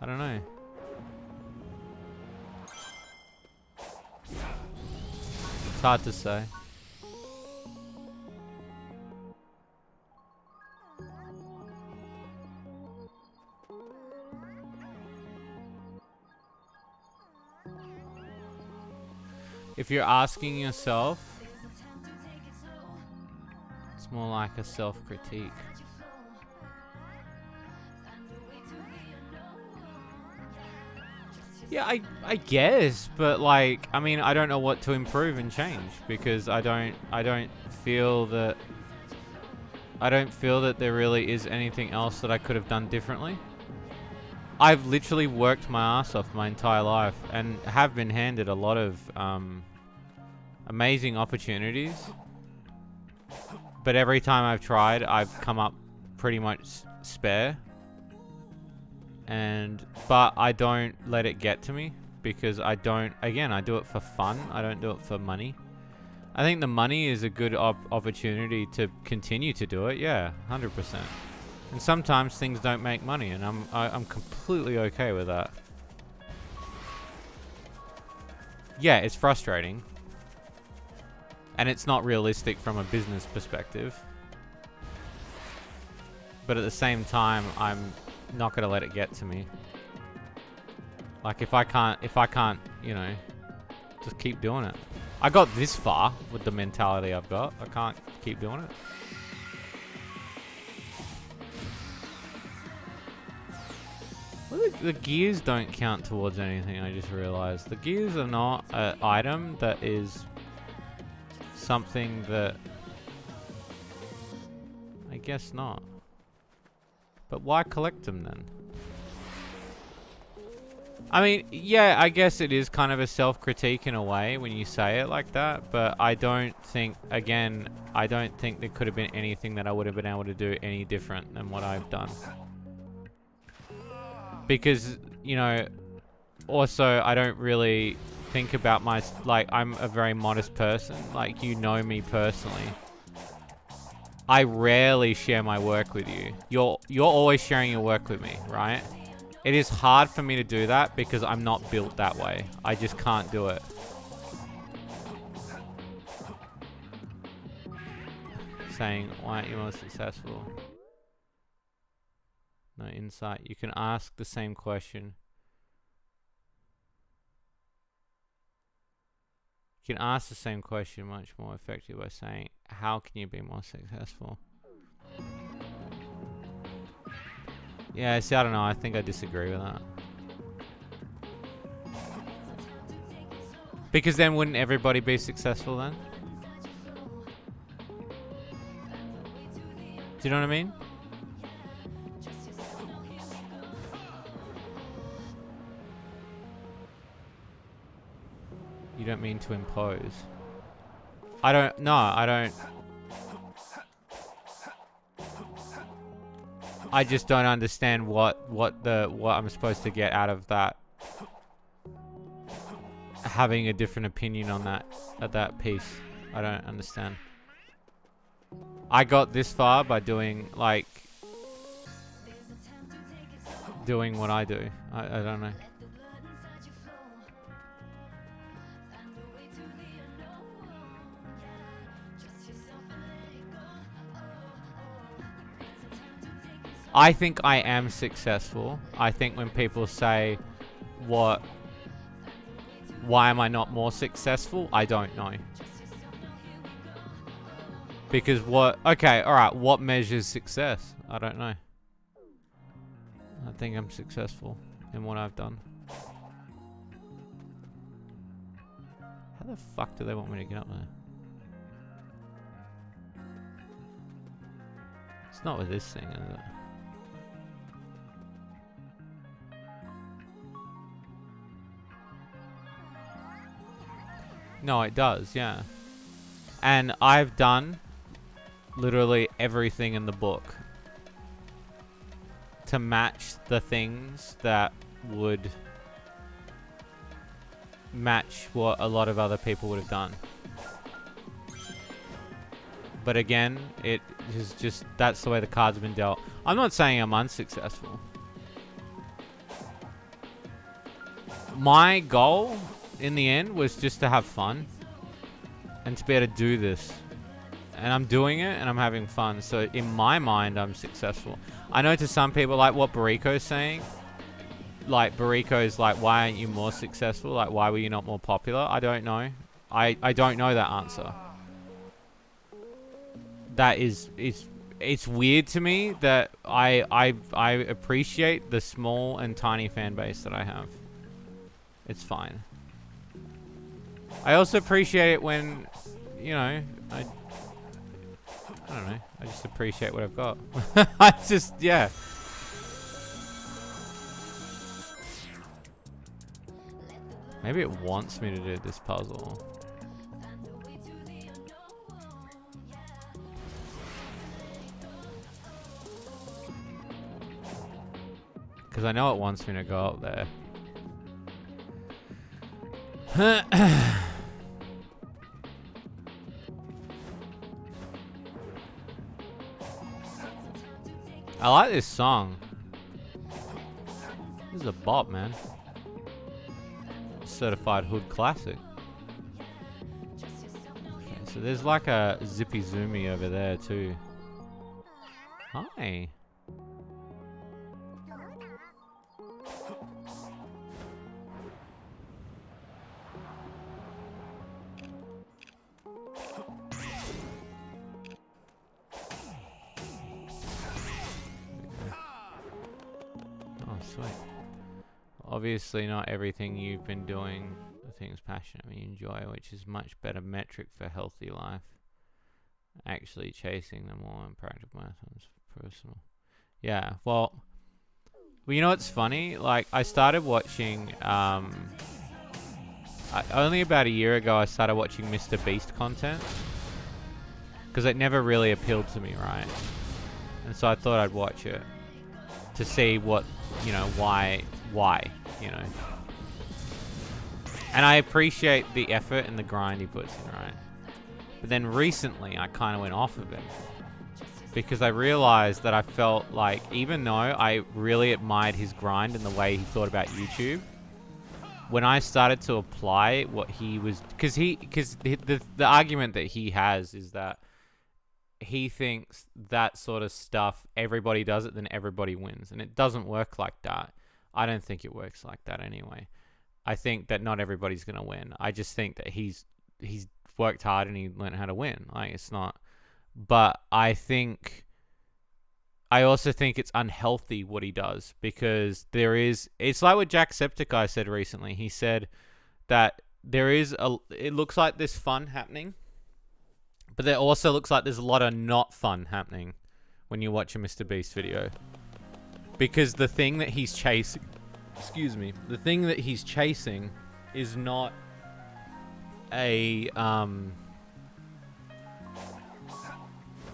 I don't know. It's hard to say. If you're asking yourself, it's more like a self-critique. Yeah, I guess, but like, I mean, I don't know what to improve and change because I don't feel that there really is anything else that I could have done differently. I've literally worked my ass off my entire life and have been handed a lot of amazing opportunities. But every time I've tried, I've come up pretty much spare. But I don't let it get to me because I do it for fun. I don't do it for money. I think the money is a good opportunity to continue to do it. Yeah, 100%. And sometimes things don't make money, and I'm completely okay with that. Yeah, it's frustrating. And it's not realistic from a business perspective. But at the same time, I'm not gonna let it get to me. Like if I can't, you know, just keep doing it. I got this far with the mentality I've got. I can't keep doing it. Well, the gears don't count towards anything, I just realized. The gears are not an item that is something that... I guess not. But why collect them then? I mean, yeah, I guess it is kind of a self-critique in a way when you say it like that, but I don't think, again, I don't think there could have been anything that I would have been able to do any different than what I've done. Because, you know, also I don't really think about like, I'm a very modest person. Like, you know me personally. I rarely share my work with you. You're always sharing your work with me, right? It is hard for me to do that because I'm not built that way. I just can't do it. Saying, why aren't you more successful? No insight. You can ask the same question. You can ask the same question much more effectively by saying, how can you be more successful? Yeah, see, I don't know. I think I disagree with that. Because then wouldn't everybody be successful then? Do you know what I mean? You don't mean to impose. I don't. No, I don't. I just don't understand what I'm supposed to get out of that. Having a different opinion on that piece. I don't understand. I got this far by doing what I do. I don't know. I think I am successful. I think when people say, why am I not more successful? I don't know. Because okay, alright, what measures success? I don't know. I think I'm successful in what I've done. How the fuck do they want me to get up there? It's not with this thing, is it? No, it does, yeah. And I've done literally everything in the book to match the things that would match what a lot of other people would have done. But again, it is just, that's the way the cards have been dealt. I'm not saying I'm unsuccessful. My goal in the end was just to have fun and to be able to do this, and I'm doing it and I'm having fun, so in my mind I'm successful. I know to some people, like what Bariko's saying, like Bariko's like, why aren't you more successful, like why were you not more popular? I don't know. I don't know that answer. That is it's weird to me that I appreciate the small and tiny fan base that I have. It's fine. I also appreciate it when, you know, I don't know. I just appreciate what I've got. I just, yeah. Maybe it wants me to do this puzzle. Because I know it wants me to go up there. I like this song. This is a bop, man. Certified hood classic. Okay, so there's like a zippy zoomy over there too. Hi. Obviously not everything you've been doing the things passionately enjoy, which is much better metric for healthy life. Actually chasing them all in practical methods, personal. Yeah, well, you know what's funny? Like, I started watching, only about a year ago I started watching Mr. Beast content. Because it never really appealed to me, right? And so I thought I'd watch it. To see what, you know, why, you know. And I appreciate the effort and the grind he puts in, right? But then recently, I kind of went off of it. because I realized that I felt like, even though I really admired his grind and the way he thought about YouTube, when I started to apply what he was, because the argument that he has is that he thinks that sort of stuff, everybody does it, then everybody wins, and it doesn't work like that. I don't think it works like that anyway. I think that not everybody's gonna win. I just think that he's worked hard and he learned how to win. Like, it's not. But I also think it's unhealthy what he does, because it's like what Jacksepticeye said recently. He said that it looks like there's fun happening, but there also looks like there's a lot of not fun happening when you watch a Mr. Beast video. Because the thing that he's chasing, the thing that he's chasing is not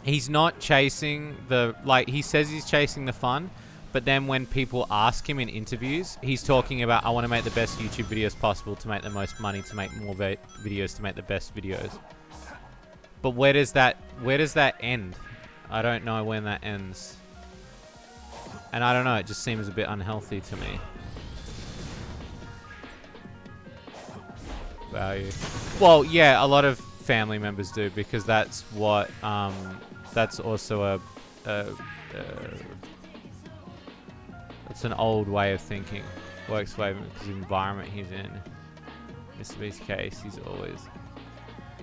he's not chasing he says he's chasing the fun, but then when people ask him in interviews, he's talking about, I want to make the best YouTube videos possible to make the most money, to make more videos, to make the best videos. But where does that end? I don't know when that ends. And I don't know, it just seems a bit unhealthy to me. Value. Well, yeah, a lot of family members do, because that's what that's also it's an old way of thinking. Works way because the environment he's in. Mr. Beast's case,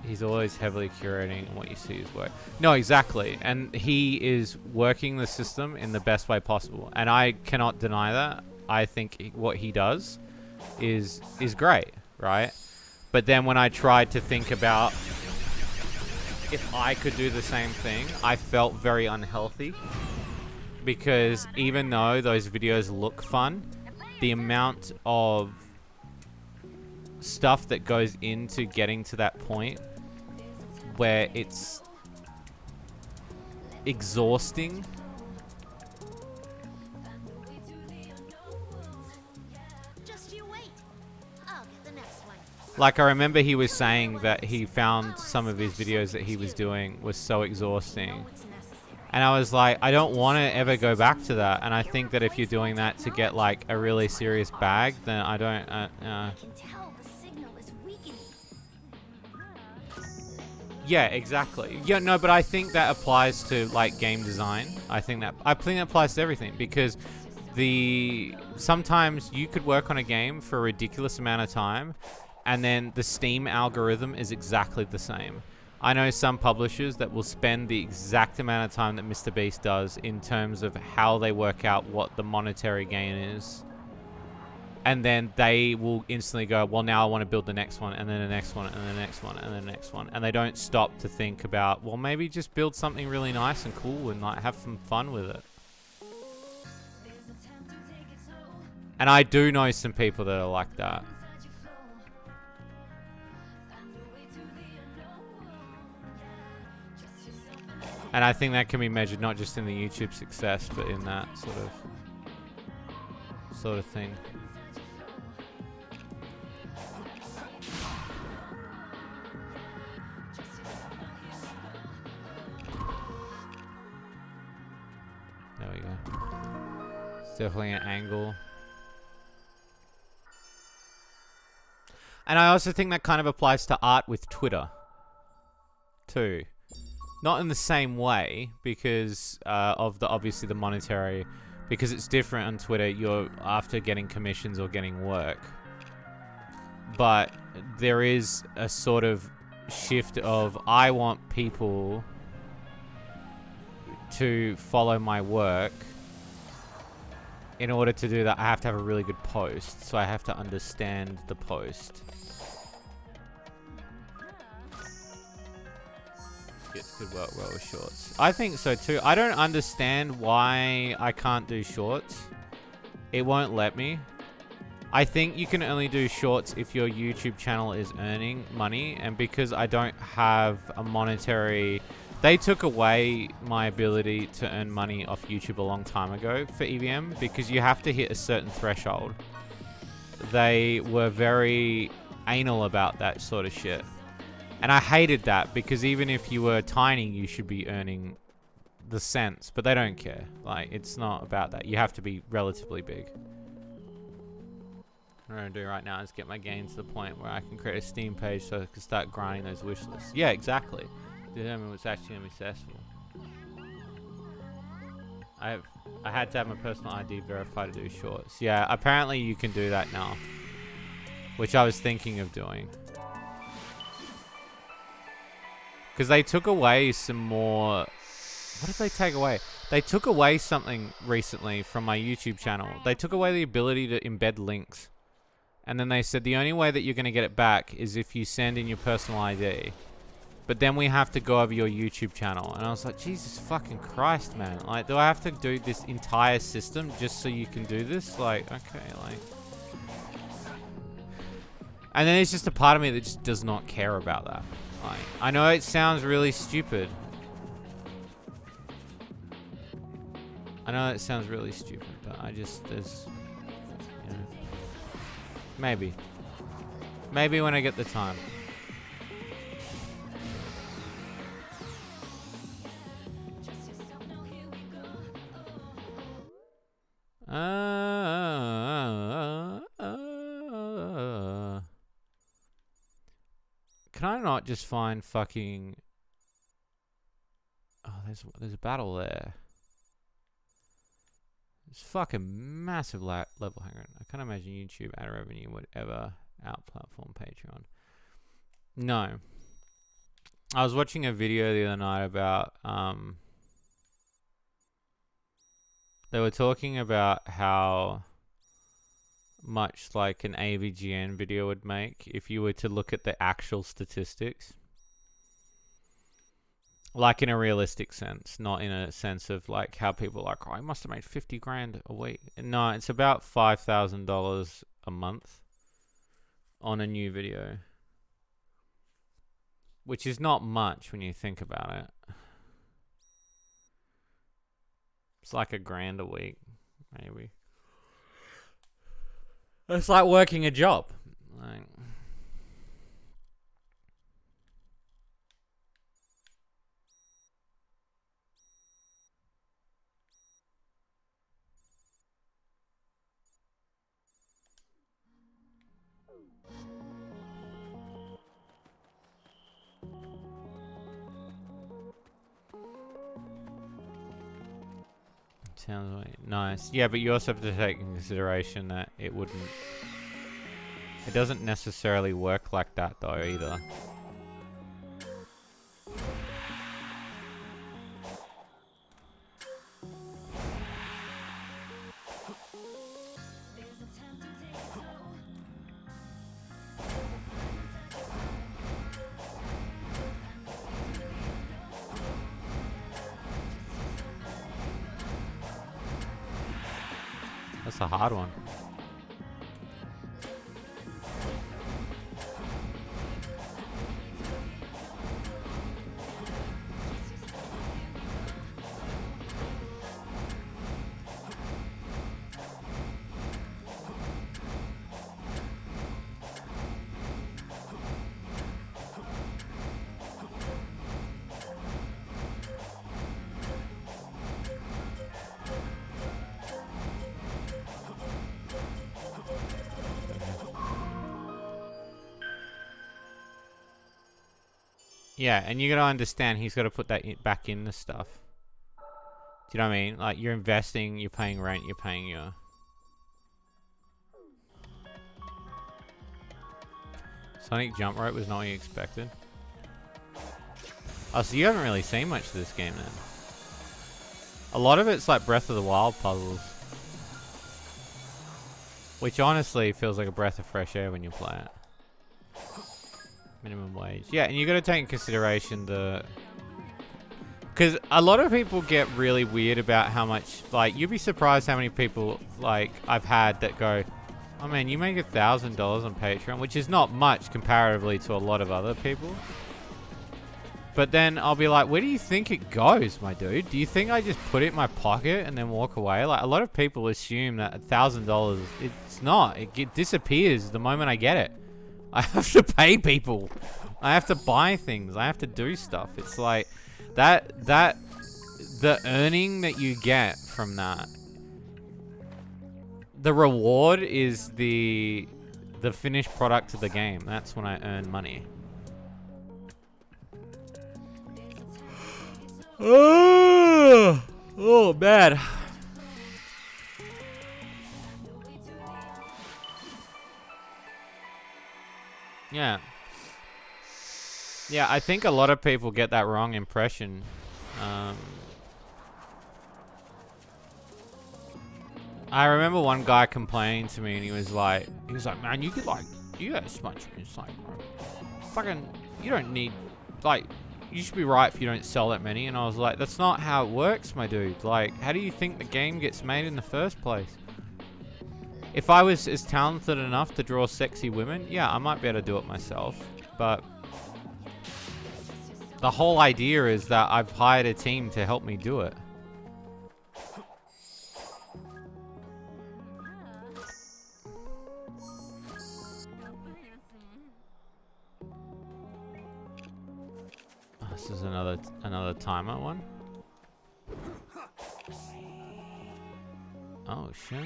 he's always heavily curating what you see his work. No, exactly. And he is working the system in the best way possible. And I cannot deny that. I think what he does is great, right? But then when I tried to think about if I could do the same thing, I felt very unhealthy. Because even though those videos look fun, the amount of stuff that goes into getting to that point where it's exhausting. Just you wait. I'll get the next one. Like, I remember he was saying that he found some of his videos that he was doing was so exhausting. And I was like, I don't want to ever go back to that. And I think that if you're doing that to get like a really serious bag, then I don't. Yeah, exactly. Yeah, no, but I think that applies to like game design. I think that applies to everything, because sometimes you could work on a game for a ridiculous amount of time, and then the Steam algorithm is exactly the same. I know some publishers that will spend the exact amount of time that Mr. Beast does in terms of how they work out what the monetary gain is. And then they will instantly go, well, now I want to build the next one, and then the next one, and the next one, and the next one. And they don't stop to think about, well, maybe just build something really nice and cool and like have some fun with it. And I do know some people that are like that. And I think that can be measured not just in the YouTube success, but in that sort of thing. There we go. It's definitely an angle. And I also think that kind of applies to art with Twitter too. Not in the same way, because of obviously the monetary, because it's different on Twitter. You're after getting commissions or getting work, but there is a sort of shift of, I want people to follow my work. In order to do that, I have to have a really good post, so I have to understand the post. Could work well with shorts. I think so too. I don't understand why I can't do shorts. It won't let me. I think you can only do shorts if your YouTube channel is earning money, and because I don't have a monetary... They took away my ability to earn money off YouTube a long time ago for EVM, because you have to hit a certain threshold. They were very anal about that sort of shit. And I hated that, because even if you were tiny, you should be earning the sense, but they don't care. Like, it's not about that. You have to be relatively big. What I'm going to do right now is get my game to the point where I can create a Steam page so I can start grinding those wish lists. Yeah, exactly. Determine what's actually going to be successful. I had to have my personal ID verified to do shorts. Yeah, apparently you can do that now. Which I was thinking of doing. Because they took away some more... What did they take away? They took away something recently from my YouTube channel. They took away the ability to embed links. And then they said the only way that you're going to get it back is if you send in your personal ID. But then we have to go over your YouTube channel. And I was like, Jesus fucking Christ, man. Like, do I have to do this entire system just so you can do this? Like, okay, like... And then there's just a part of me that just does not care about that. Like, I know it sounds really stupid. I know it sounds really stupid, but I just, there's, you know, maybe. Maybe when I get the time. Can I not just find fucking... Oh, there's a battle there. It's fucking massive level. Hang on. I can't imagine YouTube ad revenue would ever out-platform Patreon. No. I was watching a video the other night about... They were talking about how much like an AVGN video would make if you were to look at the actual statistics. Like in a realistic sense, not in a sense of like how people are like, oh, I must have made 50 grand a week. No, it's about $5,000 a month on a new video. Which is not much when you think about it. It's like $1,000 a week, maybe. It's like working a job. Like, sounds like nice. Yeah, but you also have to take in consideration that it wouldn't... It doesn't necessarily work like that though either. That's a hard one. Yeah, and you gotta understand he's gotta put that back in the stuff. Do you know what I mean? Like, you're investing, you're paying rent, you're paying your... Sonic Jump Rope was not what you expected. Oh, so you haven't really seen much of this game then. A lot of it's like Breath of the Wild puzzles. Which honestly feels like a breath of fresh air when you play it. Minimum wage. Yeah, and you got to take in consideration the... Because a lot of people get really weird about how much... Like, you'd be surprised how many people, like, I've had that go, oh man, you make $1,000 on Patreon, which is not much comparatively to a lot of other people. But then I'll be like, where do you think it goes, my dude? Do you think I just put it in my pocket and then walk away? Like, a lot of people assume that $1,000, it's not. It disappears the moment I get it. I have to pay people. I have to buy things. I have to do stuff. It's like that the earning that you get from that, the reward is the finished product of the game. That's when I earn money. Oh, bad. Yeah. Yeah, I think a lot of people get that wrong impression. I remember one guy complaining to me, and he was like, man, you get so much. It's like, fucking, you don't need, like, you should be right if you don't sell that many. And I was like, that's not how it works, my dude. Like, how do you think the game gets made in the first place? If I was as talented enough to draw sexy women, yeah, I might be able to do it myself. But the whole idea is that I've hired a team to help me do it. This is another timer one. Oh shit.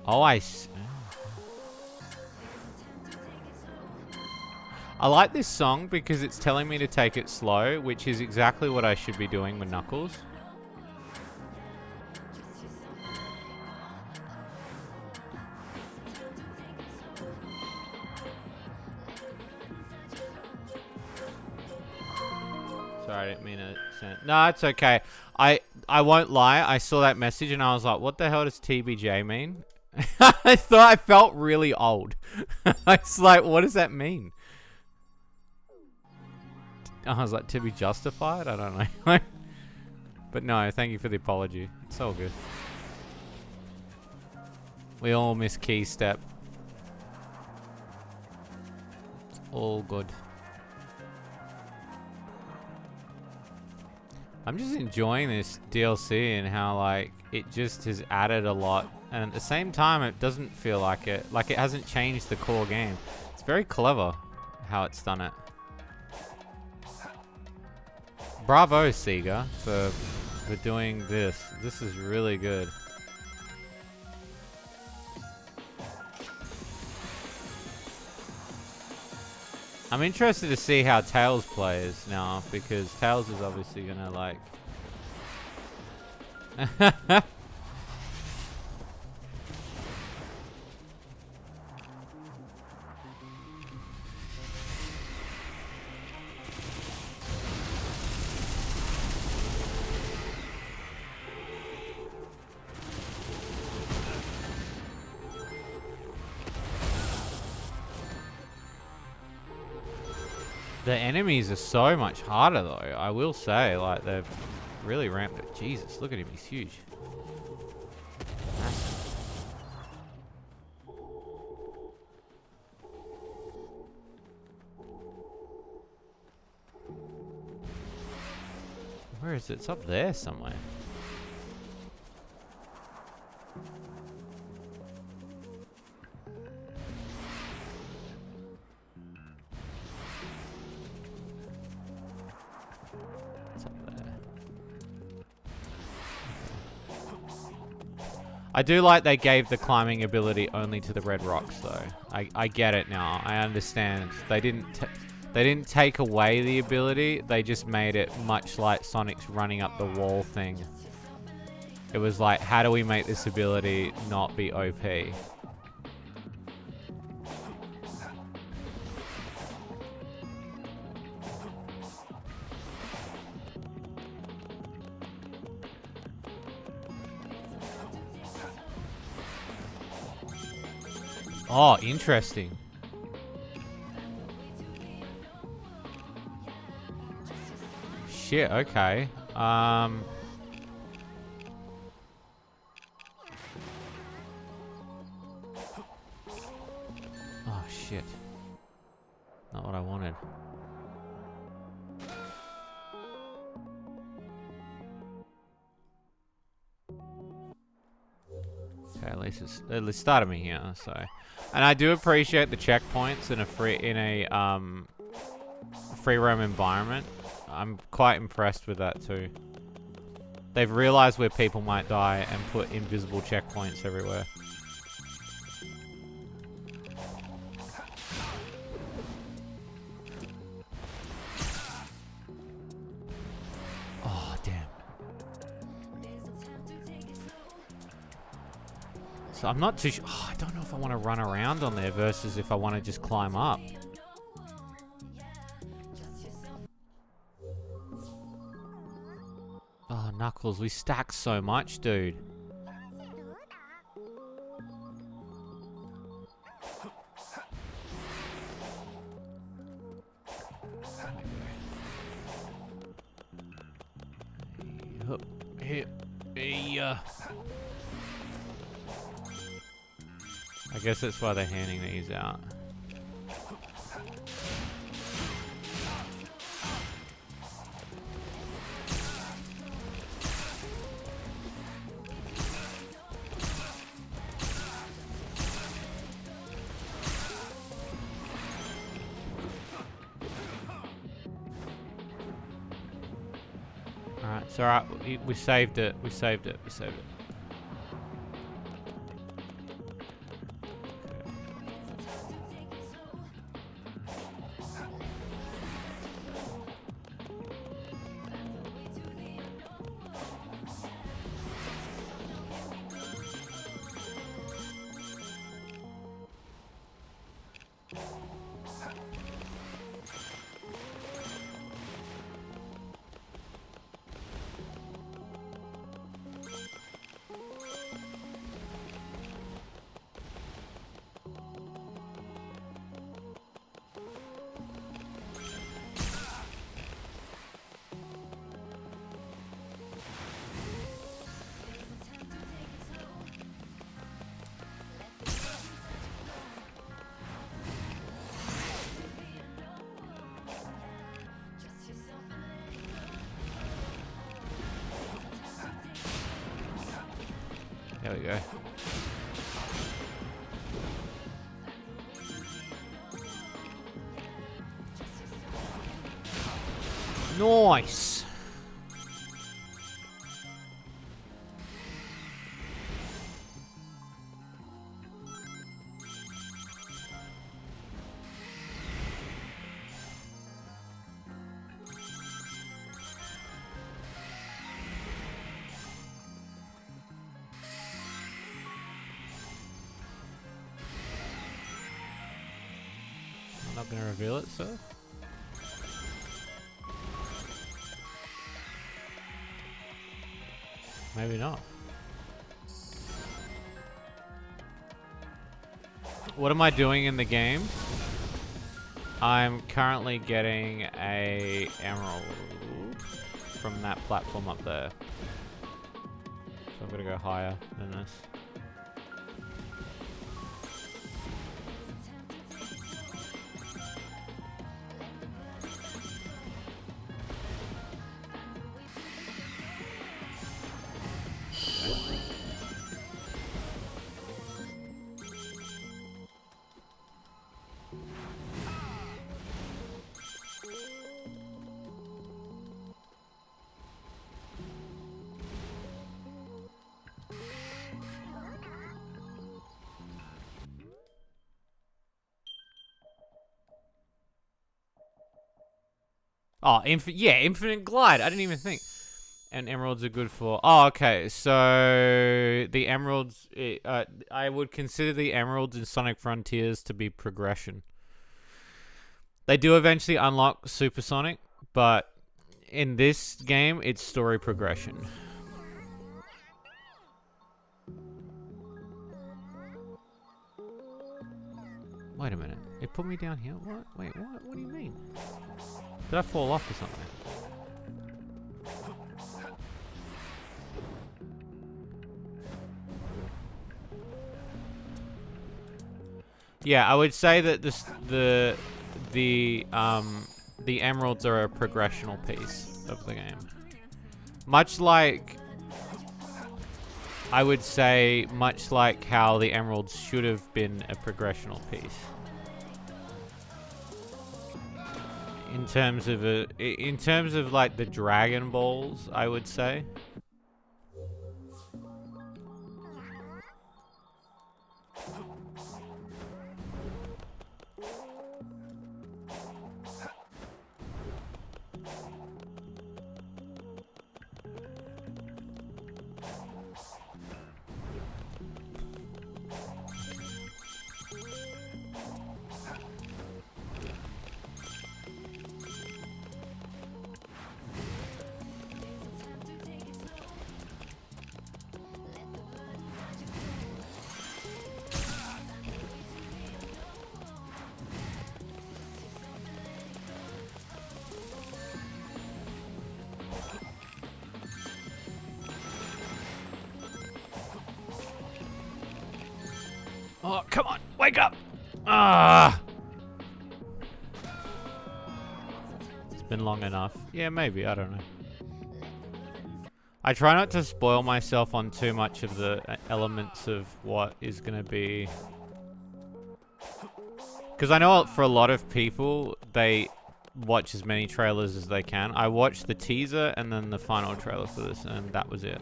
Oh, I like this song because it's telling me to take it slow, which is exactly what I should be doing with Knuckles. Sorry, I didn't mean to send. No, it's okay. I won't lie. I saw that message and I was like, what the hell does TBJ mean? I thought I felt really old. I was like, what does that mean? I was like, to be justified? I don't know. But no, thank you for the apology. It's all good. We all miss key step. It's all good. I'm just enjoying this DLC and how, like, it just has added a lot. And at the same time, it doesn't feel like it. Like, it hasn't changed the core game. It's very clever how it's done it. Bravo, Sega, for doing this. This is really good. I'm interested to see how Tails plays now, because Tails is obviously gonna, like... The enemies are so much harder, though. I will say, like, they've really ramped it. Jesus, look at him. He's huge. Massive. Where is it? It's up there somewhere. I do like they gave the climbing ability only to the red rocks, though. I get it now. I understand. They didn't take away the ability. They just made it much like Sonic's running up the wall thing. It was like, how do we make this ability not be OP? Oh, interesting. Shit, okay. Oh, shit. Not what I wanted. Okay, at least it started me here, so. And I do appreciate the checkpoints in free roam environment. I'm quite impressed with that too. They've realized where people might die and put invisible checkpoints everywhere. Oh, damn. So I'm not too sure. Oh, I don't know if I want to run around on there versus if I want to just climb up. Oh, Knuckles, we stack so much, dude. I guess that's why they're handing these out. Alright, it's alright. We saved it. We saved it. We saved it. There we go. Nice. I'm not going to reveal it, sir. Maybe not. What am I doing in the game? I'm currently getting a emerald from that platform up there. So I'm gonna go higher than this. Oh, infinite glide. I didn't even think. And emeralds are good for... Oh, okay. So, the emeralds... I would consider the emeralds in Sonic Frontiers to be progression. They do eventually unlock Supersonic, but in this game, it's story progression. Wait a minute. It put me down here? What? Wait, what? What do you mean? Did I fall off or something? Yeah, I would say that the emeralds are a progressional piece of the game. Much like, I would say, much like how the emeralds should have been a progressional piece. in terms of like the Dragon Balls, I would say. Oh, come on, wake up! Ah! It's been long enough. Yeah, maybe, I don't know. I try not to spoil myself on too much of the elements of what is gonna be. Because I know for a lot of people, they watch as many trailers as they can. I watched the teaser and then the final trailer for this, and that was it.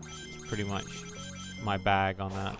It's pretty much my bag on that.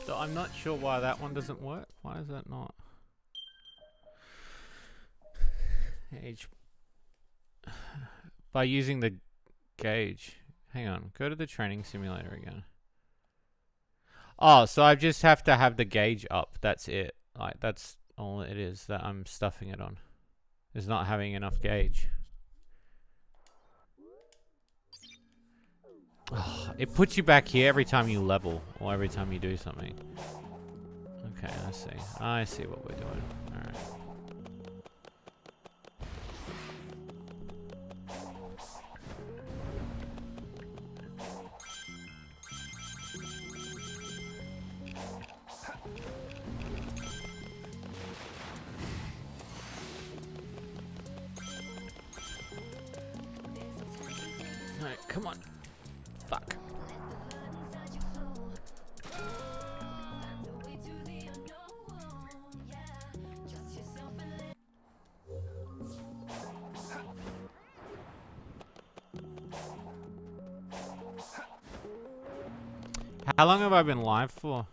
So I'm not sure why that one doesn't work. Why is that not? Gauge. By using the gauge. Hang on. Go to the training simulator again. Oh, so I just have to have the gauge up. That's it. Like, that's all it is that I'm stuffing it on. Is not having enough gauge. Oh, it puts you back here every time you level or every time you do something. Okay, I see. I see what we're doing. Alright. Alright, come on. Fuck. How long have I been live for?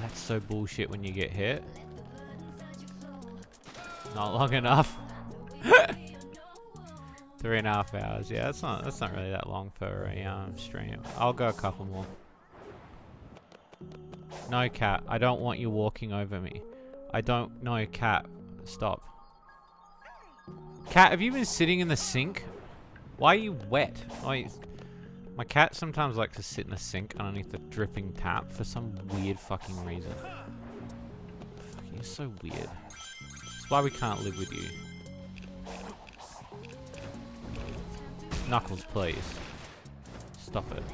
That's so bullshit when you get hit. Not long enough. 3.5 hours. Yeah, that's not really that long for a stream. I'll go a couple more. No, cat. I don't want you walking over me. I don't. No, cat. Stop. Cat, have you been sitting in the sink? Why are you wet? My cat sometimes likes to sit in the sink underneath the dripping tap for some weird fucking reason. Fucking, you're so weird. That's why we can't live with you. Knuckles, please. Stop it.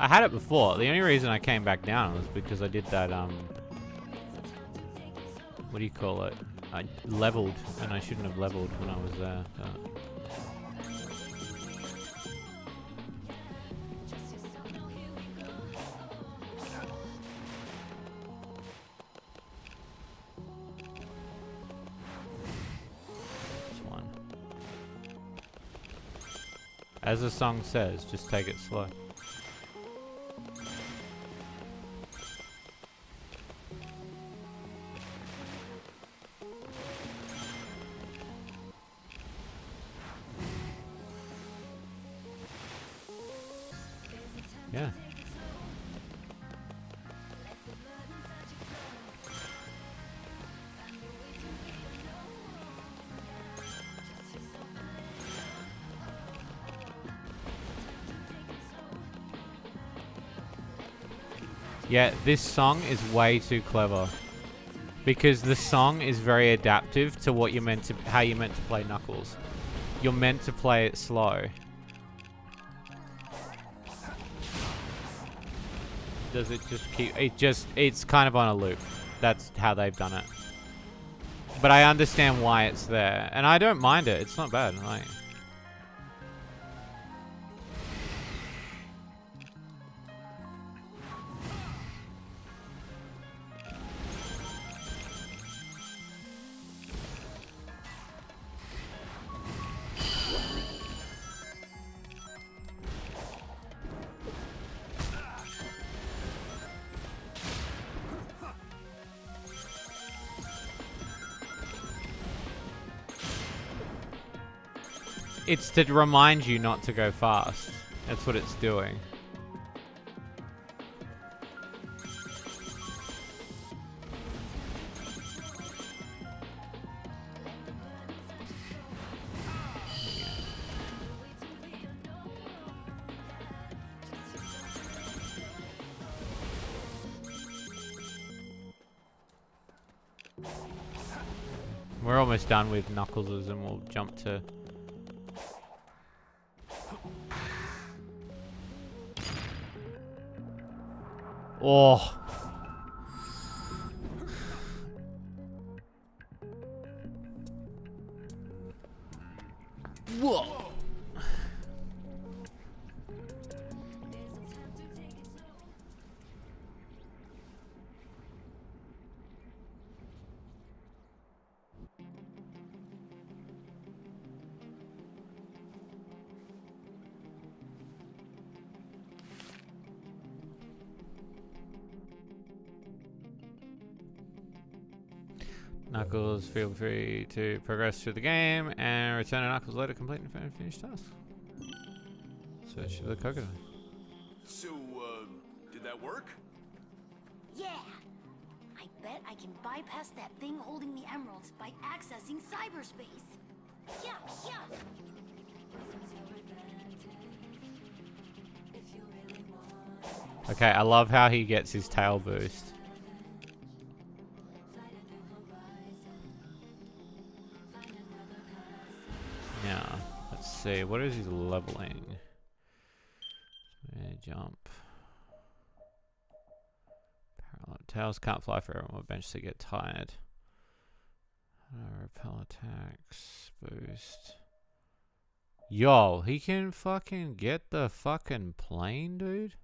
I had it before. The only reason I came back down was because I did that, what do you call it? I leveled, and I shouldn't have leveled when I was there. This one. As the song says, just take it slow. Yeah. Yeah, this song is way too clever. Because the song is very adaptive to what you're meant to, how you're meant to play Knuckles. You're meant to play it slow. Does it just keep, it's kind of on a loop. That's how they've done it. But I understand why it's there. And I don't mind it, it's not bad. Like, it's to remind you not to go fast. That's what it's doing. We're almost done with Knuckles' and we'll jump to... Oh. Whoa. Knuckles, feel free to progress through the game and return to Knuckles later, complete and finish tasks. Search for the coconut. So, did that work? Yeah! I bet I can bypass that thing holding the emeralds by accessing cyberspace. Yeah, yeah! Okay, I love how he gets his tail boost. Now, let's see, what is his leveling? Jump. Parallel tails can't fly forever and will eventually get tired. Repel attacks, boost. Yo, he can fucking get the fucking plane, dude.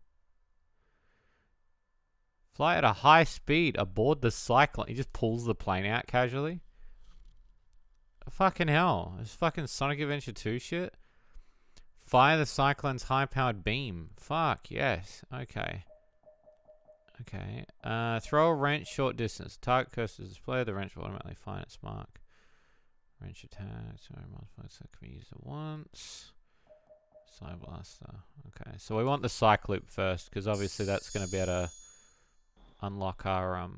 Fly at a high speed aboard the cyclone. He just pulls the plane out casually. Fucking hell. It's fucking Sonic Adventure 2 shit. Fire the cyclone's high-powered beam. Fuck, yes. Okay. Okay. Throw a wrench short distance. Target cursor display. The wrench will automatically find its mark. Wrench attack. Sorry, multiple so can be used at once. Side blaster. Okay, so we want the Cycloop first, because obviously that's going to be able to unlock our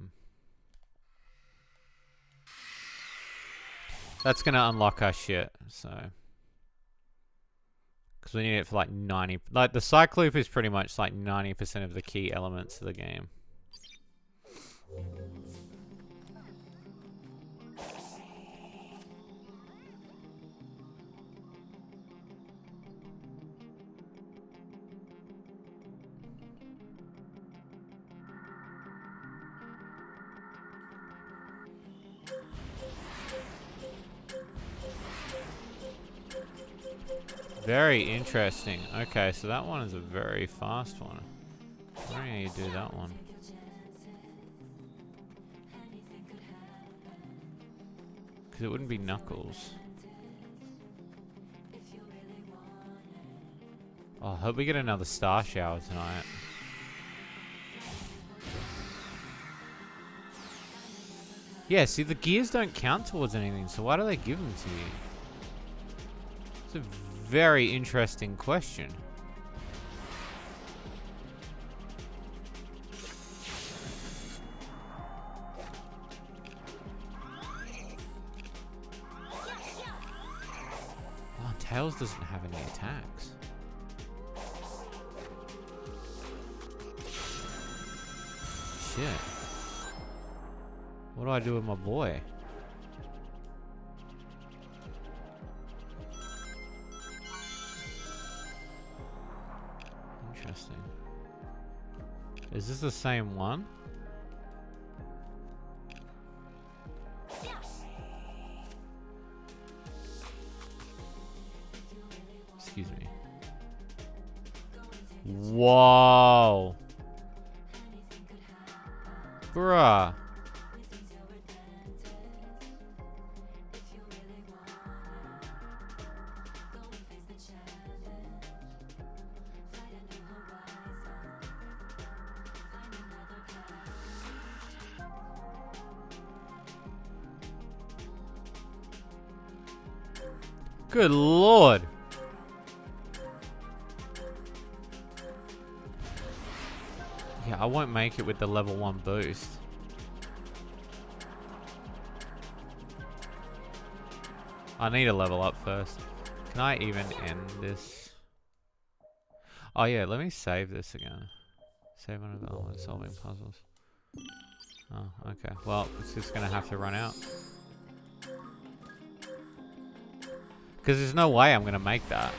that's going to unlock our shit. So, because we need it for like 90. Like the Cycloop is pretty much like 90% of the key elements of the game. Very interesting. Okay, so that one is a very fast one. Why don't you do that one? Because it wouldn't be Knuckles. Oh, I hope we get another star shower tonight. Yeah, see, the gears don't count towards anything, so why do they give them to you? It's a very interesting question. Oh, Tails doesn't have any attacks. Shit. What do I do with my boy? Interesting. Is this the same one? Excuse me. Whoa. Bruh. Good lord. Yeah, I won't make it with the level 1 boost. I need to level up first. Can I even end this? Oh yeah, let me save this again. Save one of the solving puzzles. Oh, okay. Well, it's just gonna have to run out. Because there's no way I'm gonna make that.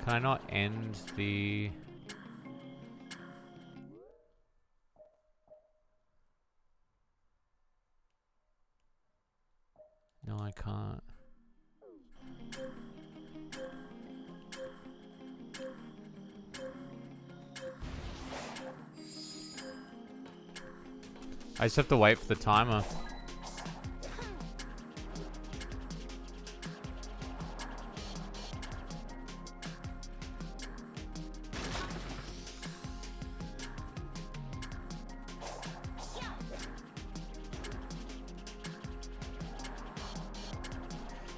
Can I not end the... No, I can't. I just have to wait for the timer.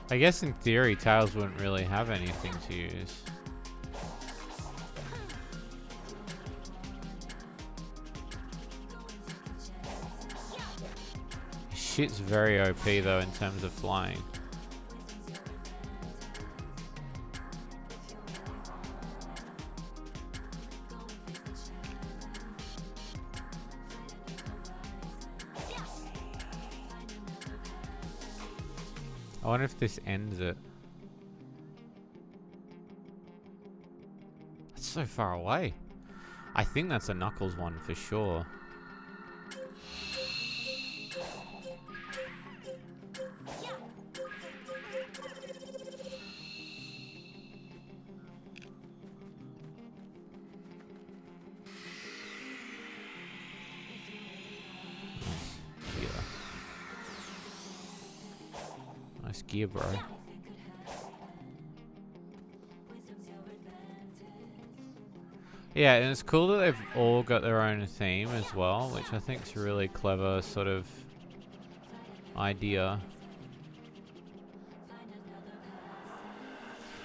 I guess in theory, Tails wouldn't really have anything to use. Shit's very OP though in terms of flying. I wonder if this ends it. That's so far away. I think that's a Knuckles one for sure. Nice gear, bro. Yeah, and it's cool that they've all got their own theme as well, which I think is a really clever sort of idea.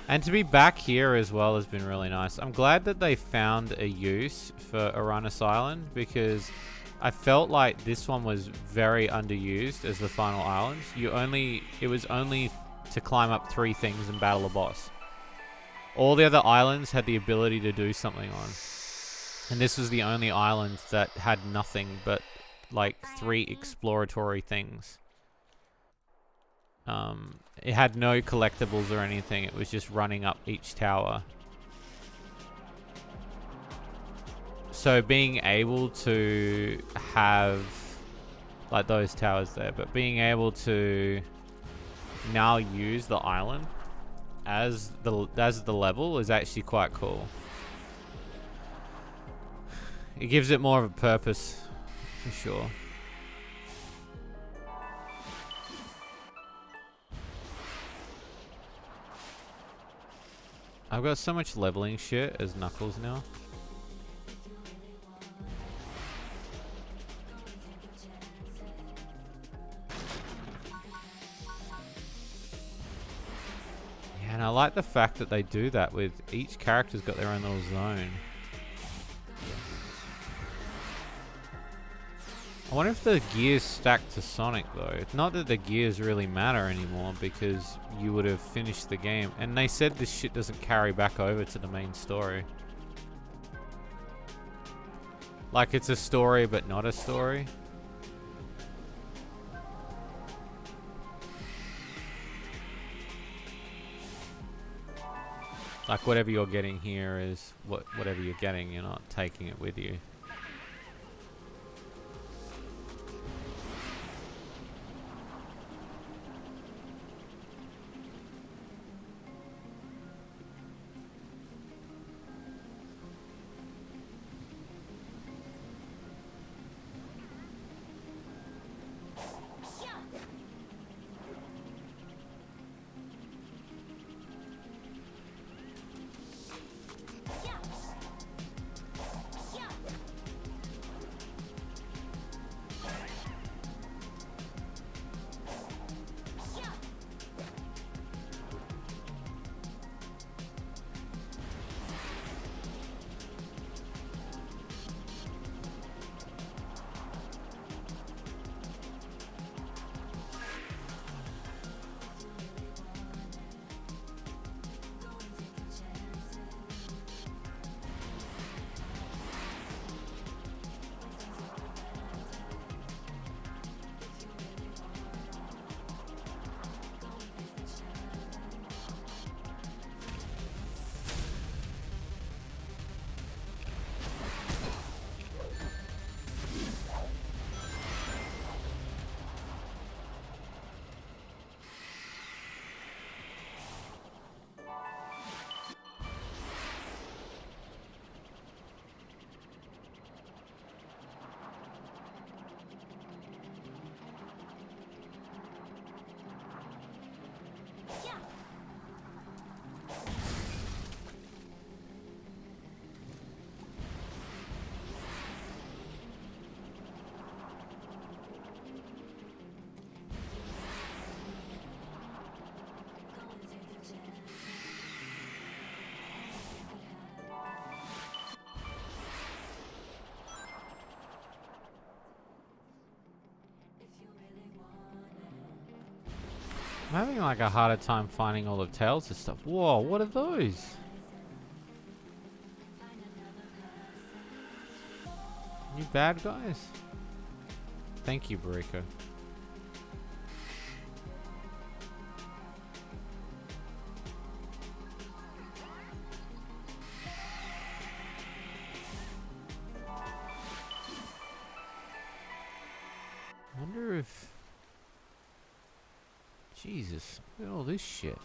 And to be back here as well has been really nice. I'm glad that they found a use for Uranus Island, because I felt like this one was very underused as the final island. It was only to climb up 3 things and battle a boss. All the other islands had the ability to do something on. And this was the only island that had nothing but like 3 exploratory things. It had no collectibles or anything. It was just running up each tower. So being able to have like those towers there, but being able to now use the island as the level is actually quite cool. It gives it more of a purpose, for sure. I've got so much leveling shit as Knuckles now. Yeah, and I like the fact that they do that with each character's got their own little zone. I wonder if the gears stack to Sonic though. Not that the gears really matter anymore because you would have finished the game. And they said this shit doesn't carry back over to the main story. Like it's a story but not a story. Like whatever you're getting here is whatever you're getting, you're not taking it with you. I'm having like a harder time finding all the tails and stuff. Whoa, what are those? You bad guys? Thank you, Bariko. I wonder if... Jesus, look at all this shit.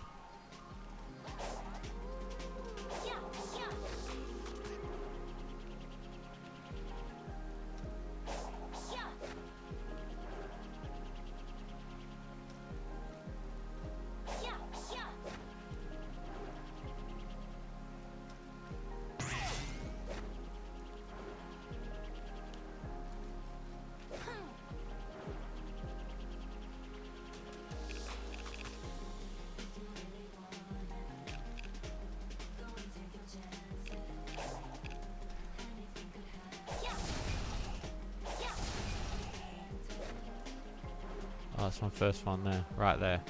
Oh, that's my first one there. Right there.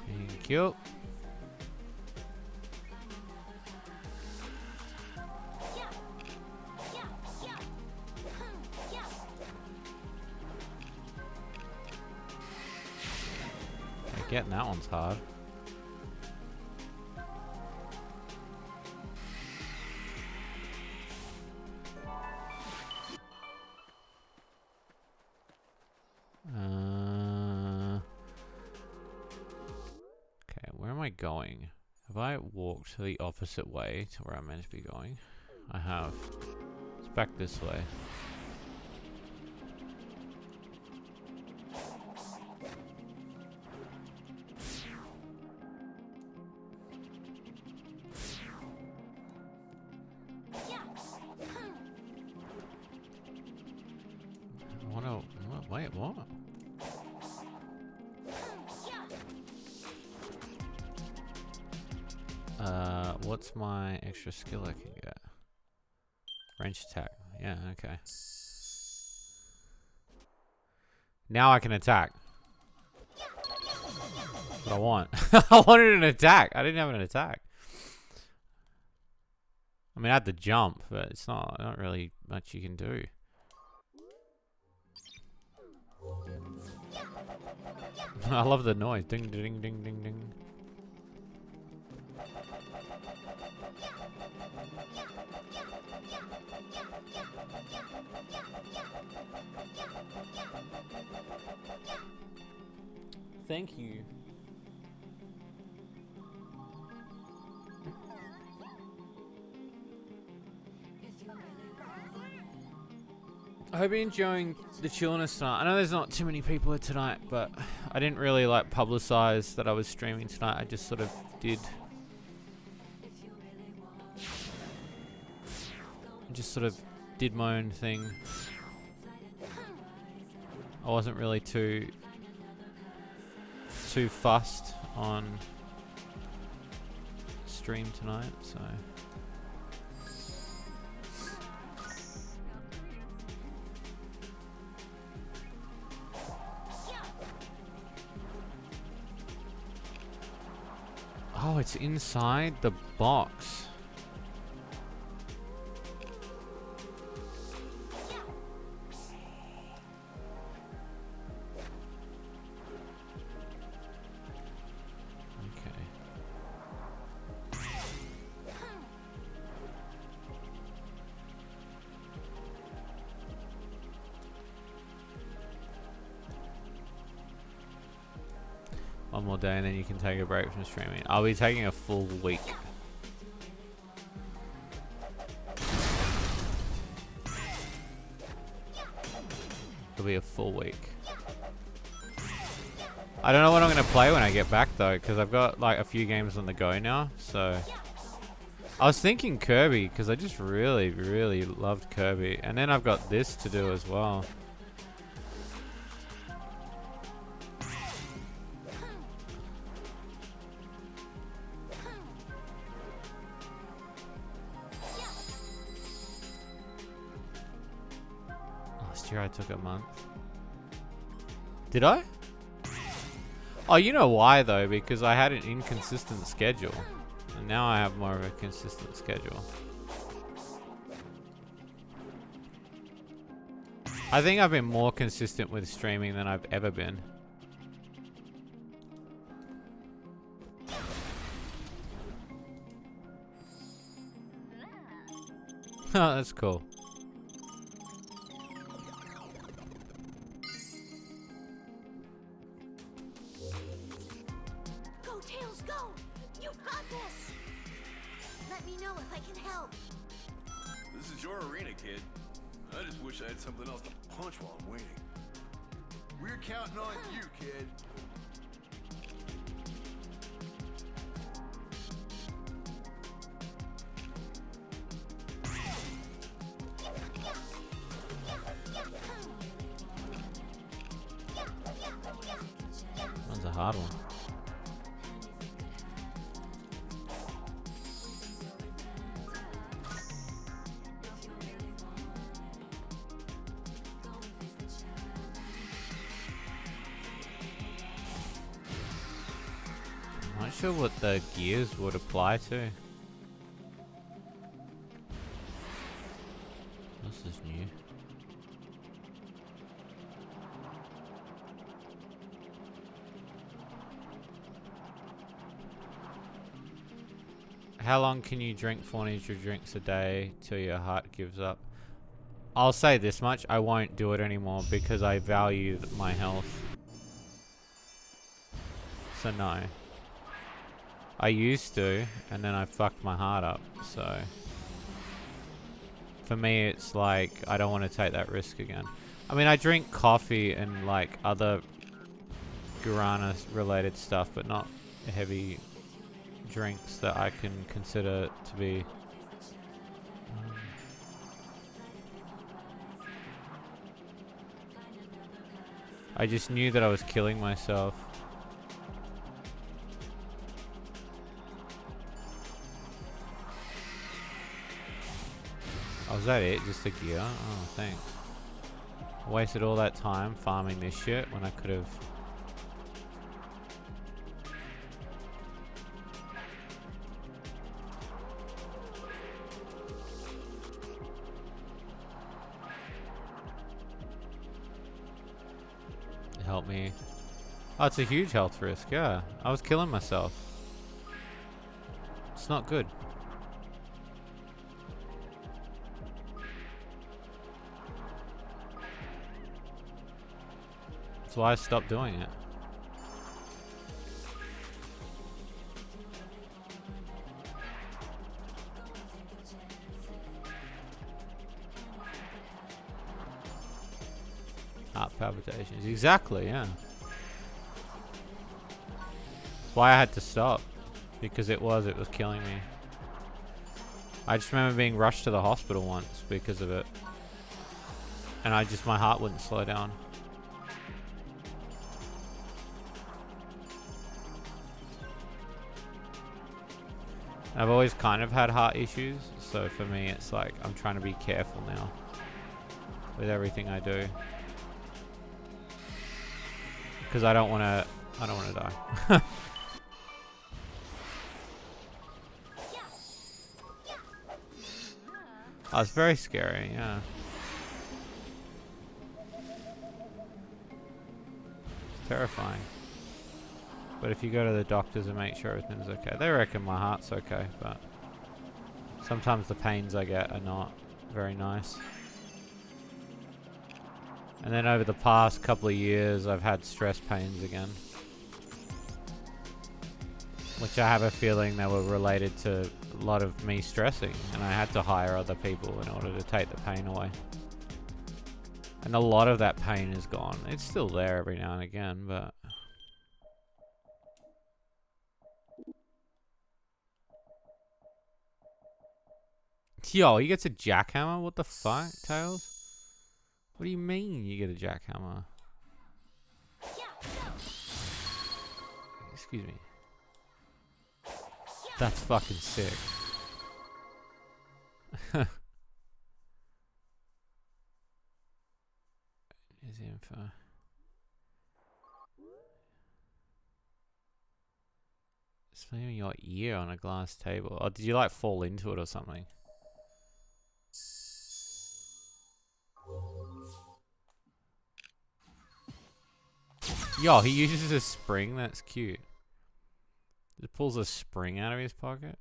Thank you. Getting that one's hard. going? Have I walked the opposite way to where I'm meant to be going? I have. It's back this way. Wait, what? What's my extra skill I can get? Range attack. Yeah, okay. Now I can attack. What I want. I wanted an attack. I didn't have an attack. I mean, I had to jump, but it's not really much you can do. I love the noise. Ding, ding, ding, ding, ding. Thank you. I hope you're enjoying the chillness tonight. I know there's not too many people here tonight, but I didn't really like publicize that I was streaming tonight. I just sort of did. Just sort of did my own thing. I wasn't really too fussed on stream tonight, so. Oh, it's inside the box. Okay. One more day and then you can take a break from streaming. I'll be taking a full week. It'll be a full week. I don't know what I'm going to play when I get back though, because I've got like a few games on the go now, so. I was thinking Kirby, because I just really, really loved Kirby. And then I've got this to do as well. Last year I took a month. Did I? Oh, you know why though? Because I had an inconsistent schedule. And now I have more of a consistent schedule. I think I've been more consistent with streaming than I've ever been. Oh, that's cool. Go, Tails, go! You've got this! Let me know if I can help. This is your arena, kid. I just wish I had something else to punch while I'm waiting. We're counting on you, kid. One's a hard one. I'm not sure what the gears would apply to. This is new. How long can you drink 4 energy drinks a day till your heart gives up? I'll say this much, I won't do it anymore because I value my health. So no. I used to, and then I fucked my heart up, so... For me, it's like, I don't want to take that risk again. I mean, I drink coffee and, like, other guarana-related stuff, but not heavy drinks that I can consider to be... I just knew that I was killing myself. Oh, is that it? Just the gear? Oh, thanks. I wasted all that time farming this shit when I could have... Help me. Oh, it's a huge health risk, yeah. I was killing myself. It's not good. That's why I stopped doing it. Heart palpitations. Exactly, yeah. That's why I had to stop. Because it was killing me. I just remember being rushed to the hospital once because of it. And my heart wouldn't slow down. I've always kind of had heart issues, so for me it's like I'm trying to be careful now with everything I do. Because I don't want to die. Oh, it's very scary, yeah. It's terrifying. But if you go to the doctors and make sure everything's okay, they reckon my heart's okay, but sometimes the pains I get are not very nice. And then over the past couple of years, I've had stress pains again. Which I have a feeling they were related to a lot of me stressing, and I had to hire other people in order to take the pain away. And a lot of that pain is gone. It's still there every now and again, but... Yo, he gets a jackhammer? What the fuck, Tails? What do you mean you get a jackhammer? Excuse me. That's fucking sick. Here's the info. Slamming your ear on a glass table. Oh, did you like fall into it or something? Yo, he uses a spring? That's cute. He pulls a spring out of his pocket.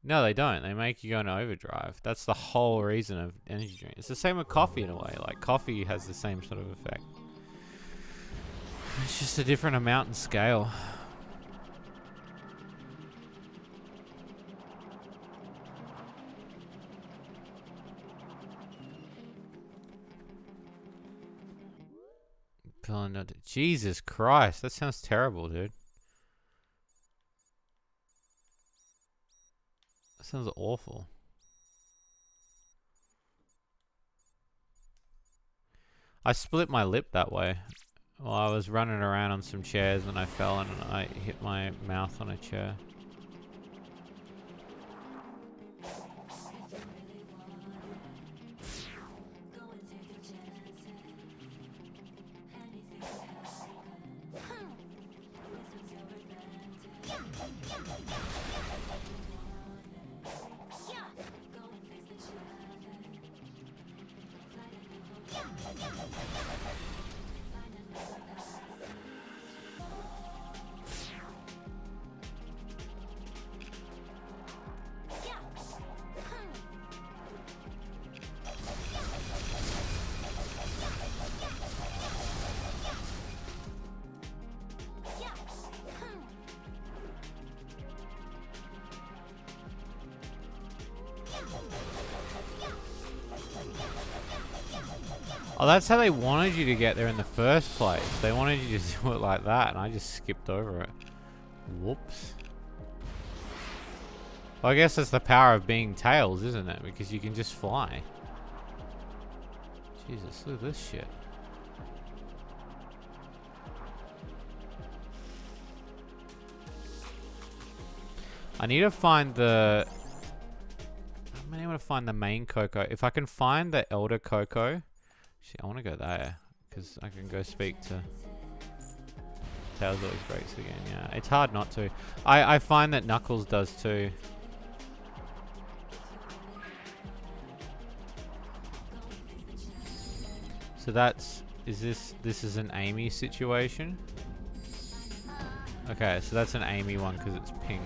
No, they don't. They make you go into overdrive. That's the whole reason of energy drink. It's the same with coffee in a way. Like, coffee has the same sort of effect. It's just a different amount and scale. Jesus Christ, that sounds terrible, dude. That sounds awful. I split my lip that way. Well, I was running around on some chairs and I fell and I hit my mouth on a chair. Oh, that's how they wanted you to get there in the first place. They wanted you to do it like that, and I just skipped over it. Whoops. Well, I guess that's the power of being Tails, isn't it? Because you can just fly. Jesus, look at this shit. I need to find the... I'm going to find the main Coco. If I can find the Elder Coco... Shit, I want to go there. Because I can go speak to... Tails always breaks again, yeah. It's hard not to. I find that Knuckles does too. So that's... This is an Amy situation? Okay, so that's an Amy one because it's pink.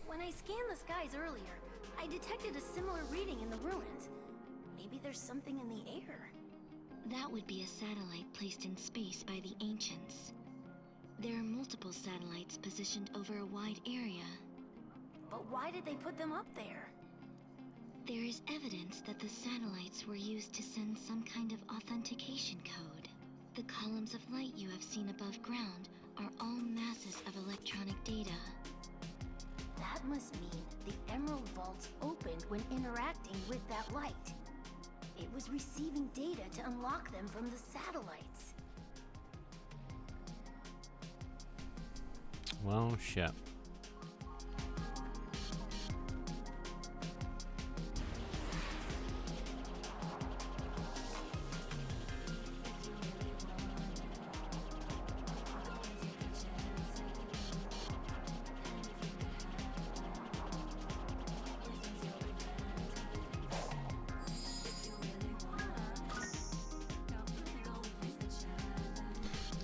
When I scanned the skies earlier, I detected a similar reading in the ruins. Maybe there's something in the air. That would be a satellite placed in space by the ancients. There are multiple satellites positioned over a wide area. But why did they put them up there? There is evidence that the satellites were used to send some kind of authentication code. The columns of light you have seen above ground are all masses of electronic data. That must mean the Emerald Vaults opened when interacting with that light. It was receiving data to unlock them from the satellites. Well, shit.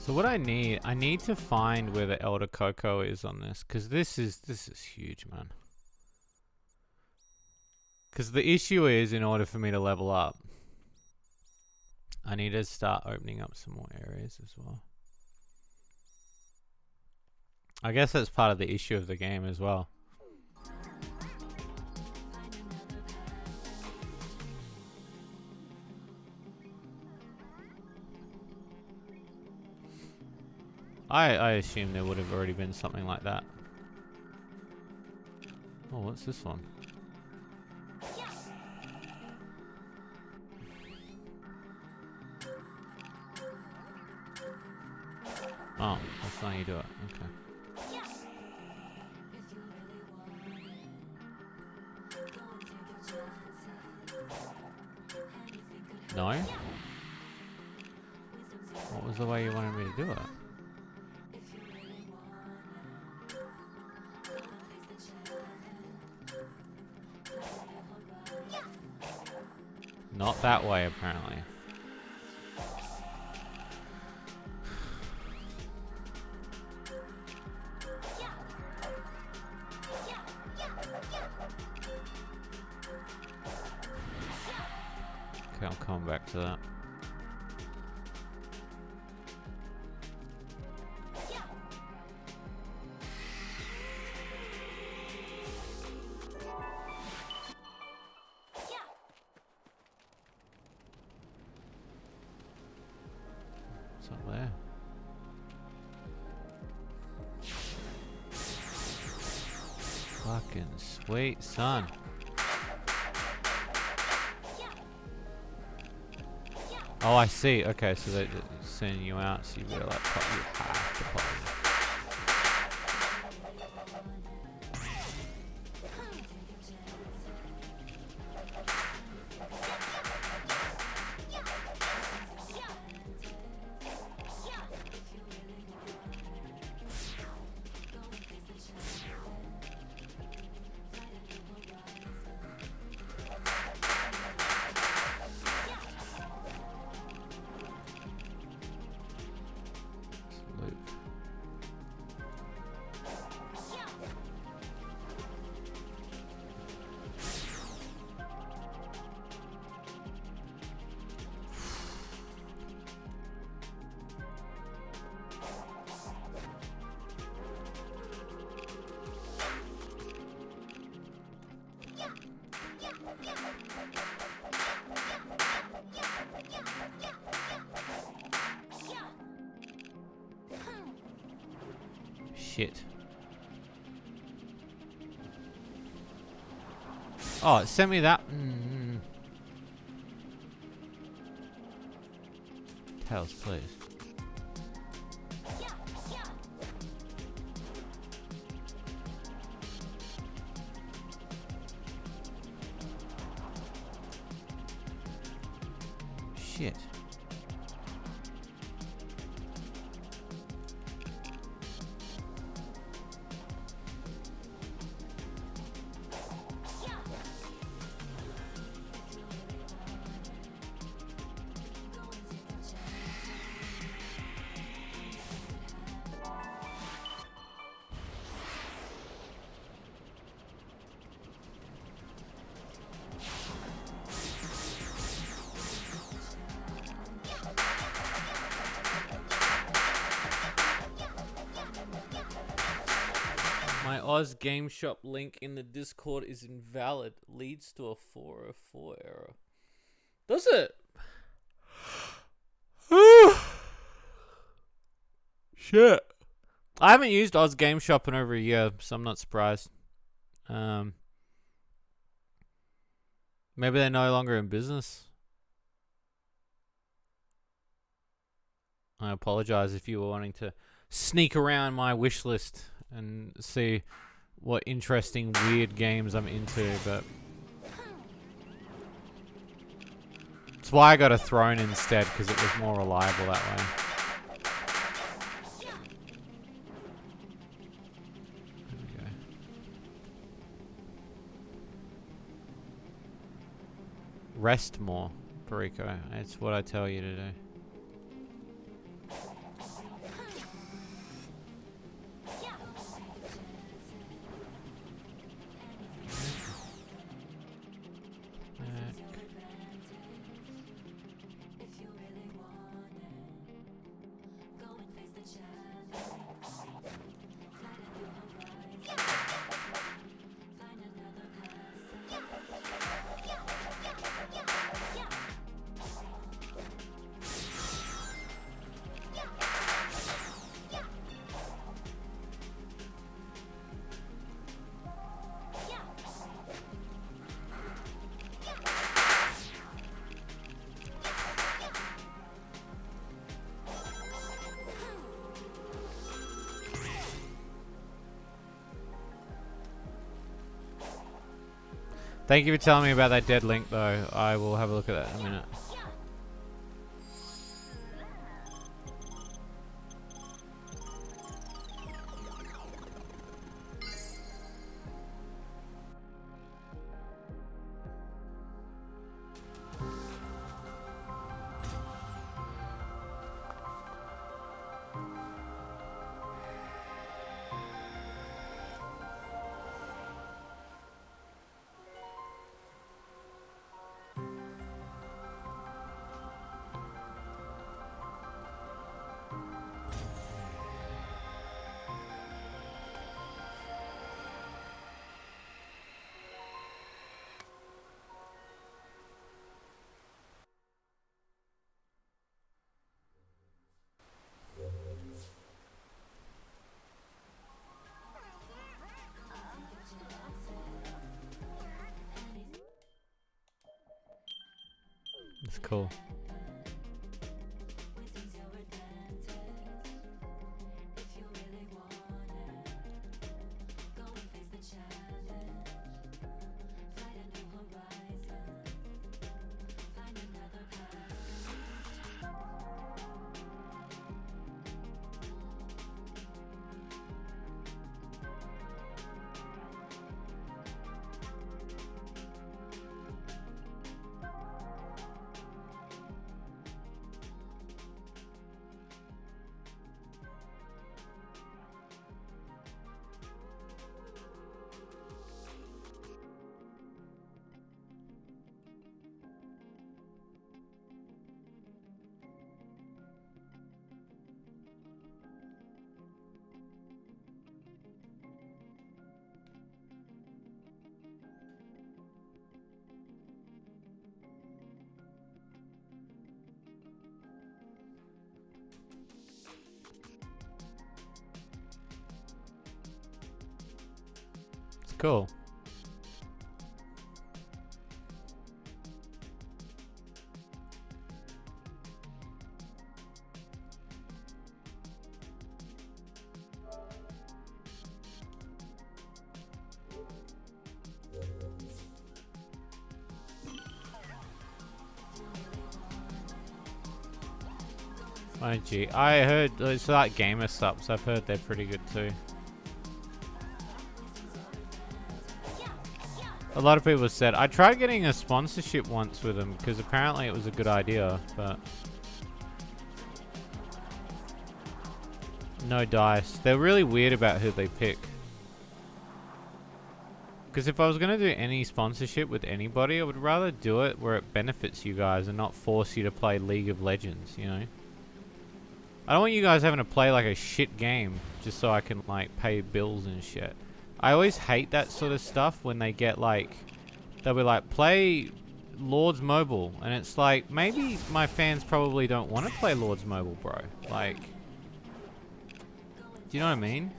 So what I need to find where the Elder Coco is on this, because this is huge, man. Because the issue is, in order for me to level up, I need to start opening up some more areas as well. I guess that's part of the issue of the game as well. I assume there would have already been something like that. Oh, what's this one? Oh, that's how you do it. Okay. No? What was the way you wanted me to do it? Not that way, apparently. Okay, I'll come back to that. It's up there. Fucking sweet, son. Oh, I see. Okay, so they're sending you out, so you better like pop your half to pop. Shit. Oh, it sent me that. Tails, please. Shit. My Oz Game Shop link in the Discord is invalid. Leads to a 404 error. Does it? Shit. I haven't used Oz Game Shop in over a year, so I'm not surprised. Maybe they're no longer in business. I apologize if you were wanting to sneak around my wish list and see what interesting, weird games I'm into, but that's why I got a Throne instead, because it was more reliable that way. There we go. Rest more, Perico. It's what I tell you to do. Thank you for telling me about that dead link, though. I will have a look at that in a minute. It's cool. Cool. Oh gee, I heard it's like gamer subs. I've heard they're pretty good too. A lot of people said I tried getting a sponsorship once with them because apparently it was a good idea, but no dice. They're really weird about who they pick. Because if I was gonna do any sponsorship with anybody, I would rather do it where it benefits you guys and not force you to play League of Legends. You know. I don't want you guys having to play like a shit game just so I can like pay bills and shit. I always hate that sort of stuff when they get like, they'll be like, play Lords Mobile, and it's like, maybe my fans probably don't want to play Lords Mobile, bro. Like, do you know what I mean?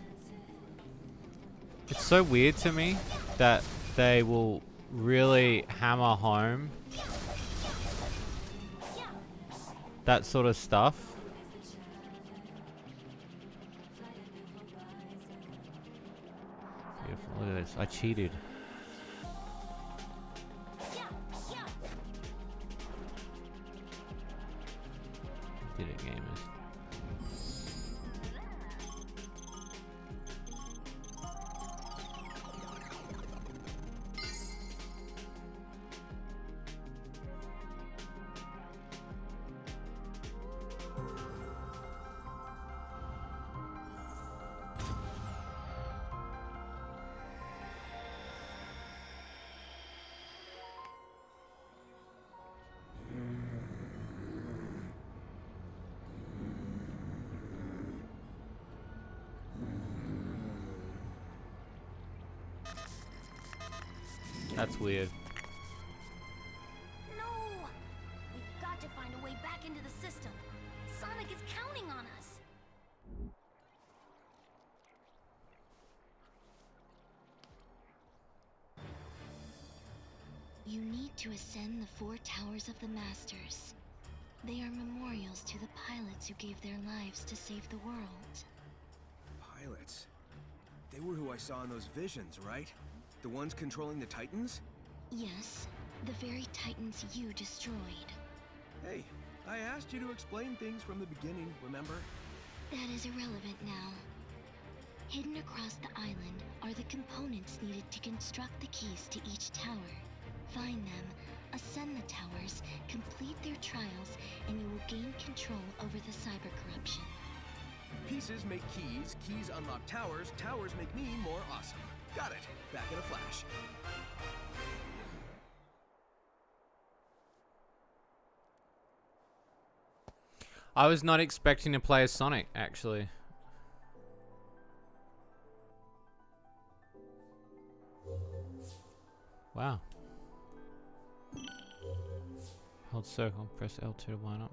It's so weird to me that they will really hammer home that sort of stuff. Look at this. I cheated. Did it, gamers. That's weird. No! We've got to find a way back into the system. Sonic is counting on us. You need to ascend the 4 towers of the Masters. They are memorials to the pilots who gave their lives to save the world. Pilots? They were who I saw in those visions, right? The ones controlling the Titans? Yes, the very Titans you destroyed. Hey, I asked you to explain things from the beginning, remember? That is irrelevant now. Hidden across the island are the components needed to construct the keys to each tower. Find them, ascend the towers, complete their trials, and you will gain control over the cyber corruption. Pieces make keys, keys unlock towers, towers make me more awesome. Got it. Back in a flash. I was not expecting to play as Sonic, actually. Wow. Hold circle, press L2 to line up.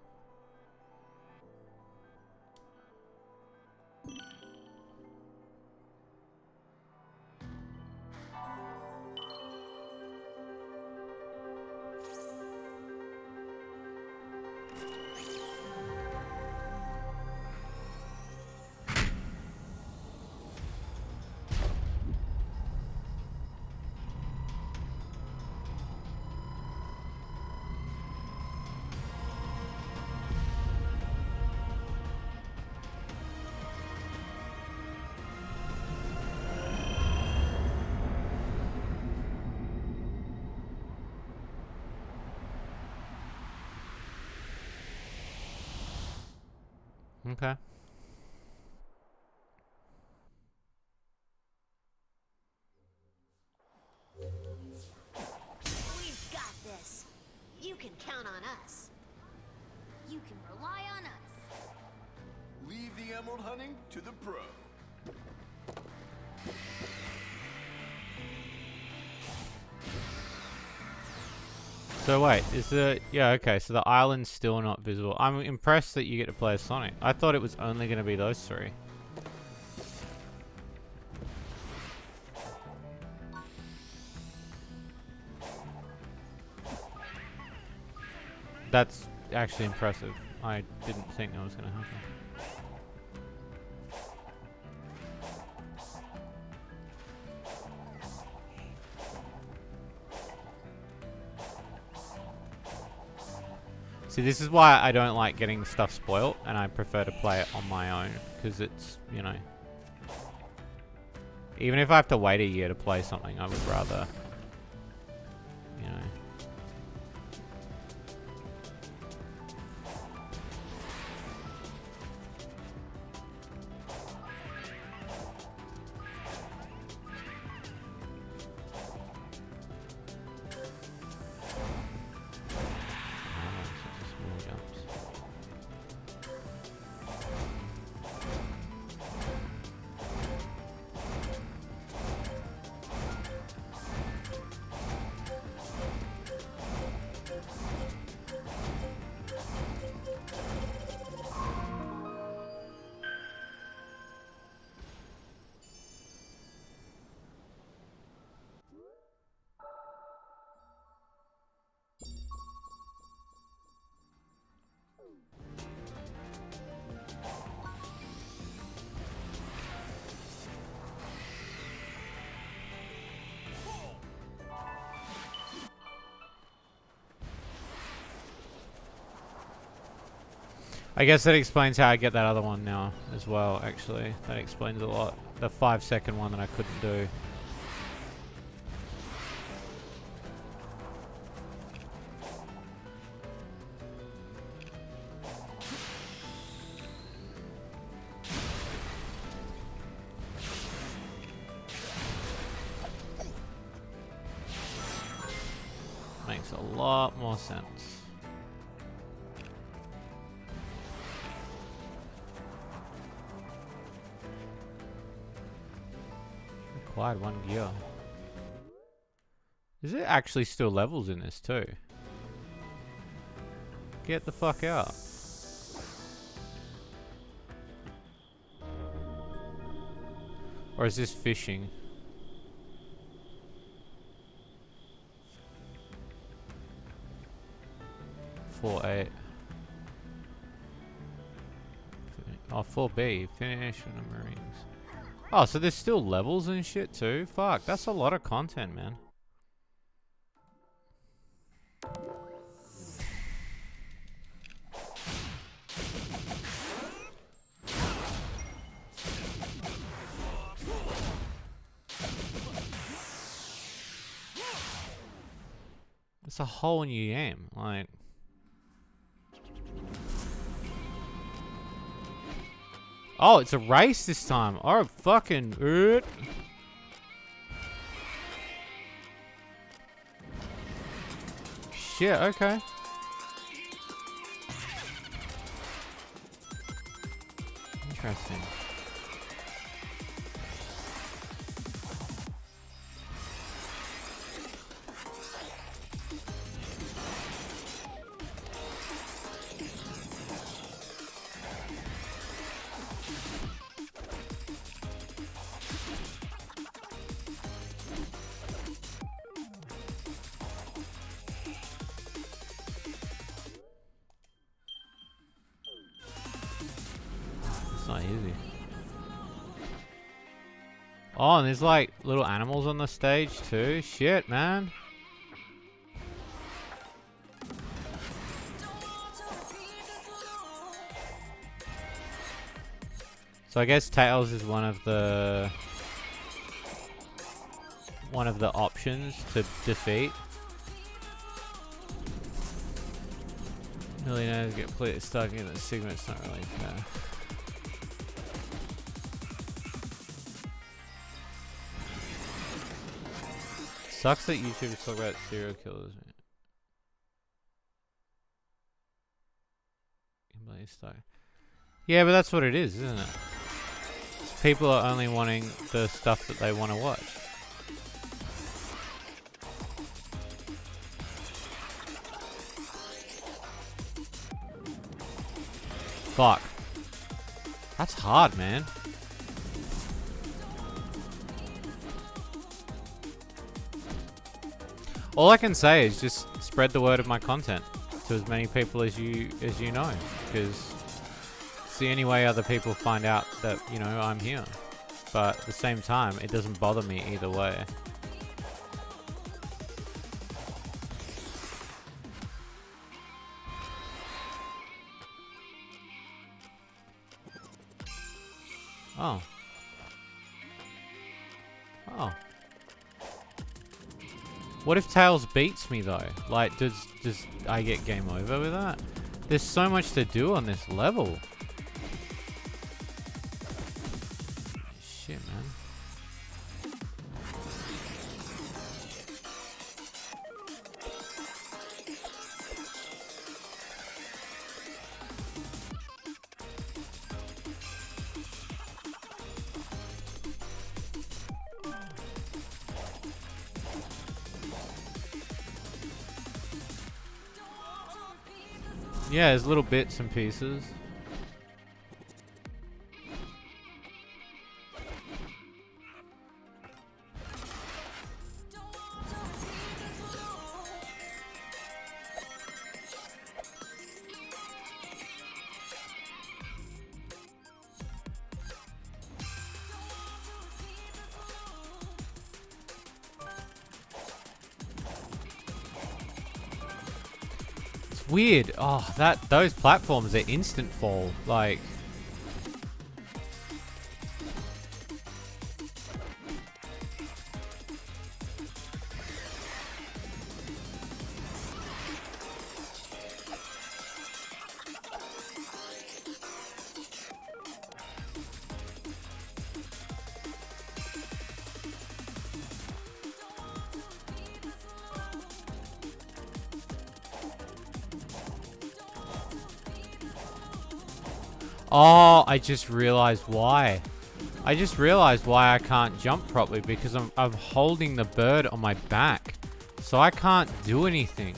Okay. We've got this. You can count on us. You can rely on us. Leave the emerald hunting to the pro. So wait, is the... Yeah, okay, so the island's still not visible. I'm impressed that you get to play as Sonic. I thought it was only going to be those three. That's actually impressive. I didn't think that was going to happen. See, this is why I don't like getting stuff spoilt, and I prefer to play it on my own, because it's, you know... Even if I have to wait a year to play something, I would rather, you know... I guess that explains how I get that other one now as well, actually. That explains a lot. The 5-second one that I couldn't do. Makes a lot more sense. Required 1 gear. Is it actually still levels in this too? Get the fuck out. Or is this fishing? 4-8. Oh, 4B. Finish with the Marines. Oh, so there's still levels and shit too? Fuck, that's a lot of content, man. It's a whole new game, like... Oh, it's a race this time. Oh, fucking... Shit, okay. Interesting. It's not easy. Oh, and there's like little animals on the stage too. Shit, man. So I guess Tails is one of the options to defeat. Millionaires get completely stuck in the Sigma. It's not really fair. Sucks that YouTubers talk about serial killers. Completely stuck. Yeah, but that's what it is, isn't it? People are only wanting the stuff that they want to watch. Fuck. That's hard, man. All I can say is just spread the word of my content. to as many people as you know, because it's the only way other people find out that, you know, I'm here. But at the same time, it doesn't bother me either way. Oh. Oh. What if Tails beats me though? Like, does I get game over with that? There's so much to do on this level. Shit, man. Yeah, there's little bits and pieces. Weird. Oh, those platforms are instant fall. Like, oh, I just realized why. I just realized why I can't jump properly, because I'm holding the bird on my back. So I can't do anything.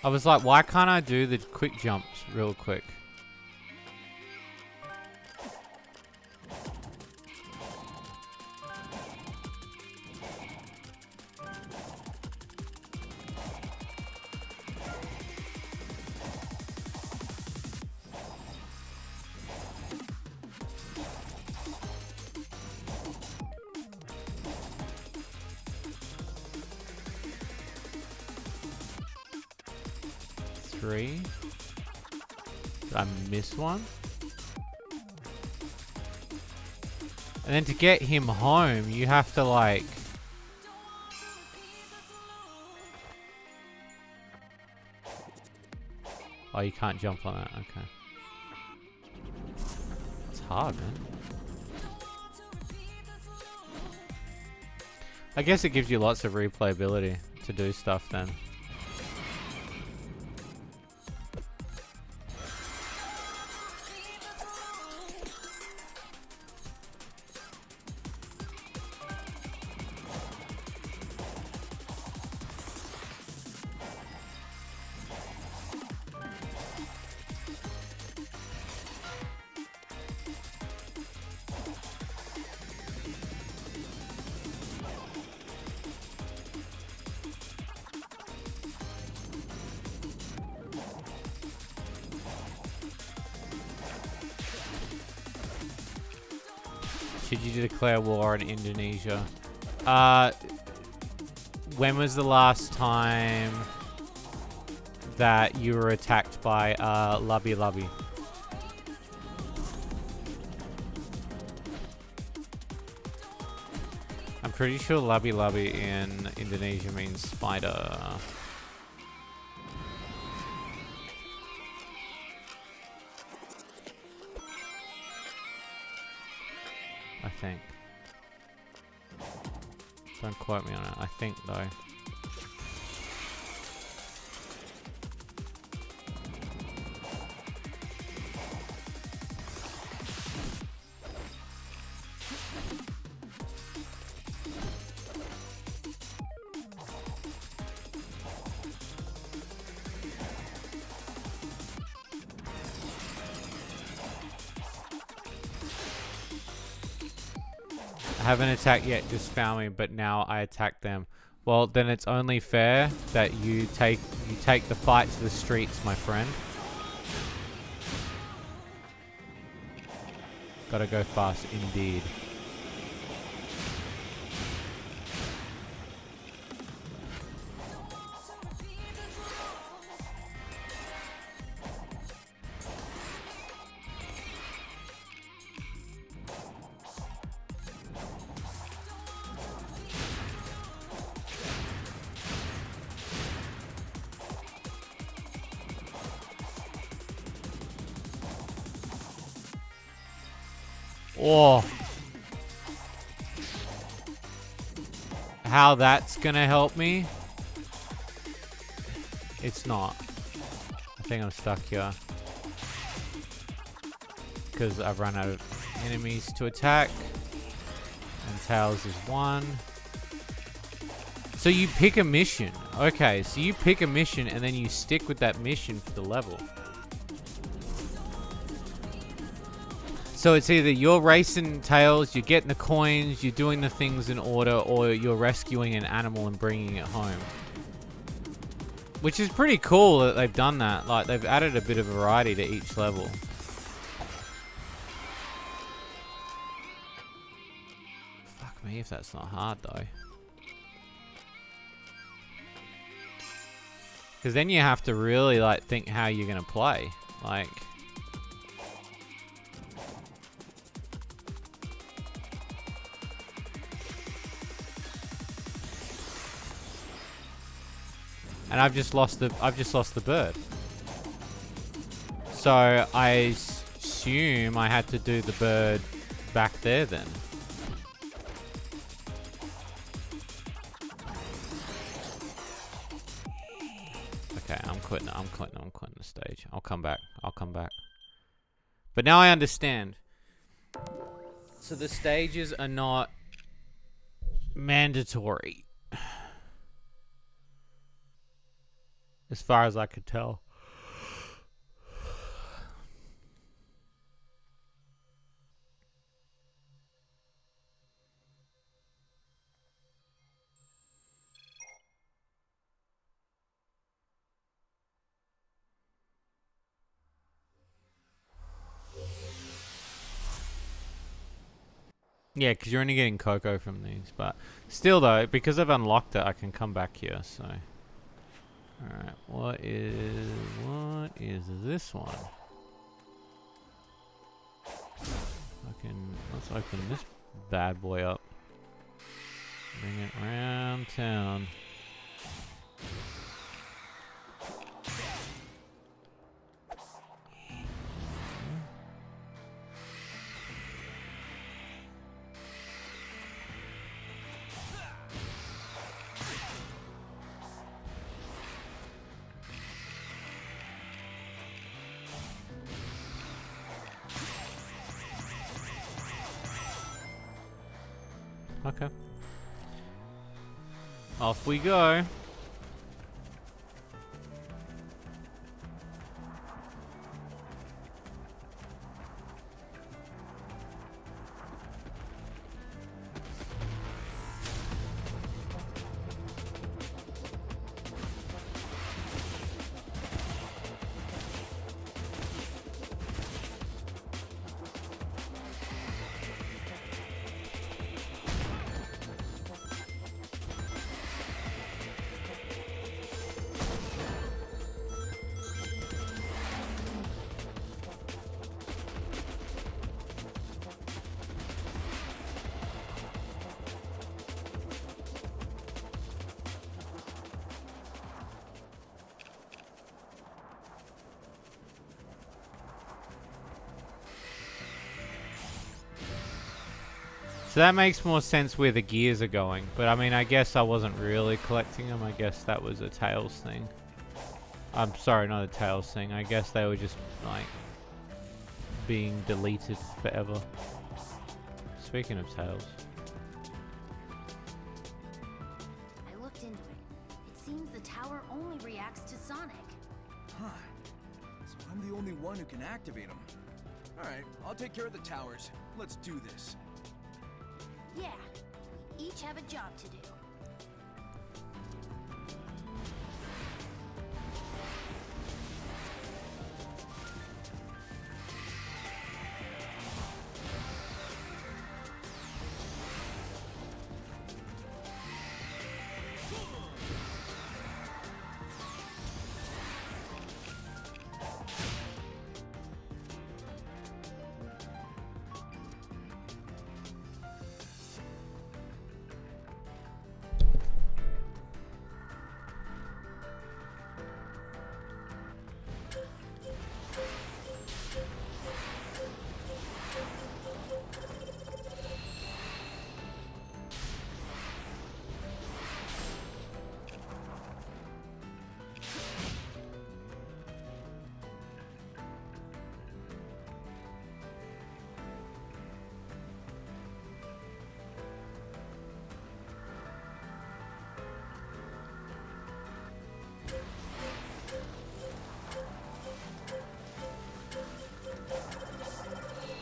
I was like, why can't I do the quick jumps real quick? Did I miss one? And then to get him home, you have to like... Oh, you can't jump on that. Okay. It's hard, man. I guess it gives you lots of replayability to do stuff then. Should you declare war on Indonesia? When was the last time that you were attacked by Lubby Lubby? I'm pretty sure Lubby Lubby in Indonesia means spider. I think. Don't quote me on it. I think though. haven't attacked yet, just found me, but now I attack them. Well, then it's only fair that you take the fight to the streets, my friend. Gotta go fast indeed. Oh. How that's gonna help me? It's not. I think I'm stuck here. Because I've run out of enemies to attack. And Tails is one. So you pick a mission. Okay, so you pick a mission and then you stick with that mission for the level. So it's either you're racing Tails, you're getting the coins, you're doing the things in order, or you're rescuing an animal and bringing it home. Which is pretty cool that they've done that. Like, they've added a bit of variety to each level. Fuck me if that's not hard, though. Because then you have to really, like, think how you're going to play. Like... And I've just lost the bird. So I assume I had to do the bird back there then. Okay, I'm quitting the stage. I'll come back. But now I understand. So the stages are not mandatory. As far as I could tell. Yeah, because you're only getting cocoa from these. But still though, because I've unlocked it, I can come back here, so... Alright, what is this one? Let's open this bad boy up. Bring it around town. Okay. Off we go. So that makes more sense where the gears are going. But I mean, I guess I wasn't really collecting them. I guess that was a Tails thing. I'm sorry, not a Tails thing. I guess they were just, like, being deleted forever. Speaking of Tails. I looked into it. It seems the tower only reacts to Sonic. Huh. So I'm the only one who can activate them. Alright, I'll take care of the towers. Let's do this. Yeah, we each have a job to do.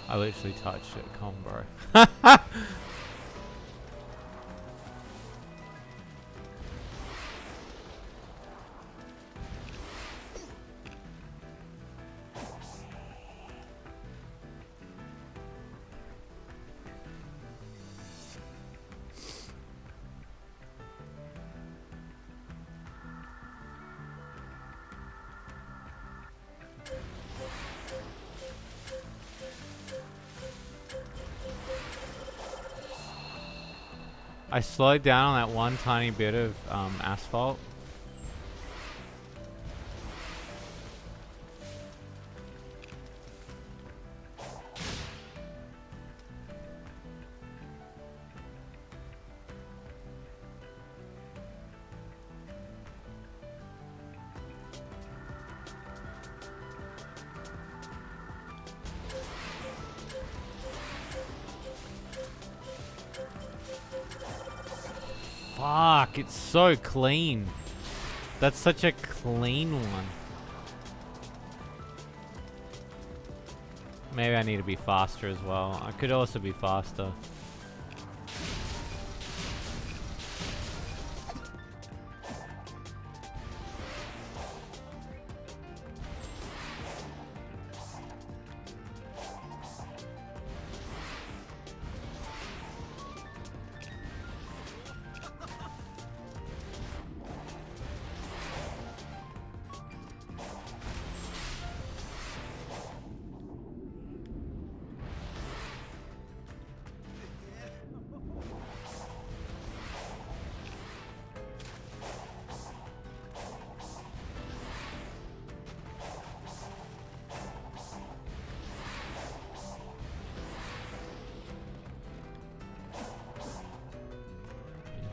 I literally touched it, combo. I slowed down on that one tiny bit of asphalt. Fuck, it's so clean. That's such a clean one. Maybe I need to be faster as well. I could also be faster.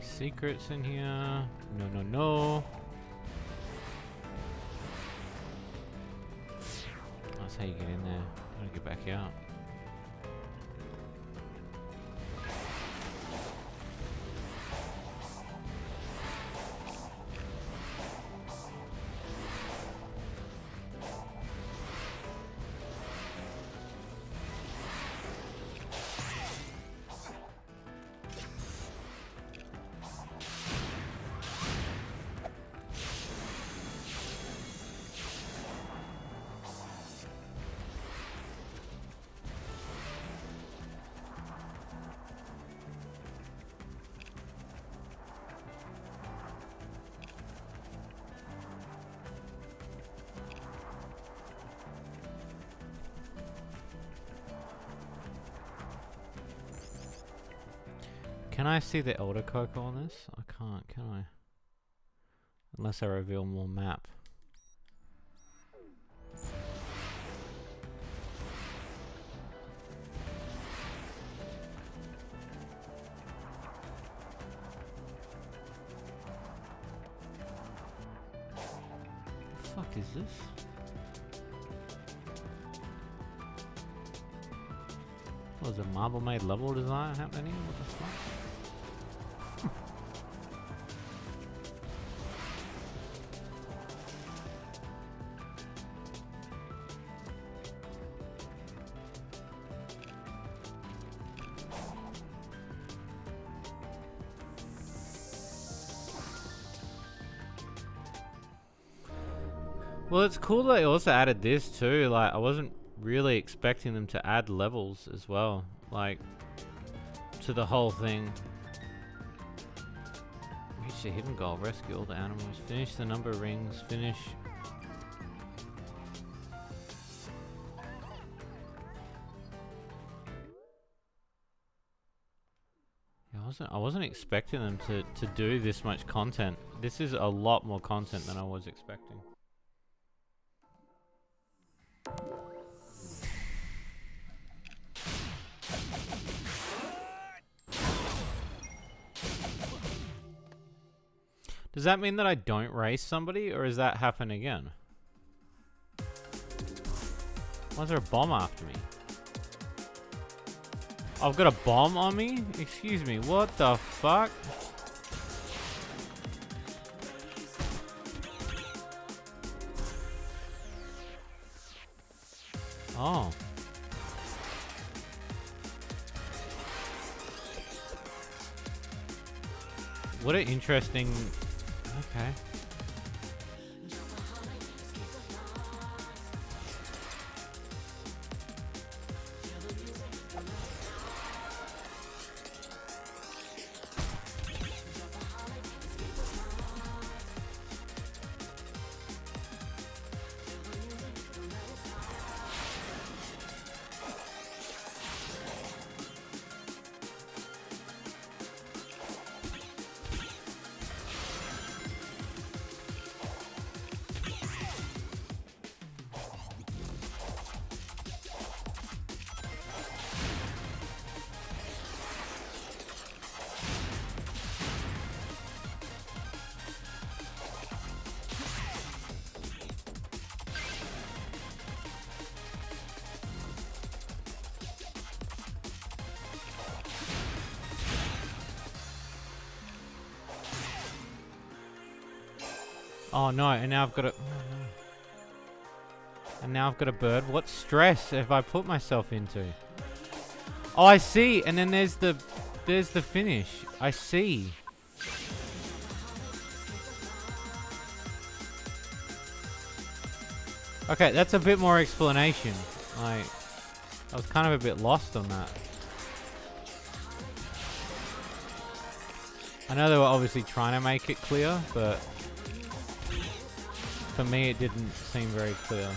Secrets in here? No, no, no. That's how you get in there. How to get back out. Can I see the Elder Coco on this? I can't, can I? Unless I reveal more map. The fuck is this? Was a marble made level design happening? What the fuck? Well, it's cool that they also added this too. Like, I wasn't really expecting them to add levels as well, like, to the whole thing. Reach the hidden goal, rescue all the animals, finish the number of rings, finish. Yeah, I wasn't expecting them to do this much content. This is a lot more content than I was expecting. Does that mean that I don't race somebody, or does that happen again? Why is there a bomb after me? I've got a bomb on me? Excuse me, what the fuck? Oh. What an interesting... Okay. Oh no, and now I've got a... Oh, no. And now I've got a bird. What stress have I put myself into? Oh, I see. And then there's the finish. I see. Okay, that's a bit more explanation. I was kind of a bit lost on that. I know they were obviously trying to make it clear, but for me it didn't seem very clear.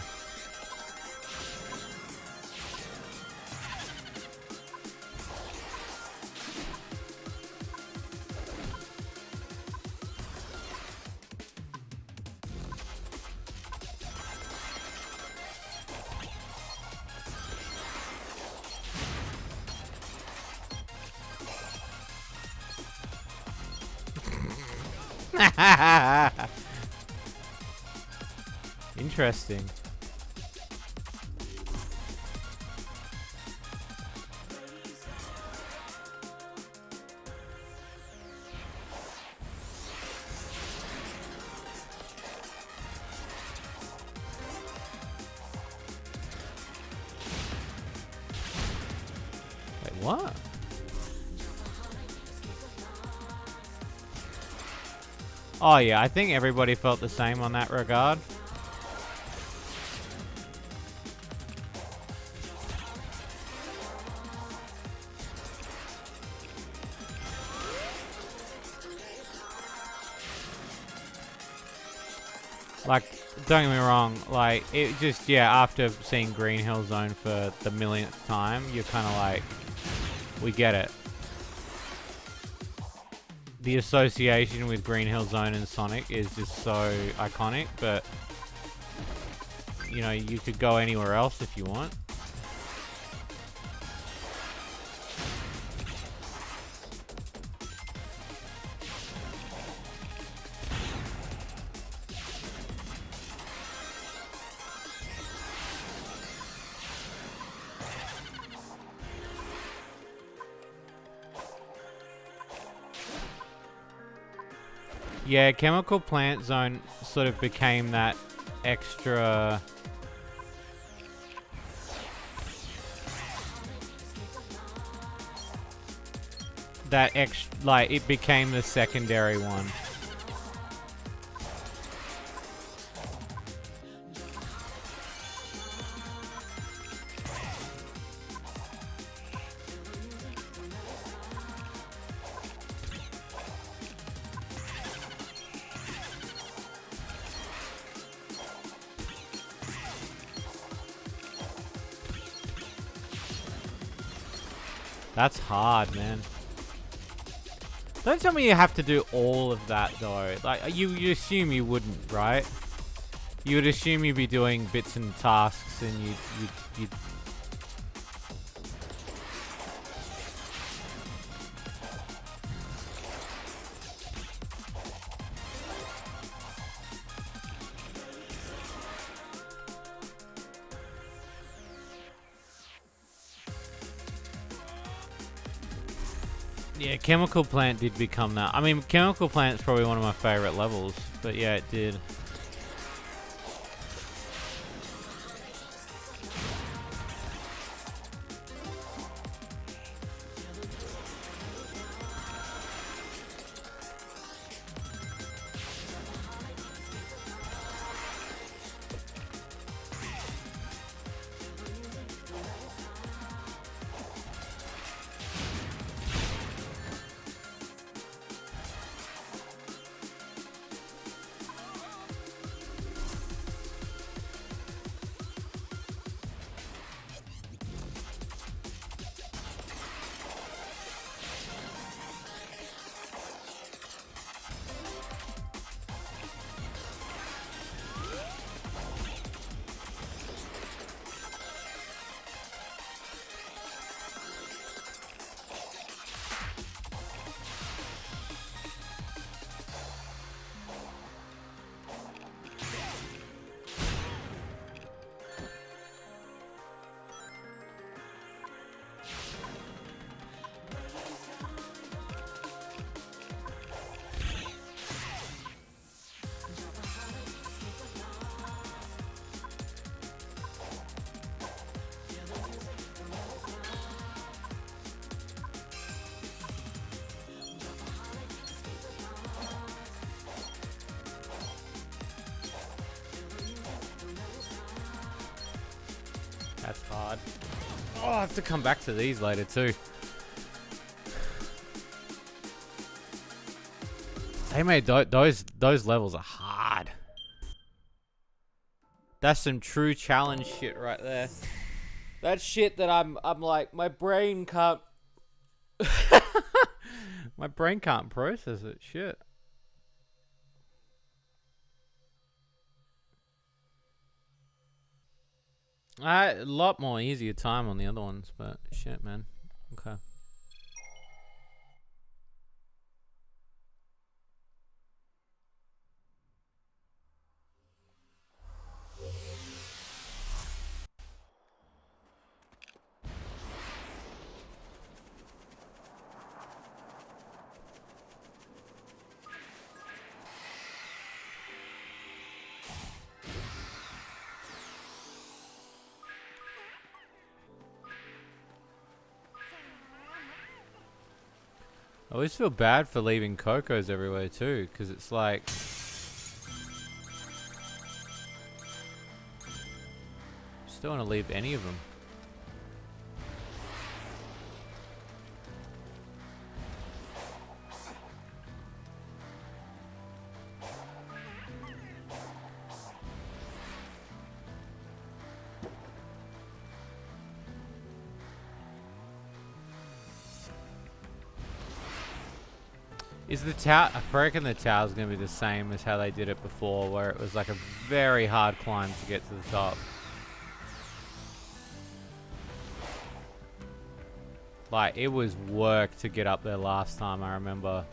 Interesting. Wait, what? Oh yeah, I think everybody felt the same on that regard. Like, don't get me wrong, like, it just, yeah, after seeing Green Hill Zone for the millionth time, you're kind of like, we get it. The association with Green Hill Zone and Sonic is just so iconic, but, you know, you could go anywhere else if you want. Yeah, Chemical Plant Zone sort of became that extra... like, it became the secondary one. That's hard, man. Don't tell me you have to do all of that though. Like you assume you wouldn't, right? You would assume you'd be doing bits and tasks, and you'd Yeah, Chemical Plant did become that. I mean, Chemical Plant's probably one of my favorite levels, but yeah, it did. That's hard. Oh, I have to come back to these later too. Hey mate, those levels are hard. That's some true challenge shit right there. That's shit that I'm like, my brain can't my brain can't process it. Shit. A lot more easier time on the other ones, but shit, man. Okay. I always feel bad for leaving Cocos everywhere too, because it's like... just don't want to leave any of them. Is the tower? I reckon the tower's gonna be the same as how they did it before, where it was like a very hard climb to get to the top. Like, it was work to get up there last time, I remember.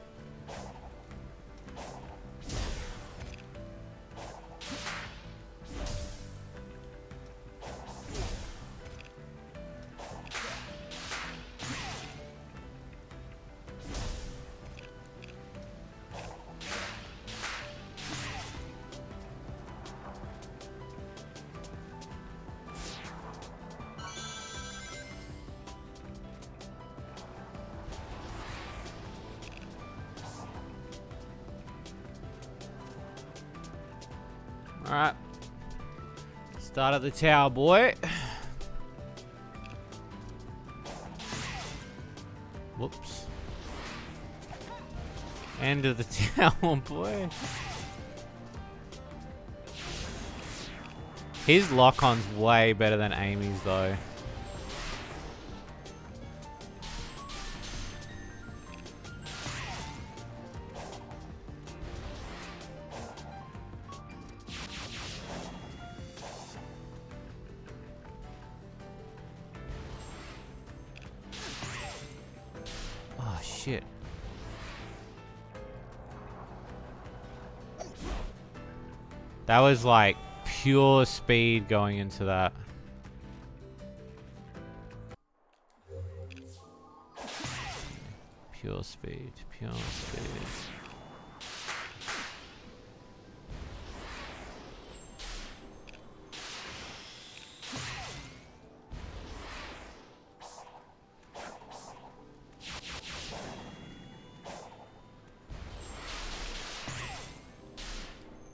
Alright. Start at the tower, boy. Whoops. End of the tower, boy. His lock-on's way better than Amy's, though. shit. That was like pure speed going into that. Pure speed, pure speed.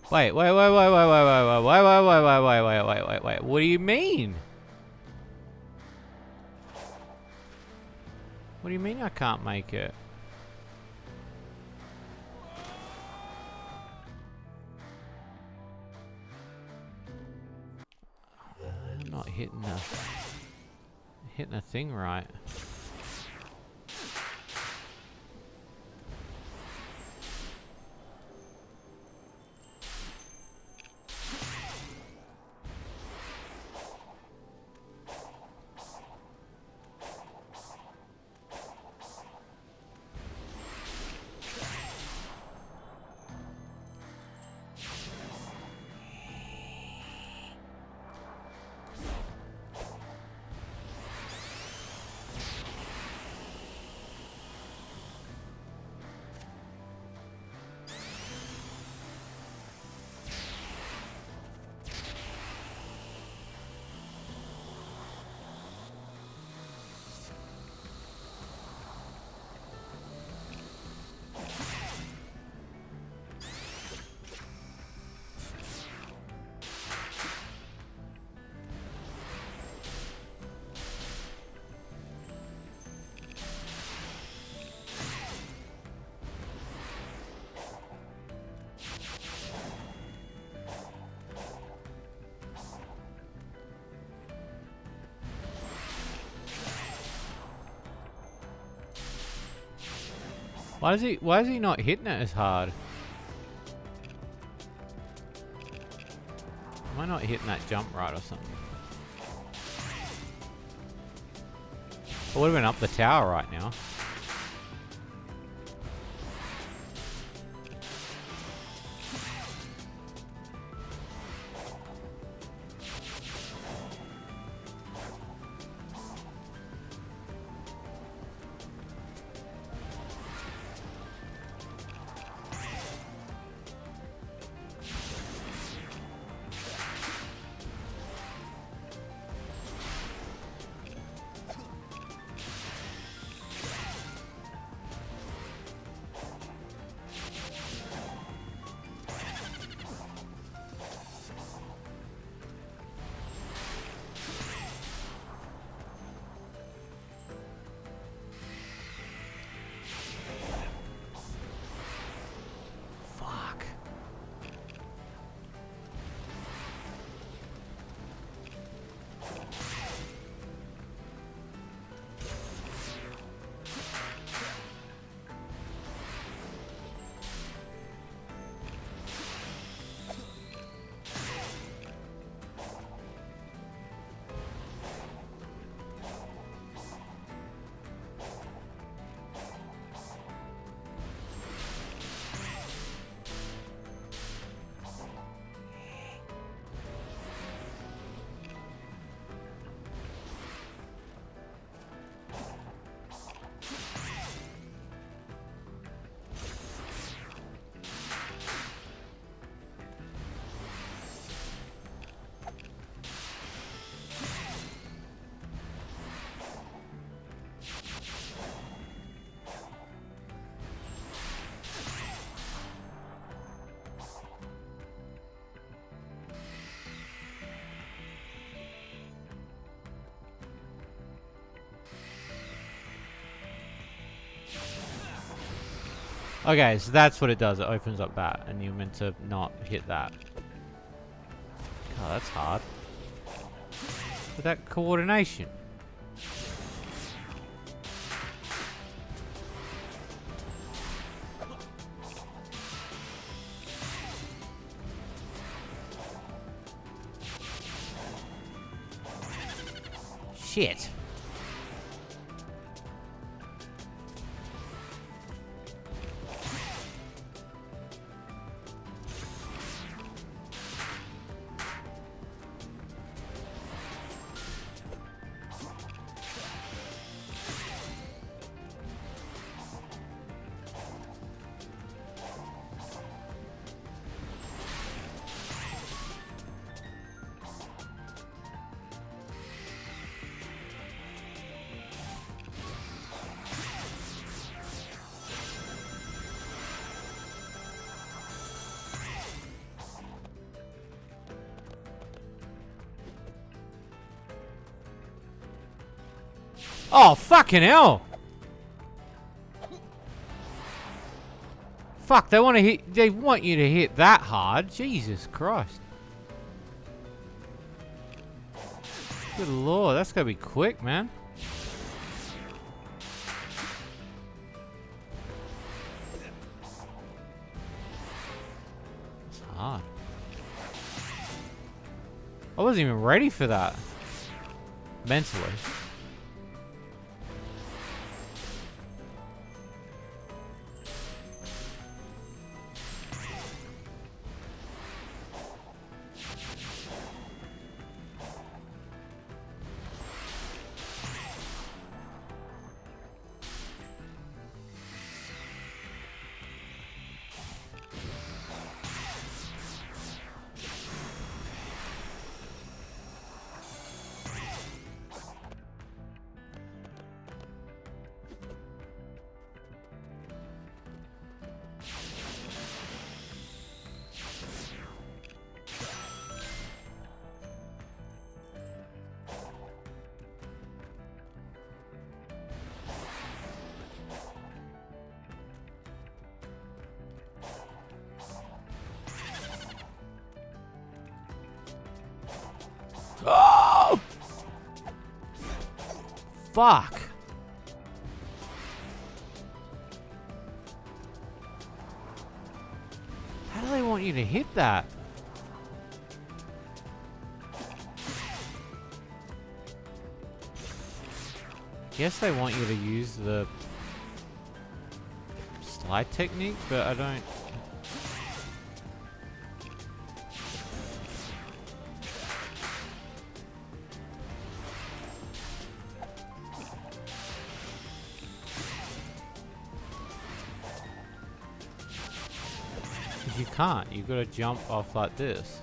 Wait. What do you mean? What do you mean I can't make it? I'm not hitting the thing right. Why is he not hitting it as hard? Am I not hitting that jump right or something? I would have been up the tower right now. Okay, so that's what it does. It opens up that, and you're meant to not hit that. Oh, that's hard. With that coordination. Shit. Oh, fucking hell! Fuck, they want to hit. They want you to hit that hard. Jesus Christ. Good lord, that's gonna be quick, man. It's hard. I wasn't even ready for that. Mentally. Oh! Fuck. How do they want you to hit that? Guess they want you to use the slide technique, but I don't. You can't. You've got to jump off like this.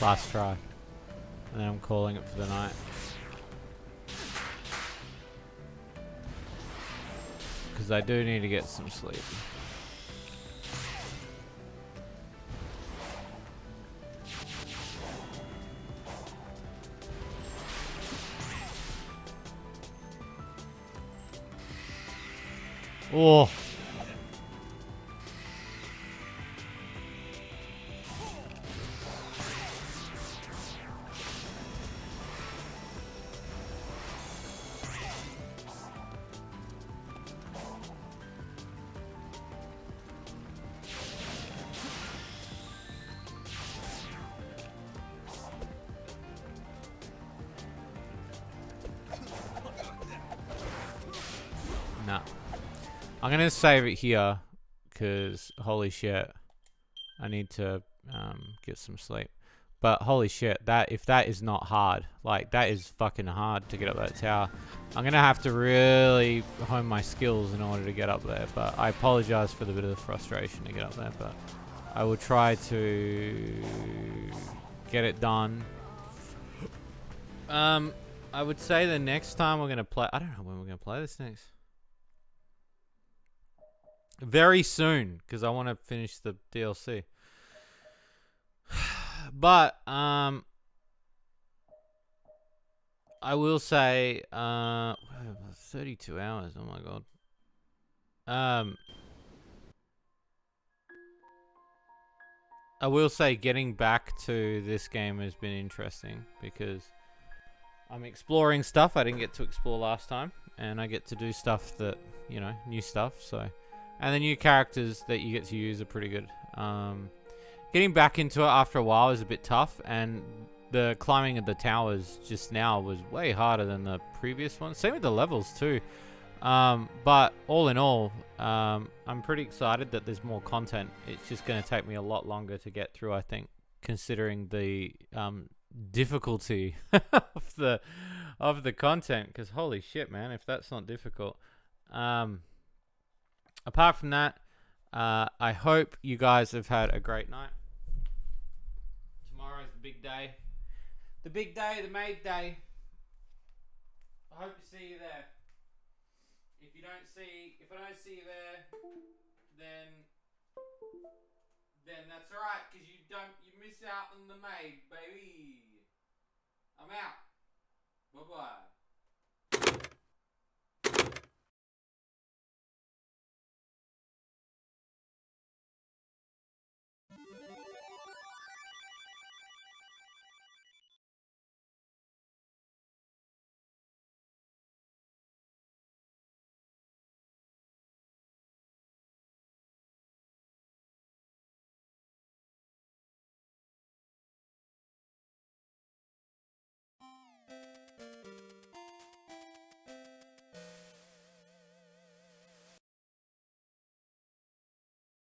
Last try. And then I'm calling it for the night. Because I do need to get some sleep. Oh. No. I'm gonna save it here, cause holy shit, I need to get some sleep. But holy shit, if that is not hard, like that is fucking hard to get up that tower. I'm gonna have to really hone my skills in order to get up there. But I apologize for the bit of the frustration to get up there. But I will try to get it done. I would say the next time we're gonna play. I don't know when we're gonna play this next. very soon because I want to finish the DLC. But I will say 32 hours. Oh my god. I will say getting back to this game has been interesting because I'm exploring stuff I didn't get to explore last time, and I get to do stuff that, you know, new stuff. So, and the new characters that you get to use are pretty good. Getting back into it after a while is a bit tough, and the climbing of the towers just now was way harder than the previous one. Same with the levels too. But all in all, I'm pretty excited that there's more content. It's just going to take me a lot longer to get through, I think, considering the difficulty of the content. Because holy shit, man, if that's not difficult. Apart from that, I hope you guys have had a great night. Tomorrow's the big day. The big day, the maid day. I hope to see you there. If I don't see you there, then that's alright, because you miss out on the maid, baby. I'm out. Bye bye.